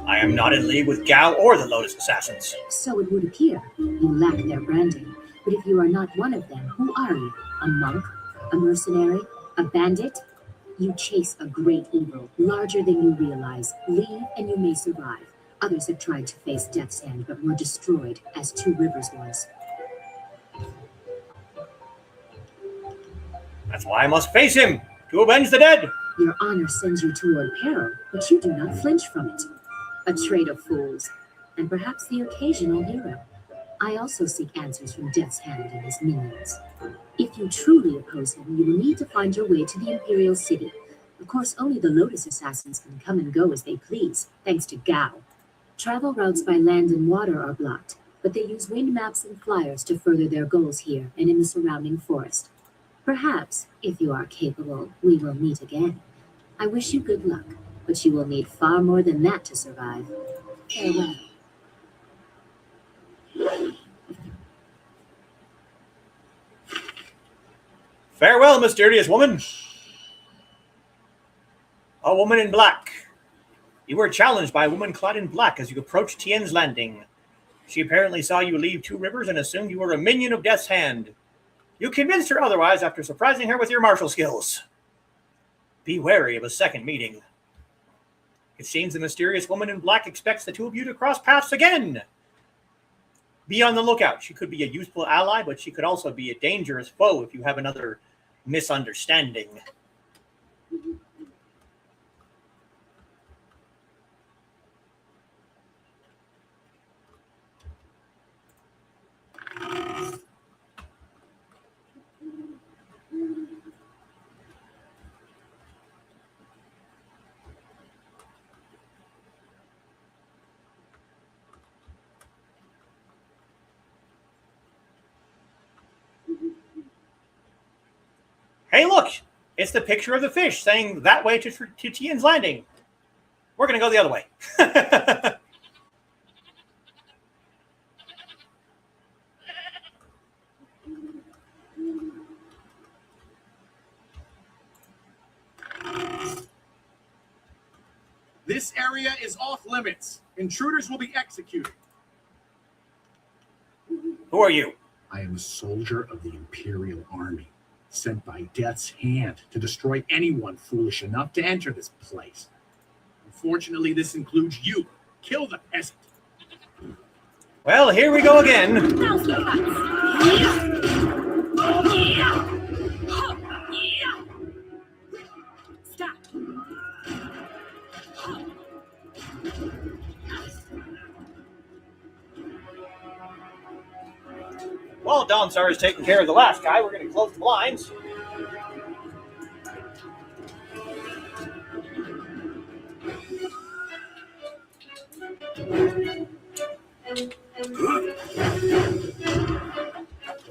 I am not in league with Gao or the Lotus Assassins. So it would appear. You lack their branding. But if you are not one of them, who are you? A monk? A mercenary? A bandit? You chase a great evil, larger than you realize. Leave and you may survive. Others have tried to face Death's Hand, but were destroyed, as Two Rivers was. That's why I must face him, to avenge the dead. Your honor sends you toward peril, but you do not flinch from it. A trade of fools, and perhaps the occasional hero. I also seek answers from Death's Hand and his minions. If you truly oppose him, you will need to find your way to the Imperial City. Of course, only the Lotus Assassins can come and go as they please, thanks to Gao. Travel routes by land and water are blocked, but they use wind maps and flyers to further their goals here and in the surrounding forest. Perhaps, if you are capable, we will meet again. I wish you good luck, but you will need far more than that to survive. Farewell. Farewell, mysterious woman. A woman in black. You were challenged by a woman clad in black as you approached Tien's Landing. She apparently saw you leave Two Rivers and assumed you were a minion of Death's Hand. You convinced her otherwise after surprising her with your martial skills. Be wary of a second meeting. It seems the mysterious woman in black expects the two of you to cross paths again. Be on the lookout. She could be a useful ally, but she could also be a dangerous foe if you have another misunderstanding. Hey, look! It's the picture of the fish saying that way to Tian's Landing. We're going to go the other way. This area is off limits. Intruders will be executed. Who are you? I am a soldier of the Imperial Army, sent by Death's Hand to destroy anyone foolish enough to enter this place. Unfortunately, this includes you. Kill the peasant. Well, here we go again. Stop. While Dawnstar is taking care of the last guy, we're going to close the blinds.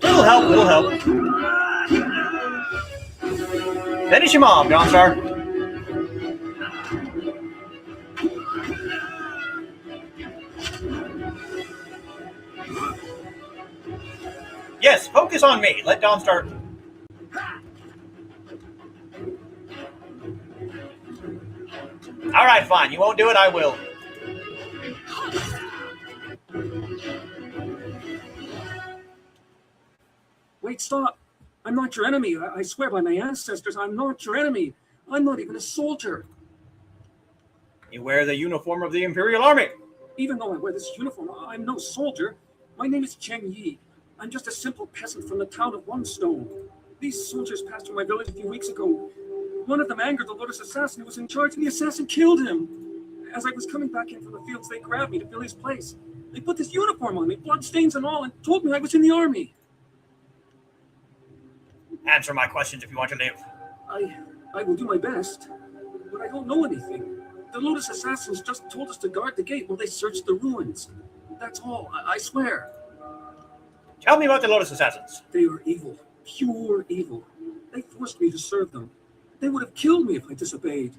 It'll help, it'll help. Finish him off, Dawnstar. Yes, focus on me. Let Dawnstar. All right, fine. You won't do it, I will. Wait, stop. I'm not your enemy. I swear by my ancestors, I'm not your enemy. I'm not even a soldier. You wear the uniform of the Imperial Army. Even though I wear this uniform, I'm no soldier. My name is Cheng Yi. I'm just a simple peasant from the town of One Stone. These soldiers passed through my village a few weeks ago. One of them angered the Lotus assassin who was in charge, and the assassin killed him. As I was coming back in from the fields, they grabbed me to fill his place. They put this uniform on me, bloodstains and all, and told me I was in the army. Answer my questions if you want to live. I will do my best, but I don't know anything. The Lotus assassins just told us to guard the gate while they searched the ruins. That's all, I swear. Tell me about the Lotus assassins. They are evil, pure evil. They forced me to serve them. They would have killed me if I disobeyed.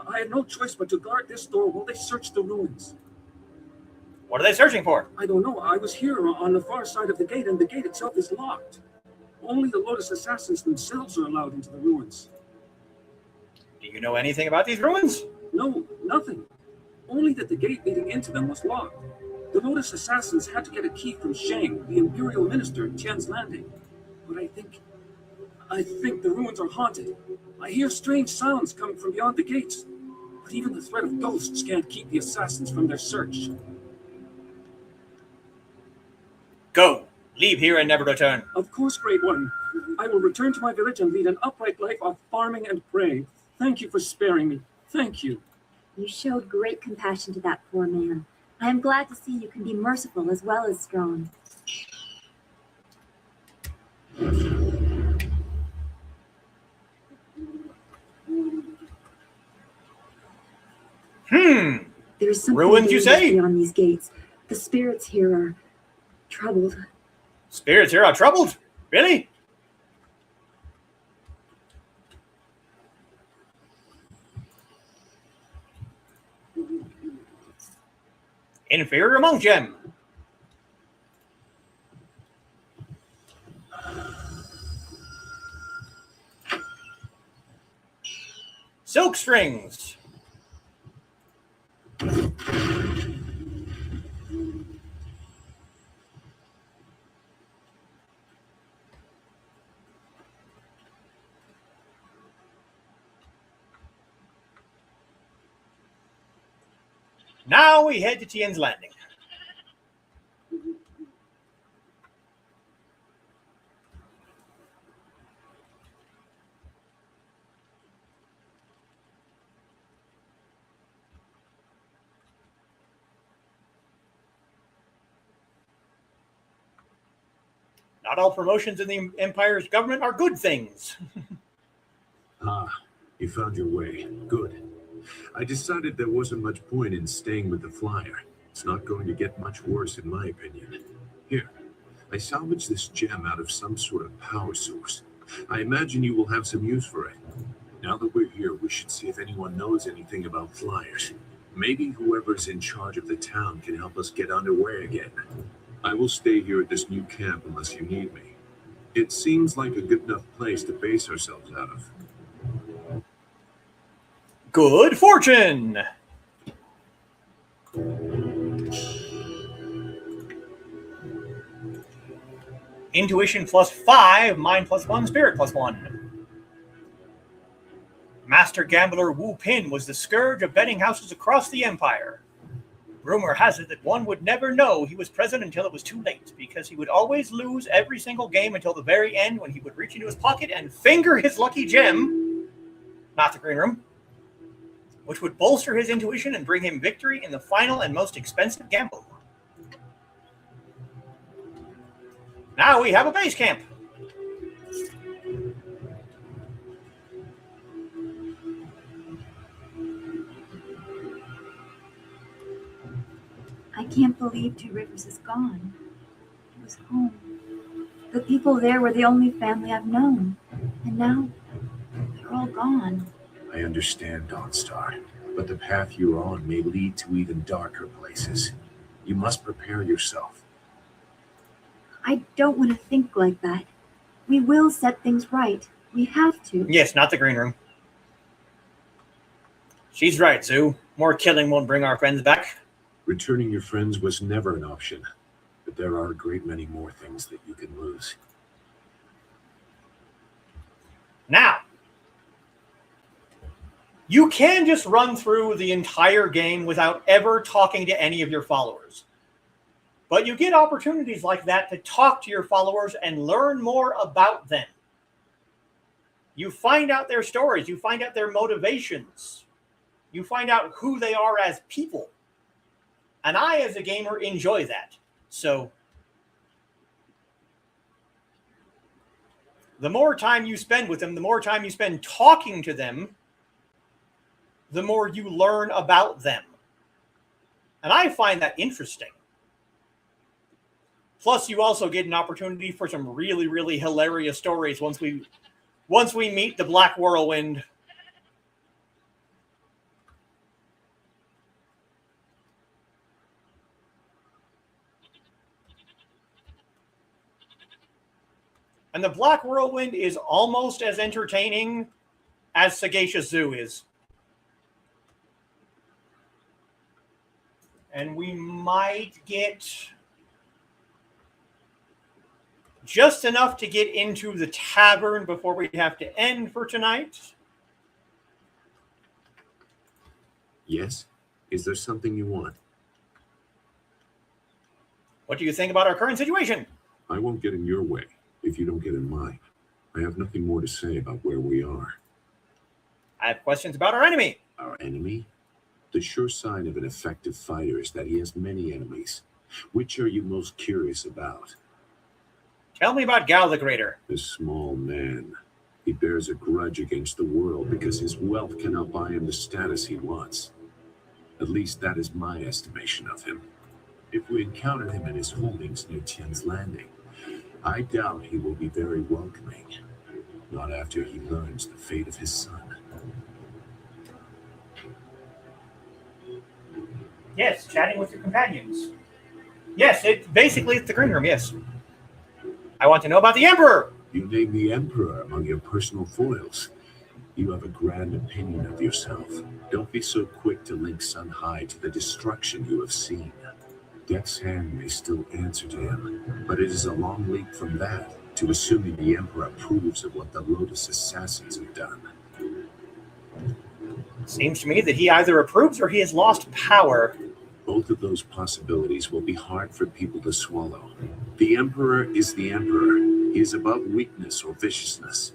I had no choice but to guard this door while they searched the ruins. What are they searching for? I don't know. I was here on the far side of the gate, and the gate itself is locked. Only the Lotus assassins themselves are allowed into the ruins. Do you know anything about these ruins? No, nothing. Only that the gate leading into them was locked. The Lotus assassins had to get a key from Shang, the imperial minister at Tian's Landing. But I think the ruins are haunted. I hear strange sounds coming from beyond the gates. But even the threat of ghosts can't keep the assassins from their search. Go. Leave here and never return. Of course, Great One. I will return to my village and lead an upright life of farming and praying. Thank you for sparing me. Thank you. You showed great compassion to that poor man. I am glad to see you can be merciful as well as strong. There's something Ruins, you say? beyond these gates. The spirits here are troubled. Spirits here are troubled? Really? Inferior monk gem. Silk strings. Now we head to Tien's Landing. Not all promotions in the Empire's government are good things. You found your way. Good. I decided there wasn't much point in staying with the flyer. It's not going to get much worse, in my opinion. Here, I salvaged this gem out of some sort of power source. I imagine you will have some use for it. Now that we're here, we should see if anyone knows anything about flyers. Maybe whoever's in charge of the town can help us get underway again. I will stay here at this new camp unless you need me. It seems like a good enough place to base ourselves out of. Good fortune! Intuition +5, mind +1, spirit +1. Master gambler Wu Pin was the scourge of betting houses across the Empire. Rumor has it that one would never know he was present until it was too late, because he would always lose every single game until the very end, when he would reach into his pocket and finger his lucky gem, not the green room, which would bolster his intuition and bring him victory in the final and most expensive gamble. Now we have a base camp. I can't believe Two Rivers is gone. It was home. The people there were the only family I've known. And now, they're all gone. I understand, Dawnstar, but the path you're on may lead to even darker places. You must prepare yourself. I don't want to think like that. We will set things right. We have to. Yes, not the green room. She's right, Zoo. More killing won't bring our friends back. Returning your friends was never an option, but there are a great many more things that you can lose. Now, you can just run through the entire game without ever talking to any of your followers. But you get opportunities like that to talk to your followers and learn more about them. You find out their stories. You find out their motivations. You find out who they are as people. And I, as a gamer, enjoy that. So, the more time you spend with them, the more time you spend talking to them, the more you learn about them. And I find that interesting. Plus, you also get an opportunity for some really, really hilarious stories once we meet the Black Whirlwind. And the Black Whirlwind is almost as entertaining as Sagacious Zoo is. And we might get just enough to get into the tavern before we have to end for tonight. Yes? Is there something you want? What do you think about our current situation? I won't get in your way if you don't get in mine. I have nothing more to say about where we are. I have questions about our enemy. Our enemy? The sure sign of an effective fighter is that he has many enemies. Which are you most curious about? Tell me about Gal the Greater. This small man. He bears a grudge against the world because his wealth cannot buy him the status he wants. At least that is my estimation of him. If we encounter him in his holdings near Tien's Landing, I doubt he will be very welcoming. Not after he learns the fate of his son. Yes, chatting with your companions. Yes, it's the green room, yes. I want to know about the Emperor. You name the Emperor among your personal foils. You have a grand opinion of yourself. Don't be so quick to link Sun High to the destruction you have seen. Death's hand may still answer to him, but it is a long leap from that to assuming the Emperor approves of what the Lotus Assassins have done. Seems to me that he either approves or he has lost power. Both of those possibilities will be hard for people to swallow. The Emperor is the Emperor. He is above weakness or viciousness.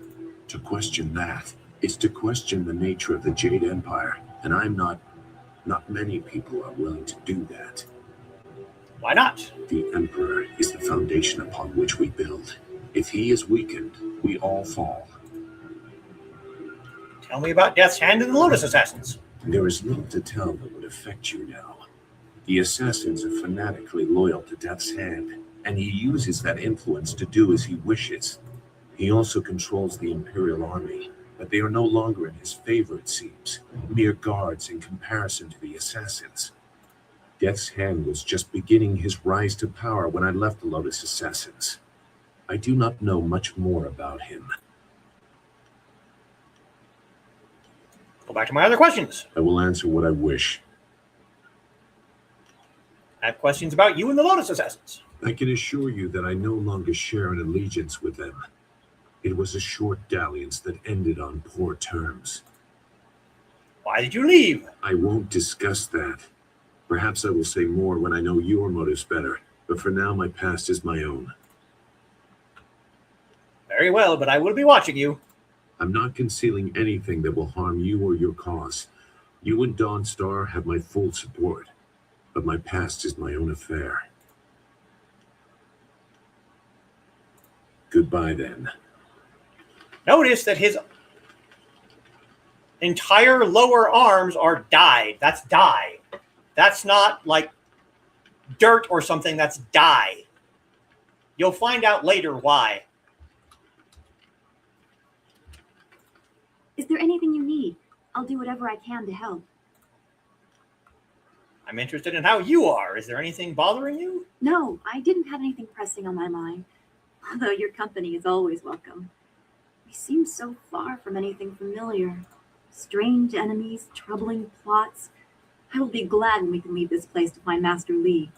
To question that is to question the nature of the Jade Empire, and not many people are willing to do that. Why not? The Emperor is the foundation upon which we build. If he is weakened, we all fall. Tell me about Death's Hand and the Lotus Assassins. There is little to tell that would affect you now. The assassins are fanatically loyal to Death's Hand, and he uses that influence to do as he wishes. He also controls the Imperial Army, but they are no longer in his favor, it seems. Mere guards in comparison to the assassins. Death's Hand was just beginning his rise to power when I left the Lotus Assassins. I do not know much more about him. Go back to my other questions. I will answer what I wish. I have questions about you and the Lotus Assassins. I can assure you that I no longer share an allegiance with them. It was a short dalliance that ended on poor terms. Why did you leave? I won't discuss that. Perhaps I will say more when I know your motives better, but for now my past is my own. Very well, but I will be watching you. I'm not concealing anything that will harm you or your cause. You and Dawnstar have my full support, but my past is my own affair. Goodbye, then. Notice that his entire lower arms are dyed. That's dye. That's not like dirt or something. That's dye. You'll find out later why. Is there anything you need? I'll do whatever I can to help. I'm interested in how you are. Is there anything bothering you? No, I didn't have anything pressing on my mind. Although your company is always welcome. We seem so far from anything familiar. Strange enemies, troubling plots. I will be glad when we can leave this place to find Master Li.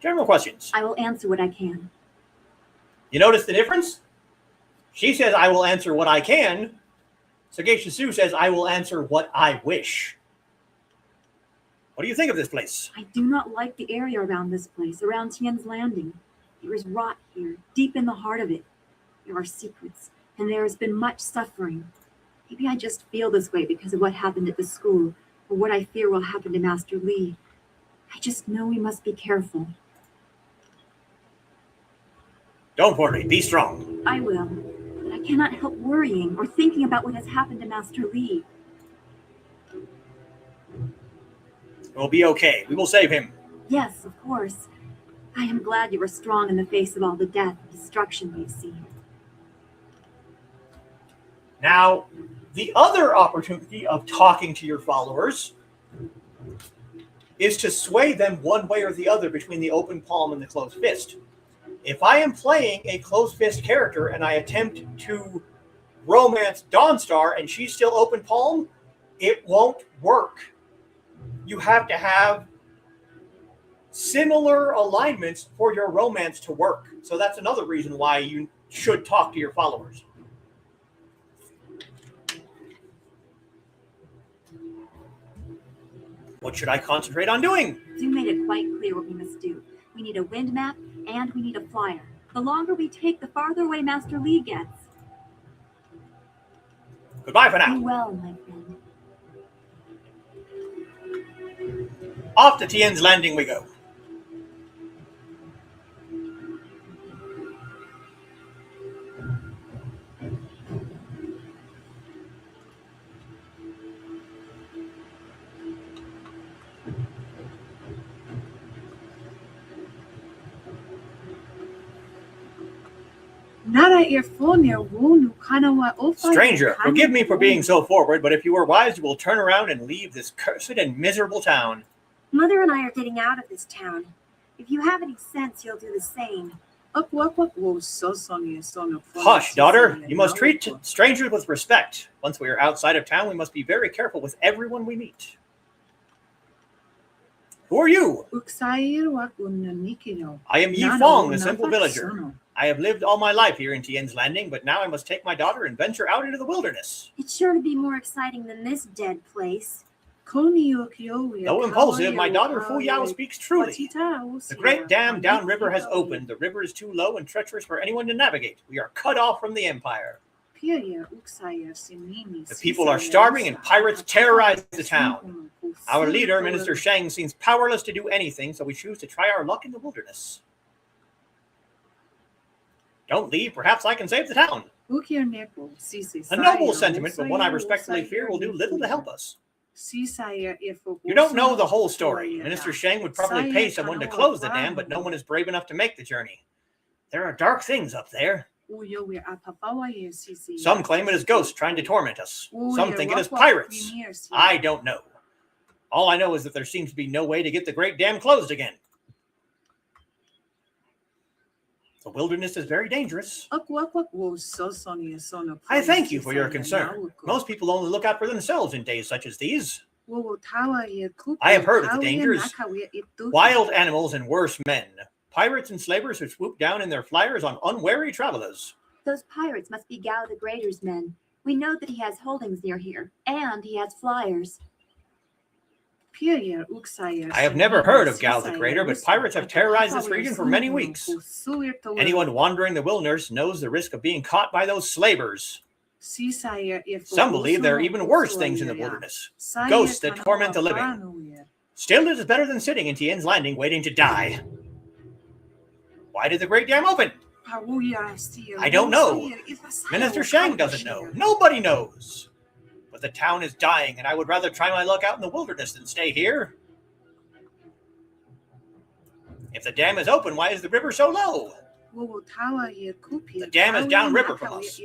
General questions. I will answer what I can. You notice the difference? She says, I will answer what I can. Sagacious Sue says, I will answer what I wish. What do you think of this place? I do not like the area around this place, around Tien's Landing. There is rot here, deep in the heart of it. There are secrets, and there has been much suffering. Maybe I just feel this way because of what happened at the school, or what I fear will happen to Master Li. I just know we must be careful. Don't worry, be strong. I will, but I cannot help worrying or thinking about what has happened to Master Li. We'll be okay. We will save him. Yes, of course. I am glad you were strong in the face of all the death and destruction we've seen. Now, the other opportunity of talking to your followers is to sway them one way or the other between the open palm and the closed fist. If I am playing a closed fist character and I attempt to romance Dawnstar and she's still open palm, it won't work. You have to have similar alignments for your romance to work. So that's another reason why you should talk to your followers. What should I concentrate on doing? You made it quite clear what we must do. We need a wind map and we need a flyer. The longer we take, the farther away Master Li gets. Goodbye for now. Be well, my friend. Off to Tien's Landing we go. Stranger, forgive me for being so forward, but if you are wise, you will turn around and leave this cursed and miserable town. Mother and I are getting out of this town. If you have any sense, you'll do the same. Hush, daughter. You must treat strangers with respect. Once we are outside of town, we must be very careful with everyone we meet. Who are you? I am Yi Fong, a simple villager. I have lived all my life here in Tien's Landing, but now I must take my daughter and venture out into the wilderness. It's sure to be more exciting than this dead place. Though impulsive, my daughter Fu Yao speaks truly. The great dam downriver has opened. The river is too low and treacherous for anyone to navigate. We are cut off from the empire. The people are starving and pirates terrorize the town. Our leader, Minister Shang, seems powerless to do anything, so we choose to try our luck in the wilderness. Don't leave. Perhaps I can save the town. A noble sentiment, but one I respectfully fear will do little to help us. You don't know the whole story. Minister Shang would probably pay someone to close the dam, but no one is brave enough to make the journey. There are dark things up there. Some claim it is ghosts trying to torment us. Some think it is pirates. I don't know. All I know is that there seems to be no way to get the great dam closed again. The wilderness is very dangerous. I thank you for your concern. Most people only look out for themselves in days such as these. I have heard of the dangers. Wild animals and worse men. Pirates and slavers who swoop down in their flyers on unwary travelers. Those pirates must be Gao the Greater's men. We know that he has holdings near here, and he has flyers. I have never heard of Gao the Greater, but pirates have terrorized this region for many weeks. Anyone wandering the wilderness knows the risk of being caught by those slavers. Some believe there are even worse things in the wilderness. Ghosts that torment the living. Still, it is better than sitting in Tian's Landing waiting to die. Why did the Great Dam open? I don't know. Minister Shang doesn't know. Nobody knows. But the town is dying, and I would rather try my luck out in the wilderness than stay here. If the dam is open, why is the river so low? The dam is downriver from us.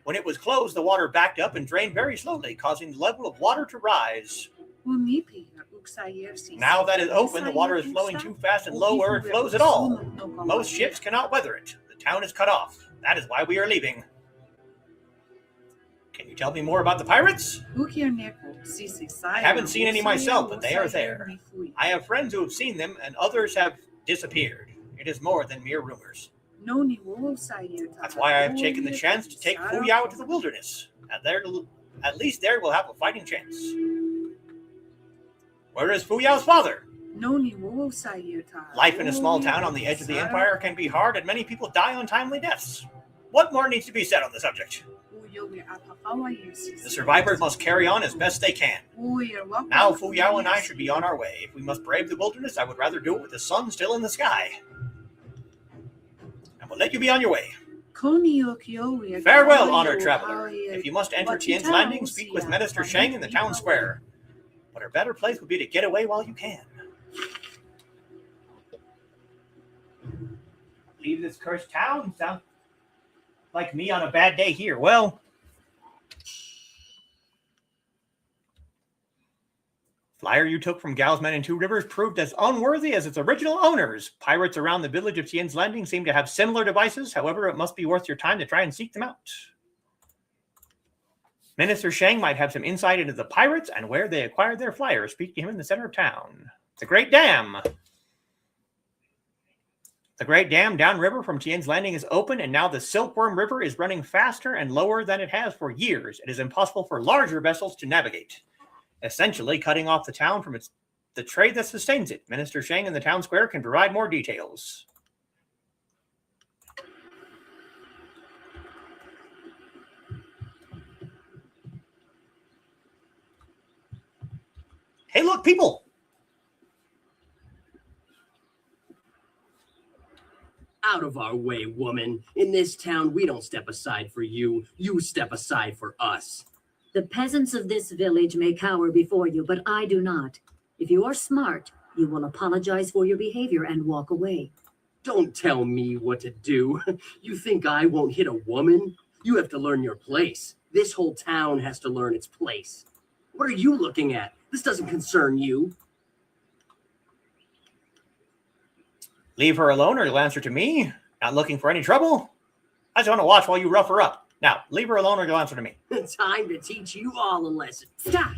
When it was closed, the water backed up and drained very slowly, causing the level of water to rise. Now that it's open, the water is flowing too fast and low where it flows at all. Most ships cannot weather it. The town is cut off. That is why we are leaving. Can you tell me more about the pirates? I haven't seen any myself, but they are there. I have friends who have seen them, and others have disappeared. It is more than mere rumors. That's why I have taken the chance to take Fu Yao to the wilderness. At least there we'll have a fighting chance. Where is Fu Yao's father? Life in a small town on the edge of the empire can be hard, and many people die untimely deaths. What more needs to be said on the subject? The survivors must carry on as best they can. Now Fu Yao and I should be on our way. If we must brave the wilderness, I would rather do it with the sun still in the sky. And we'll let you be on your way. Farewell, honored traveler. If you must enter Tian's Landing, speak with Minister Shang in the town square. But a better place would be to get away while you can. Leave this cursed town? Sound like me on a bad day here. Well, flyer you took from Gao's men in Two Rivers proved as unworthy as its original owners. Pirates around the village of Tian's Landing seem to have similar devices. However, it must be worth your time to try and seek them out. Minister Shang might have some insight into the pirates and where they acquired their flyers. Speak to him in the center of town. The Great Dam. The Great Dam downriver from Tian's Landing is open, and now the Silkworm River is running faster and lower than it has for years. It is impossible for larger vessels to navigate, essentially cutting off the town from the trade that sustains it. Minister Shang in the town square can provide more details. Hey, look, people! Out of our way, woman. In this town, we don't step aside for you. You step aside for us. The peasants of this village may cower before you, but I do not. If you are smart, you will apologize for your behavior and walk away. Don't tell me what to do. You think I won't hit a woman? You have to learn your place. This whole town has to learn its place. What are you looking at? This doesn't concern you. Leave her alone or you'll answer to me. Not looking for any trouble. I just want to watch while you rough her up. Now, leave her alone or you'll answer to me. Time to teach you all a lesson. Stop!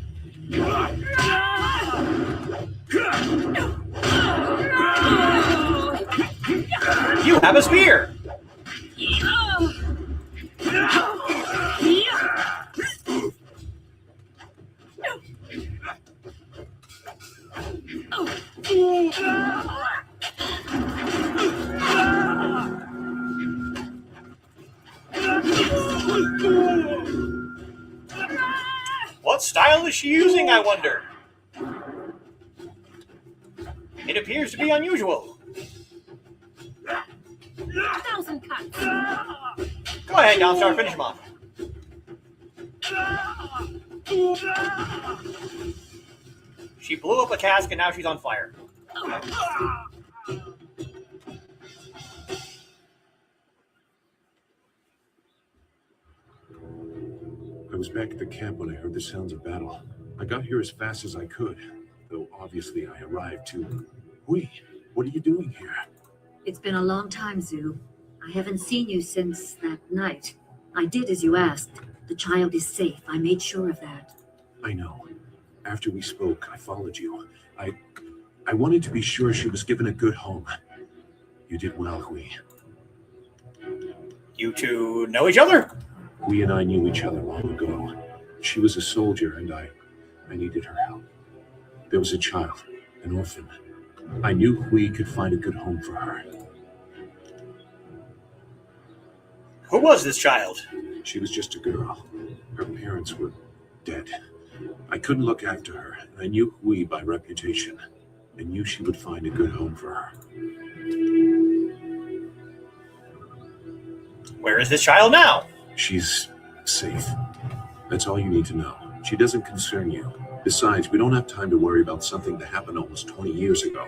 You have a spear! What style is she using, I wonder? It appears to be unusual. 1,000 cuts. Go ahead, Downstar, finish him off. She blew up a cask and now she's on fire. I was back at the camp when I heard the sounds of battle. I got here as fast as I could, though obviously I arrived too. Hui, what are you doing here? It's been a long time, Zhu. I haven't seen you since that night. I did as you asked. The child is safe. I made sure of that. I know. After we spoke, I followed you. I wanted to be sure she was given a good home. You did well, Hui. You two know each other? Hui and I knew each other long ago. She was a soldier, and I needed her help. There was a child, an orphan. I knew Hui could find a good home for her. Who was this child? She was just a girl. Her parents were dead. I couldn't look after her. I knew Hui by reputation. I knew she would find a good home for her. Where is this child now? She's safe. That's all you need to know. She doesn't concern you. Besides, we don't have time to worry about something that happened almost 20 years ago.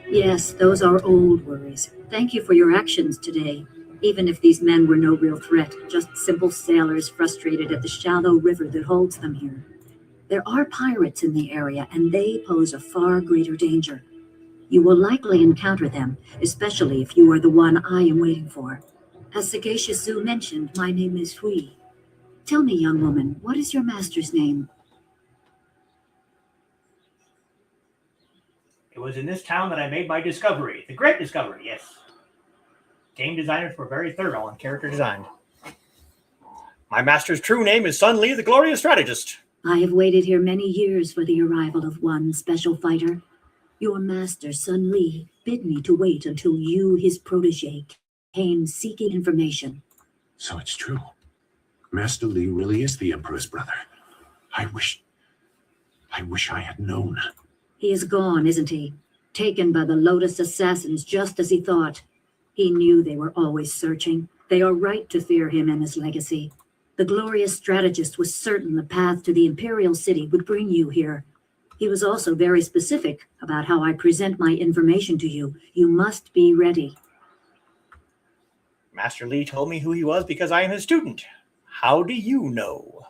Yes, those are old worries. Thank you for your actions today. Even if these men were no real threat, just simple sailors frustrated at the shallow river that holds them here. There are pirates in the area, and they pose a far greater danger. You will likely encounter them, especially if you are the one I am waiting for. As Sagacious Zhu mentioned, my name is Hui. Tell me, young woman, what is your master's name? It was in this town that I made my discovery. The great discovery, yes. Game designers were very thorough on character design. My master's true name is Sun Li, the Glorious Strategist. I have waited here many years for the arrival of one special fighter. Your master, Sun Li, bid me to wait until you, his protege, came seeking information. So it's true. Master Li really is the Emperor's brother. I wish I had known. He is gone, isn't he? Taken by the Lotus assassins just as he thought. He knew they were always searching. They are right to fear him and his legacy. The Glorious Strategist was certain the path to the Imperial City would bring you here. He was also very specific about how I present my information to you. You must be ready. Master Li told me who he was because I am his student. How do you know?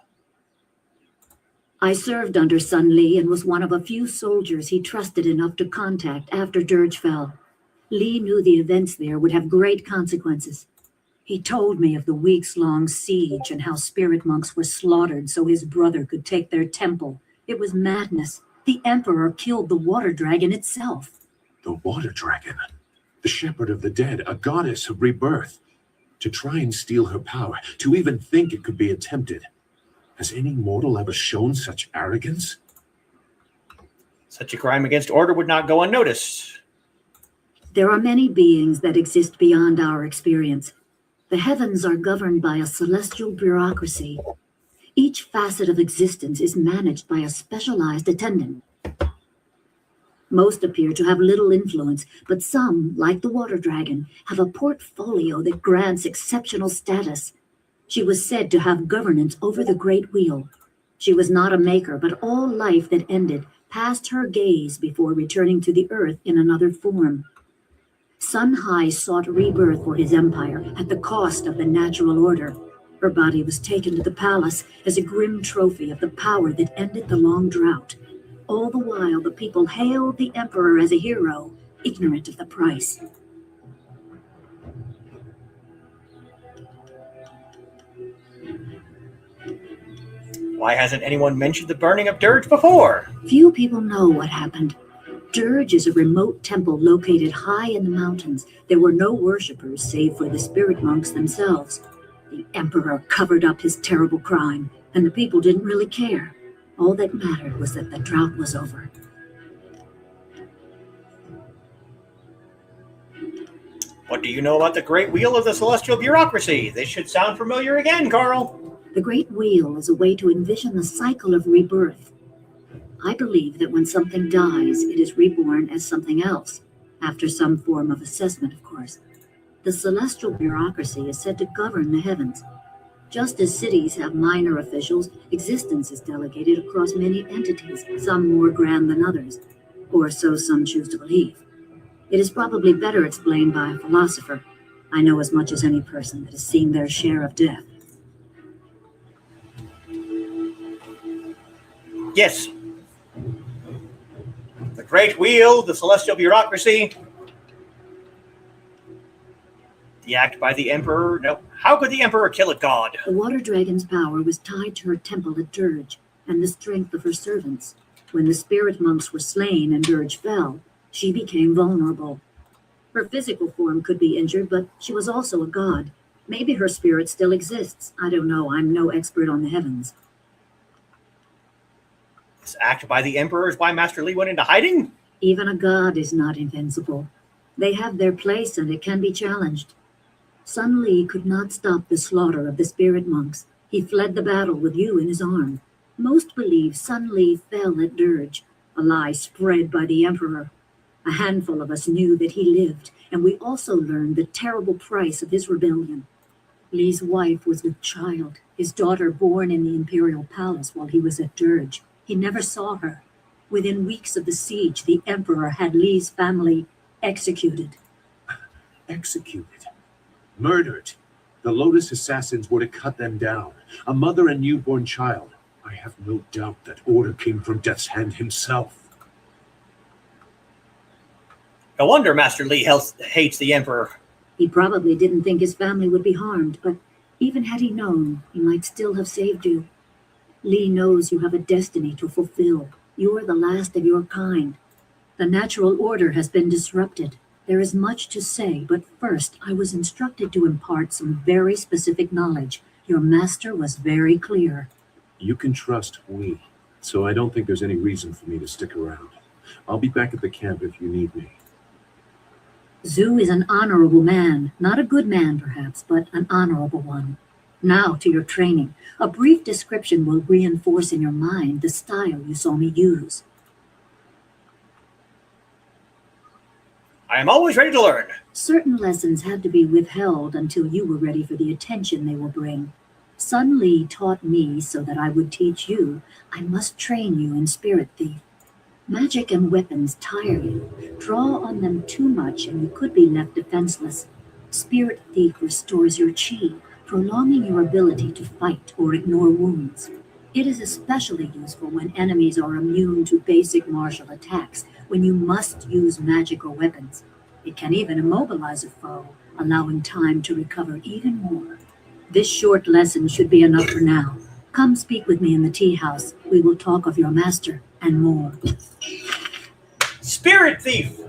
I served under Sun Li and was one of a few soldiers he trusted enough to contact after Dirge fell. Li knew the events there would have great consequences. He told me of the weeks-long siege and how spirit monks were slaughtered so his brother could take their temple. It was madness. The Emperor killed the water dragon itself. The water dragon? The shepherd of the dead, a goddess of rebirth. To try and steal her power, to even think it could be attempted. Has any mortal ever shown such arrogance? Such a crime against order would not go unnoticed. There are many beings that exist beyond our experience. The heavens are governed by a celestial bureaucracy. Each facet of existence is managed by a specialized attendant. Most appear to have little influence, but some, like the water dragon, have a portfolio that grants exceptional status. She was said to have governance over the Great Wheel. She was not a maker, but all life that ended passed her gaze before returning to the earth in another form. Sun Hai sought rebirth for his empire at the cost of the natural order. Her body was taken to the palace as a grim trophy of the power that ended the long drought. All the while, the people hailed the emperor as a hero, ignorant of the price. Why hasn't anyone mentioned the burning of Dirge before? Few people know what happened. Dirge is a remote temple located high in the mountains. There were no worshippers save for the spirit monks themselves. The emperor covered up his terrible crime, and the people didn't really care. All that mattered was that the drought was over. What do you know about the Great Wheel of the Celestial Bureaucracy? This should sound familiar again, Carl. The Great Wheel is a way to envision the cycle of rebirth. I believe that when something dies, it is reborn as something else, after some form of assessment, of course. The celestial bureaucracy is said to govern the heavens. Just as cities have minor officials, existence is delegated across many entities, some more grand than others, or so some choose to believe. It is probably better explained by a philosopher. I know as much as any person that has seen their share of death. Yes. The Great Wheel, the Celestial Bureaucracy. The act by the Emperor. No. How could the Emperor kill a god? The water dragon's power was tied to her temple at Dirge, and the strength of her servants. When the spirit monks were slain and Dirge fell, she became vulnerable. Her physical form could be injured, but she was also a god. Maybe her spirit still exists. I don't know. I'm no expert on the heavens. This act by the Emperor is why Master Li went into hiding? Even a god is not invincible. They have their place, and it can be challenged. Sun Li could not stop the slaughter of the spirit monks. He fled the battle with you in his arm. Most believe Sun Li fell at Dirge, a lie spread by the Emperor. A handful of us knew that he lived, and we also learned the terrible price of his rebellion. Li's wife was with child, his daughter born in the Imperial Palace while he was at Dirge. He never saw her. Within weeks of the siege, the Emperor had Li's family executed. Executed? Murdered? The Lotus assassins would have cut them down. A mother and newborn child. I have no doubt that order came from Death's Hand himself. No wonder Master Li hates the Emperor. He probably didn't think his family would be harmed, but even had he known, he might still have saved you. Li knows you have a destiny to fulfill. You are the last of your kind. The natural order has been disrupted. There is much to say, but first I was instructed to impart some very specific knowledge. Your master was very clear. You can trust me, so I don't think there's any reason for me to stick around. I'll be back at the camp if you need me. Zhu is an honorable man. Not a good man, perhaps, but an honorable one. Now to your training. A brief description will reinforce in your mind the style you saw me use. I am always ready to learn. Certain lessons had to be withheld until you were ready for the attention they will bring. Sun Li taught me so that I would teach you. I must train you in Spirit Thief. Magic and weapons tire you. Draw on them too much and you could be left defenseless. Spirit Thief restores your chi, prolonging your ability to fight or ignore wounds. It is especially useful when enemies are immune to basic martial attacks, when you must use magic or weapons. It can even immobilize a foe, allowing time to recover even more. This short lesson should be enough for now. Come speak with me in the tea house. We will talk of your master and more. Spirit Thief!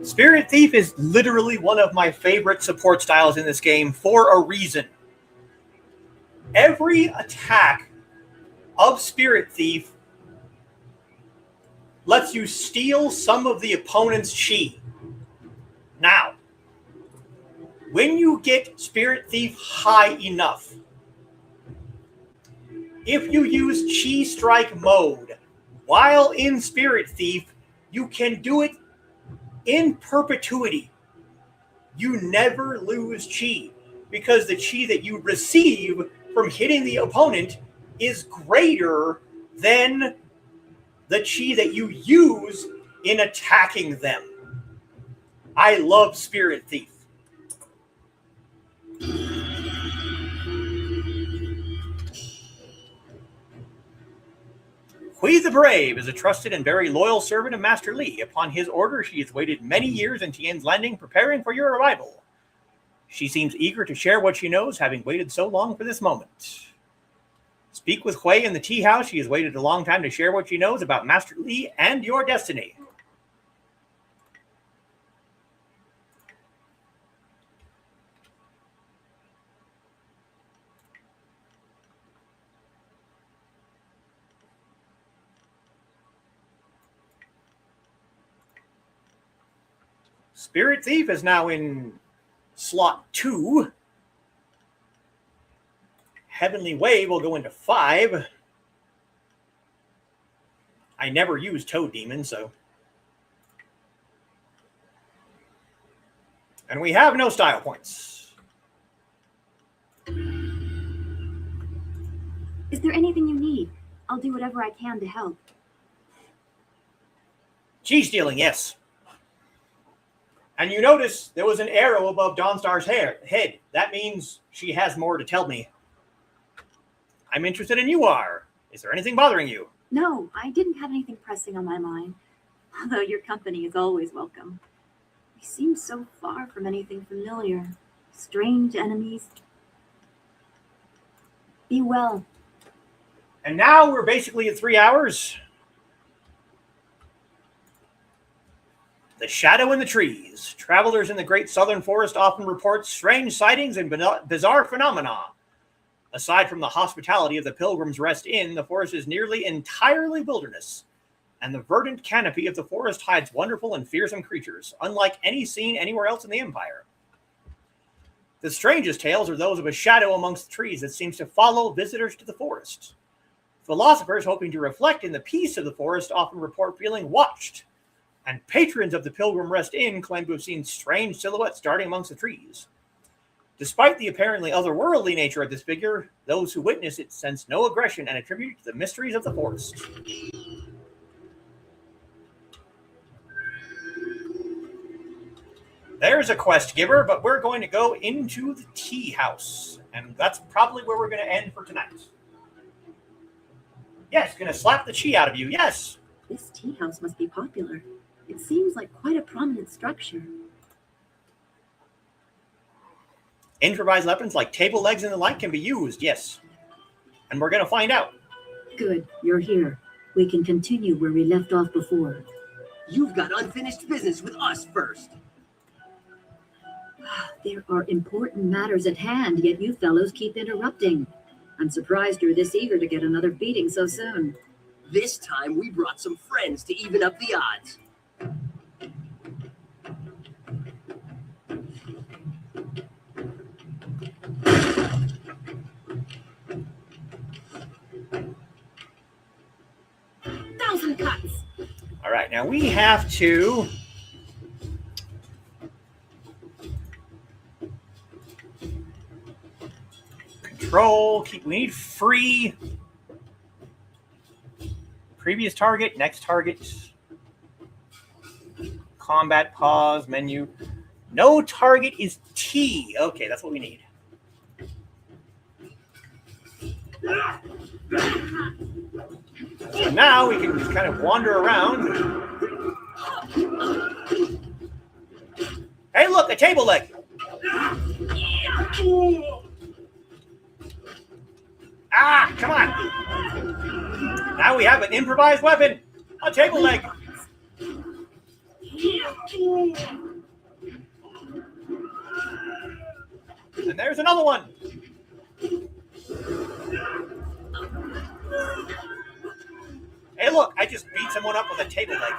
Spirit Thief is literally one of my favorite support styles in this game for a reason. Every attack of Spirit Thief lets you steal some of the opponent's chi. Now, when you get Spirit Thief high enough, if you use Chi Strike mode while in Spirit Thief, you can do it in perpetuity. You never lose Chi because the Chi that you receive from hitting the opponent is greater than the Chi that you use in attacking them. I love Spirit Thief. Hui the Brave is a trusted and very loyal servant of Master Li. Upon his order, she has waited many years in Tian's Landing, preparing for your arrival. She seems eager to share what she knows, having waited so long for this moment. Speak with Hui in the tea house. She has waited a long time to share what she knows about Master Li and your destiny. Spirit Thief is now in slot 2. Heavenly Wave will go into 5. I never use Toad Demon, so. And we have no style points. Is there anything you need? I'll do whatever I can to help. Cheese stealing, yes. And you notice there was an arrow above Dawnstar's head. That means she has more to tell me. I'm interested in you are. Is there anything bothering you? No, I didn't have anything pressing on my mind. Although your company is always welcome. We seem so far from anything familiar. Strange enemies. Be well. And now we're basically at 3 hours. The shadow in the trees. Travelers in the great southern forest often report strange sightings and bizarre phenomena. Aside from the hospitality of the Pilgrim's Rest Inn, the forest is nearly entirely wilderness, and the verdant canopy of the forest hides wonderful and fearsome creatures, unlike any seen anywhere else in the Empire. The strangest tales are those of a shadow amongst the trees that seems to follow visitors to the forest. Philosophers hoping to reflect in the peace of the forest often report feeling watched, and patrons of the Pilgrim Rest Inn claim to have seen strange silhouettes darting amongst the trees. Despite the apparently otherworldly nature of this figure, those who witness it sense no aggression and attribute it to the mysteries of the forest. There's a quest giver, but we're going to go into the tea house, and that's probably where we're going to end for tonight. Yes, going to slap the chi out of you, yes. This tea house must be popular. It seems like quite a prominent structure. Improvised weapons like table legs and the like can be used, yes. And we're going to find out. Good, you're here. We can continue where we left off before. You've got unfinished business with us first. There are important matters at hand, yet you fellows keep interrupting. I'm surprised you're this eager to get another beating so soon. This time we brought some friends to even up the odds. Thousand cuts. All right, now we have to control, we need free. Previous target, next target. Combat pause, menu. No target is T. Okay, that's what we need. So now we can just kind of wander around. Hey, look, a table leg. Ah, come on. Now we have an improvised weapon, a table leg. And there's another one. Hey, look, I just beat someone up with a table leg.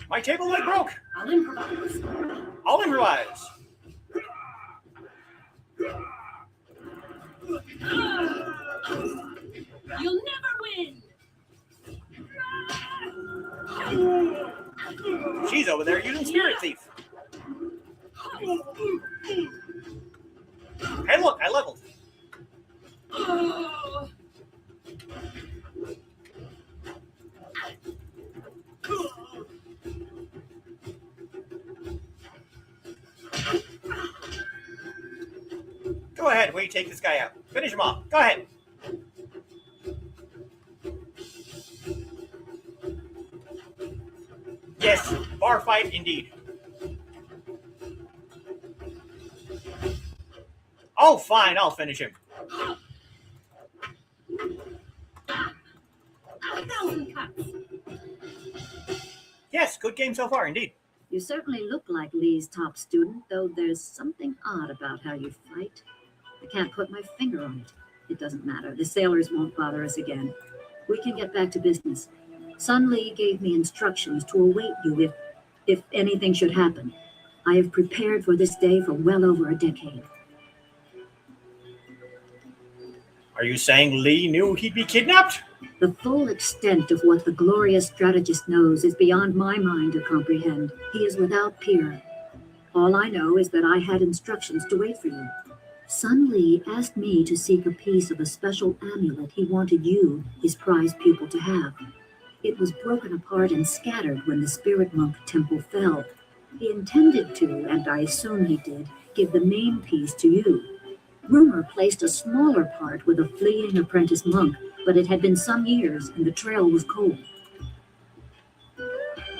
My table leg broke. I'll improvise. I'll improvise. You'll never win. She's over there using Spirit Thief. Hey, look, I leveled. Go ahead, will you take this guy out? Finish him off. Go ahead. Yes, bar fight indeed. Oh, fine, I'll finish him. 1,000 cuts. Yes, good game so far, indeed. You certainly look like Lee's top student, though there's something odd about how you fight. I can't put my finger on it. It doesn't matter. The sailors won't bother us again. We can get back to business. Sun Lee gave me instructions to await you if anything should happen. I have prepared for this day for well over a decade. Are you saying Lee knew he'd be kidnapped? The full extent of what the glorious strategist knows is beyond my mind to comprehend. He is without peer. All I know is that I had instructions to wait for you. Sun Lee asked me to seek a piece of a special amulet he wanted you, his prize pupil, to have. It was broken apart and scattered when the spirit monk temple fell. He intended to, and I assume he did, give the main piece to you. Rumor placed a smaller part with a fleeing apprentice monk, but it had been some years and the trail was cold.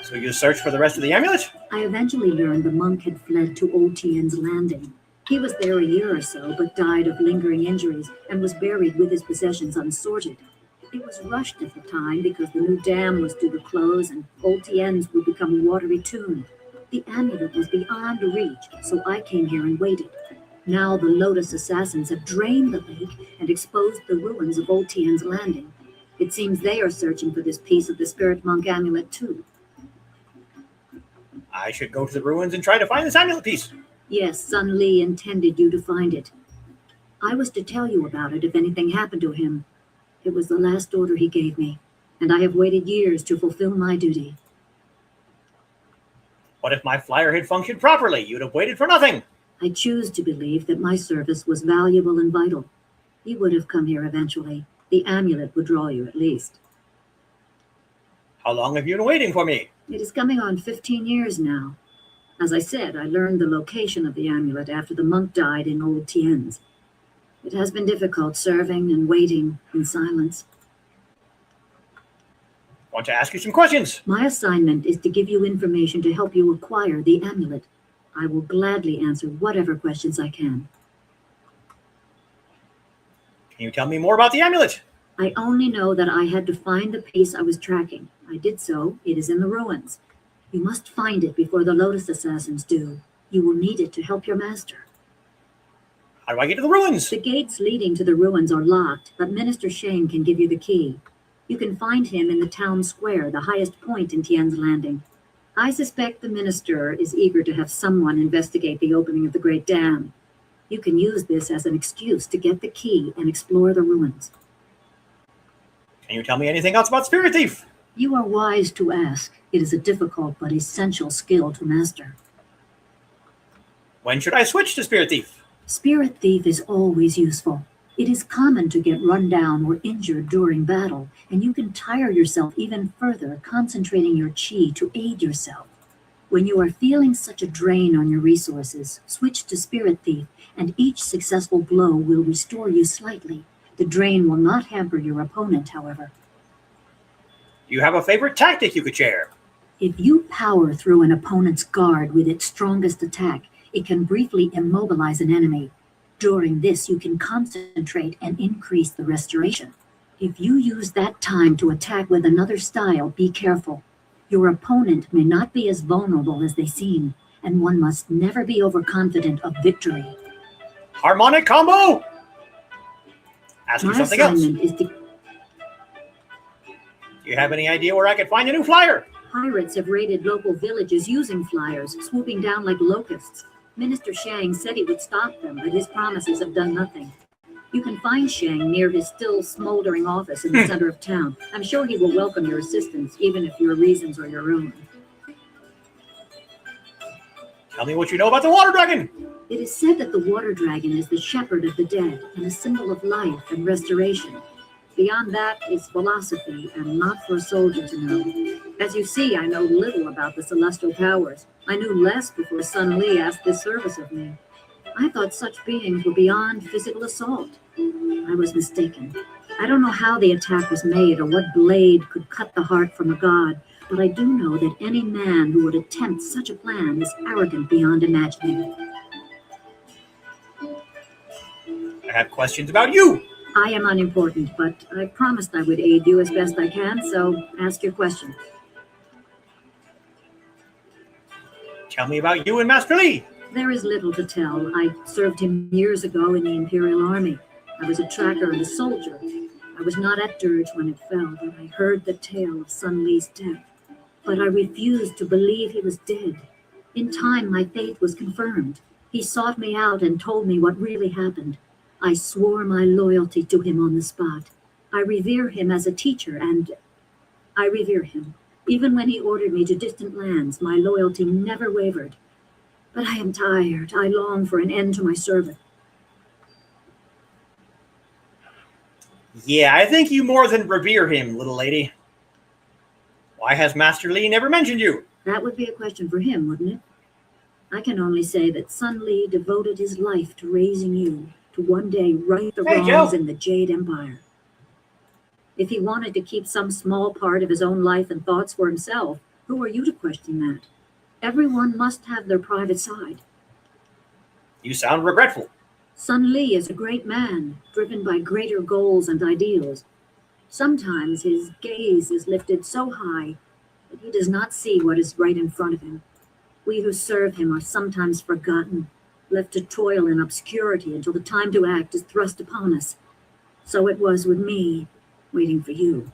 So you searched for the rest of the amulet? I eventually learned the monk had fled to Old Tien's Landing. He was there a year or so, but died of lingering injuries and was buried with his possessions unsorted. It was rushed at the time because the new dam was due to close and Old Tien's would become a watery tomb. The amulet was beyond reach, so I came here and waited. Now the Lotus assassins have drained the lake and exposed the ruins of Old Tien's Landing. It seems they are searching for this piece of the spirit monk amulet too. I should go to the ruins and try to find this amulet piece. Yes, Sun Lee intended you to find it. I was to tell you about it if anything happened to him. It was the last order he gave me, and I have waited years to fulfill my duty. What if my flyer had functioned properly? You'd have waited for nothing. I choose to believe that my service was valuable and vital. You would have come here eventually. The amulet would draw you at least. How long have you been waiting for me? It is coming on 15 years now. As I said, I learned the location of the amulet after the monk died in Old Tien's. It has been difficult serving and waiting in silence. I want to ask you some questions. My assignment is to give you information to help you acquire the amulet. I will gladly answer whatever questions I can. Can you tell me more about the amulet? I only know that I had to find the piece I was tracking. I did so. It is in the ruins. You must find it before the Lotus assassins do. You will need it to help your master. How do I get to the ruins? The gates leading to the ruins are locked, but Minister Shane can give you the key. You can find him in the town square, the highest point in Tien's Landing. I suspect the minister is eager to have someone investigate the opening of the Great Dam. You can use this as an excuse to get the key and explore the ruins. Can you tell me anything else about Spirit Thief? You are wise to ask. It is a difficult but essential skill to master. When should I switch to Spirit Thief? Spirit Thief is always useful. It is common to get run down or injured during battle, and you can tire yourself even further concentrating your chi to aid yourself. When you are feeling such a drain on your resources, switch to Spirit Thief, and each successful blow will restore you slightly. The drain will not hamper your opponent, however. Do you have a favorite tactic you could share? If you power through an opponent's guard with its strongest attack, it can briefly immobilize an enemy. During this, you can concentrate and increase the restoration. If you use that time to attack with another style, be careful. Your opponent may not be as vulnerable as they seem, and one must never be overconfident of victory. Harmonic combo! Ask you My something else. assignment is to... Do you have any idea where I could find a new flyer? Pirates have raided local villages using flyers, swooping down like locusts. Minister Shang said he would stop them, but his promises have done nothing. You can find Shang near his still smoldering office in the center of town. I'm sure he will welcome your assistance, even if your reasons are your own. Tell me what you know about the water dragon. It is said that the water dragon is the shepherd of the dead and a symbol of life and restoration. Beyond that is philosophy and not for a soldier to know. As you see, I know little about the celestial powers. I knew less before Sun Lee asked this service of me. I thought such beings were beyond physical assault. I was mistaken. I don't know how the attack was made or what blade could cut the heart from a god, but I do know that any man who would attempt such a plan is arrogant beyond imagining. I have questions about you. I am unimportant, but I promised I would aid you as best I can, so ask your question. Tell me about you and Master Li. There is little to tell. I served him years ago in the Imperial Army. I was a tracker and a soldier. I was not at Dirge when it fell, but I heard the tale of Sun Li's death. But I refused to believe he was dead. In time, my faith was confirmed. He sought me out and told me what really happened. I swore my loyalty to him on the spot. I revere him as a teacher, and I revere him. Even when he ordered me to distant lands, my loyalty never wavered. But I am tired. I long for an end to my service. Yeah, I think you more than revere him, little lady. Why has Master Li never mentioned you? That would be a question for him, wouldn't it? I can only say that Sun Li devoted his life to raising you, to one day right the wrongs in the Jade Empire. If he wanted to keep some small part of his own life and thoughts for himself, who are you to question that? Everyone must have their private side. You sound regretful. Sun Li is a great man, driven by greater goals and ideals. Sometimes his gaze is lifted so high that he does not see what is right in front of him. We who serve him are sometimes forgotten, left to toil in obscurity until the time to act is thrust upon us. So it was with me, waiting for you.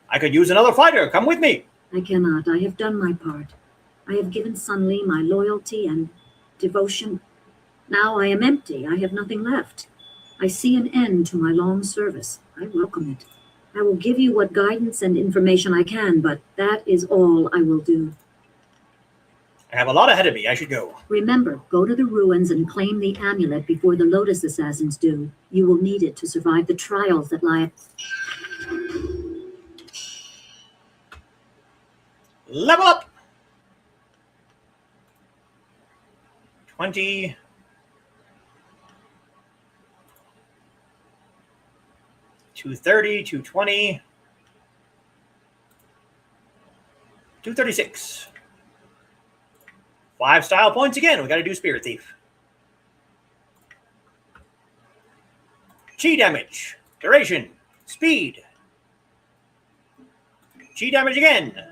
I could use another fighter. Come with me. I cannot. I have done my part. I have given Sun Li my loyalty and devotion. Now I am empty. I have nothing left. I see an end to my long service. I welcome it. I will give you what guidance and information I can, but that is all I will do. I have a lot ahead of me. I should go. Remember, go to the ruins and claim the amulet before the Lotus Assassins do. You will need it to survive the trials that lie. Level up! 20. 230, 220, 236. 5 style points again. We got to do Spirit Thief. Chi damage, duration, speed. Chi damage again.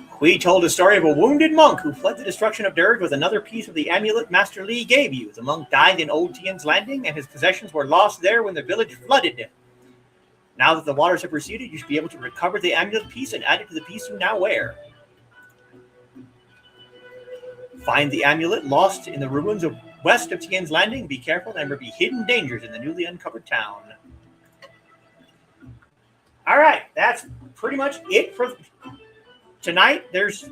Hui told a story of a wounded monk who fled the destruction of Dirge with another piece of the amulet Master Li gave you. The monk died in Old Tian's Landing, and his possessions were lost there when the village flooded. Now that the waters have receded, you should be able to recover the amulet piece and add it to the piece you now wear. Find the amulet lost in the ruins of west of Tian's Landing. Be careful, there may be hidden dangers in the newly uncovered town. All right, that's pretty much it for tonight. There's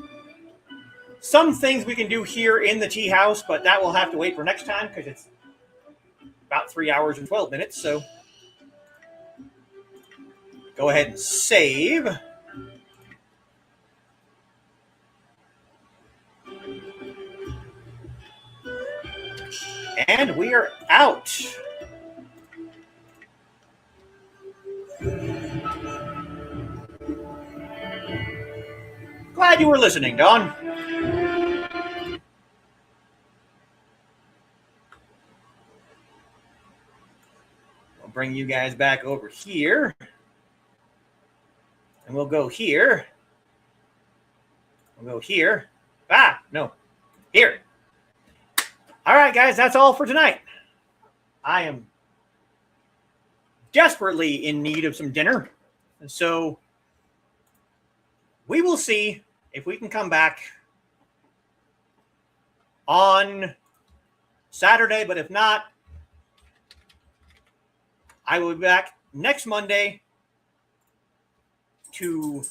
some things we can do here in the tea house, but that will have to wait for next time because it's about 3 hours and 12 minutes. So go ahead and save. And we are out. Glad you were listening, Dawn. I'll bring you guys back over here. And we'll go here. We'll go here. Ah, no. Here. All right, guys, that's all for tonight. I am desperately in need of some dinner. And so we will see if we can come back on Saturday. But if not, I will be back next Monday to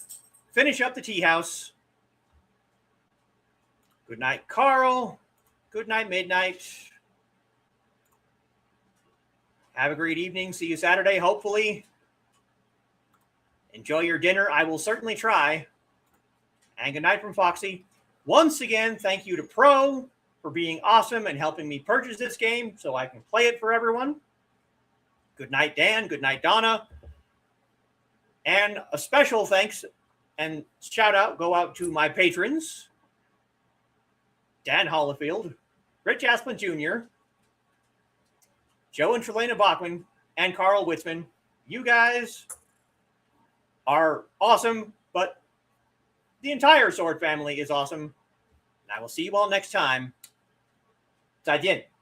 finish up the tea house. Good night, Carl. Good night, Midnight. Have a great evening. See you Saturday, hopefully. Enjoy your dinner. I will certainly try. And good night from Foxy. Once again, thank you to Pro for being awesome and helping me purchase this game so I can play it for everyone. Good night, Dan. Good night, Donna. And a special thanks And shout out go out to my patrons, Dan Hollifield, Rich Asplin Jr., Joe and Trelena Bachman, and Carl Witzman. You guys are awesome, but the entire Sword family is awesome. And I will see you all next time. 再见。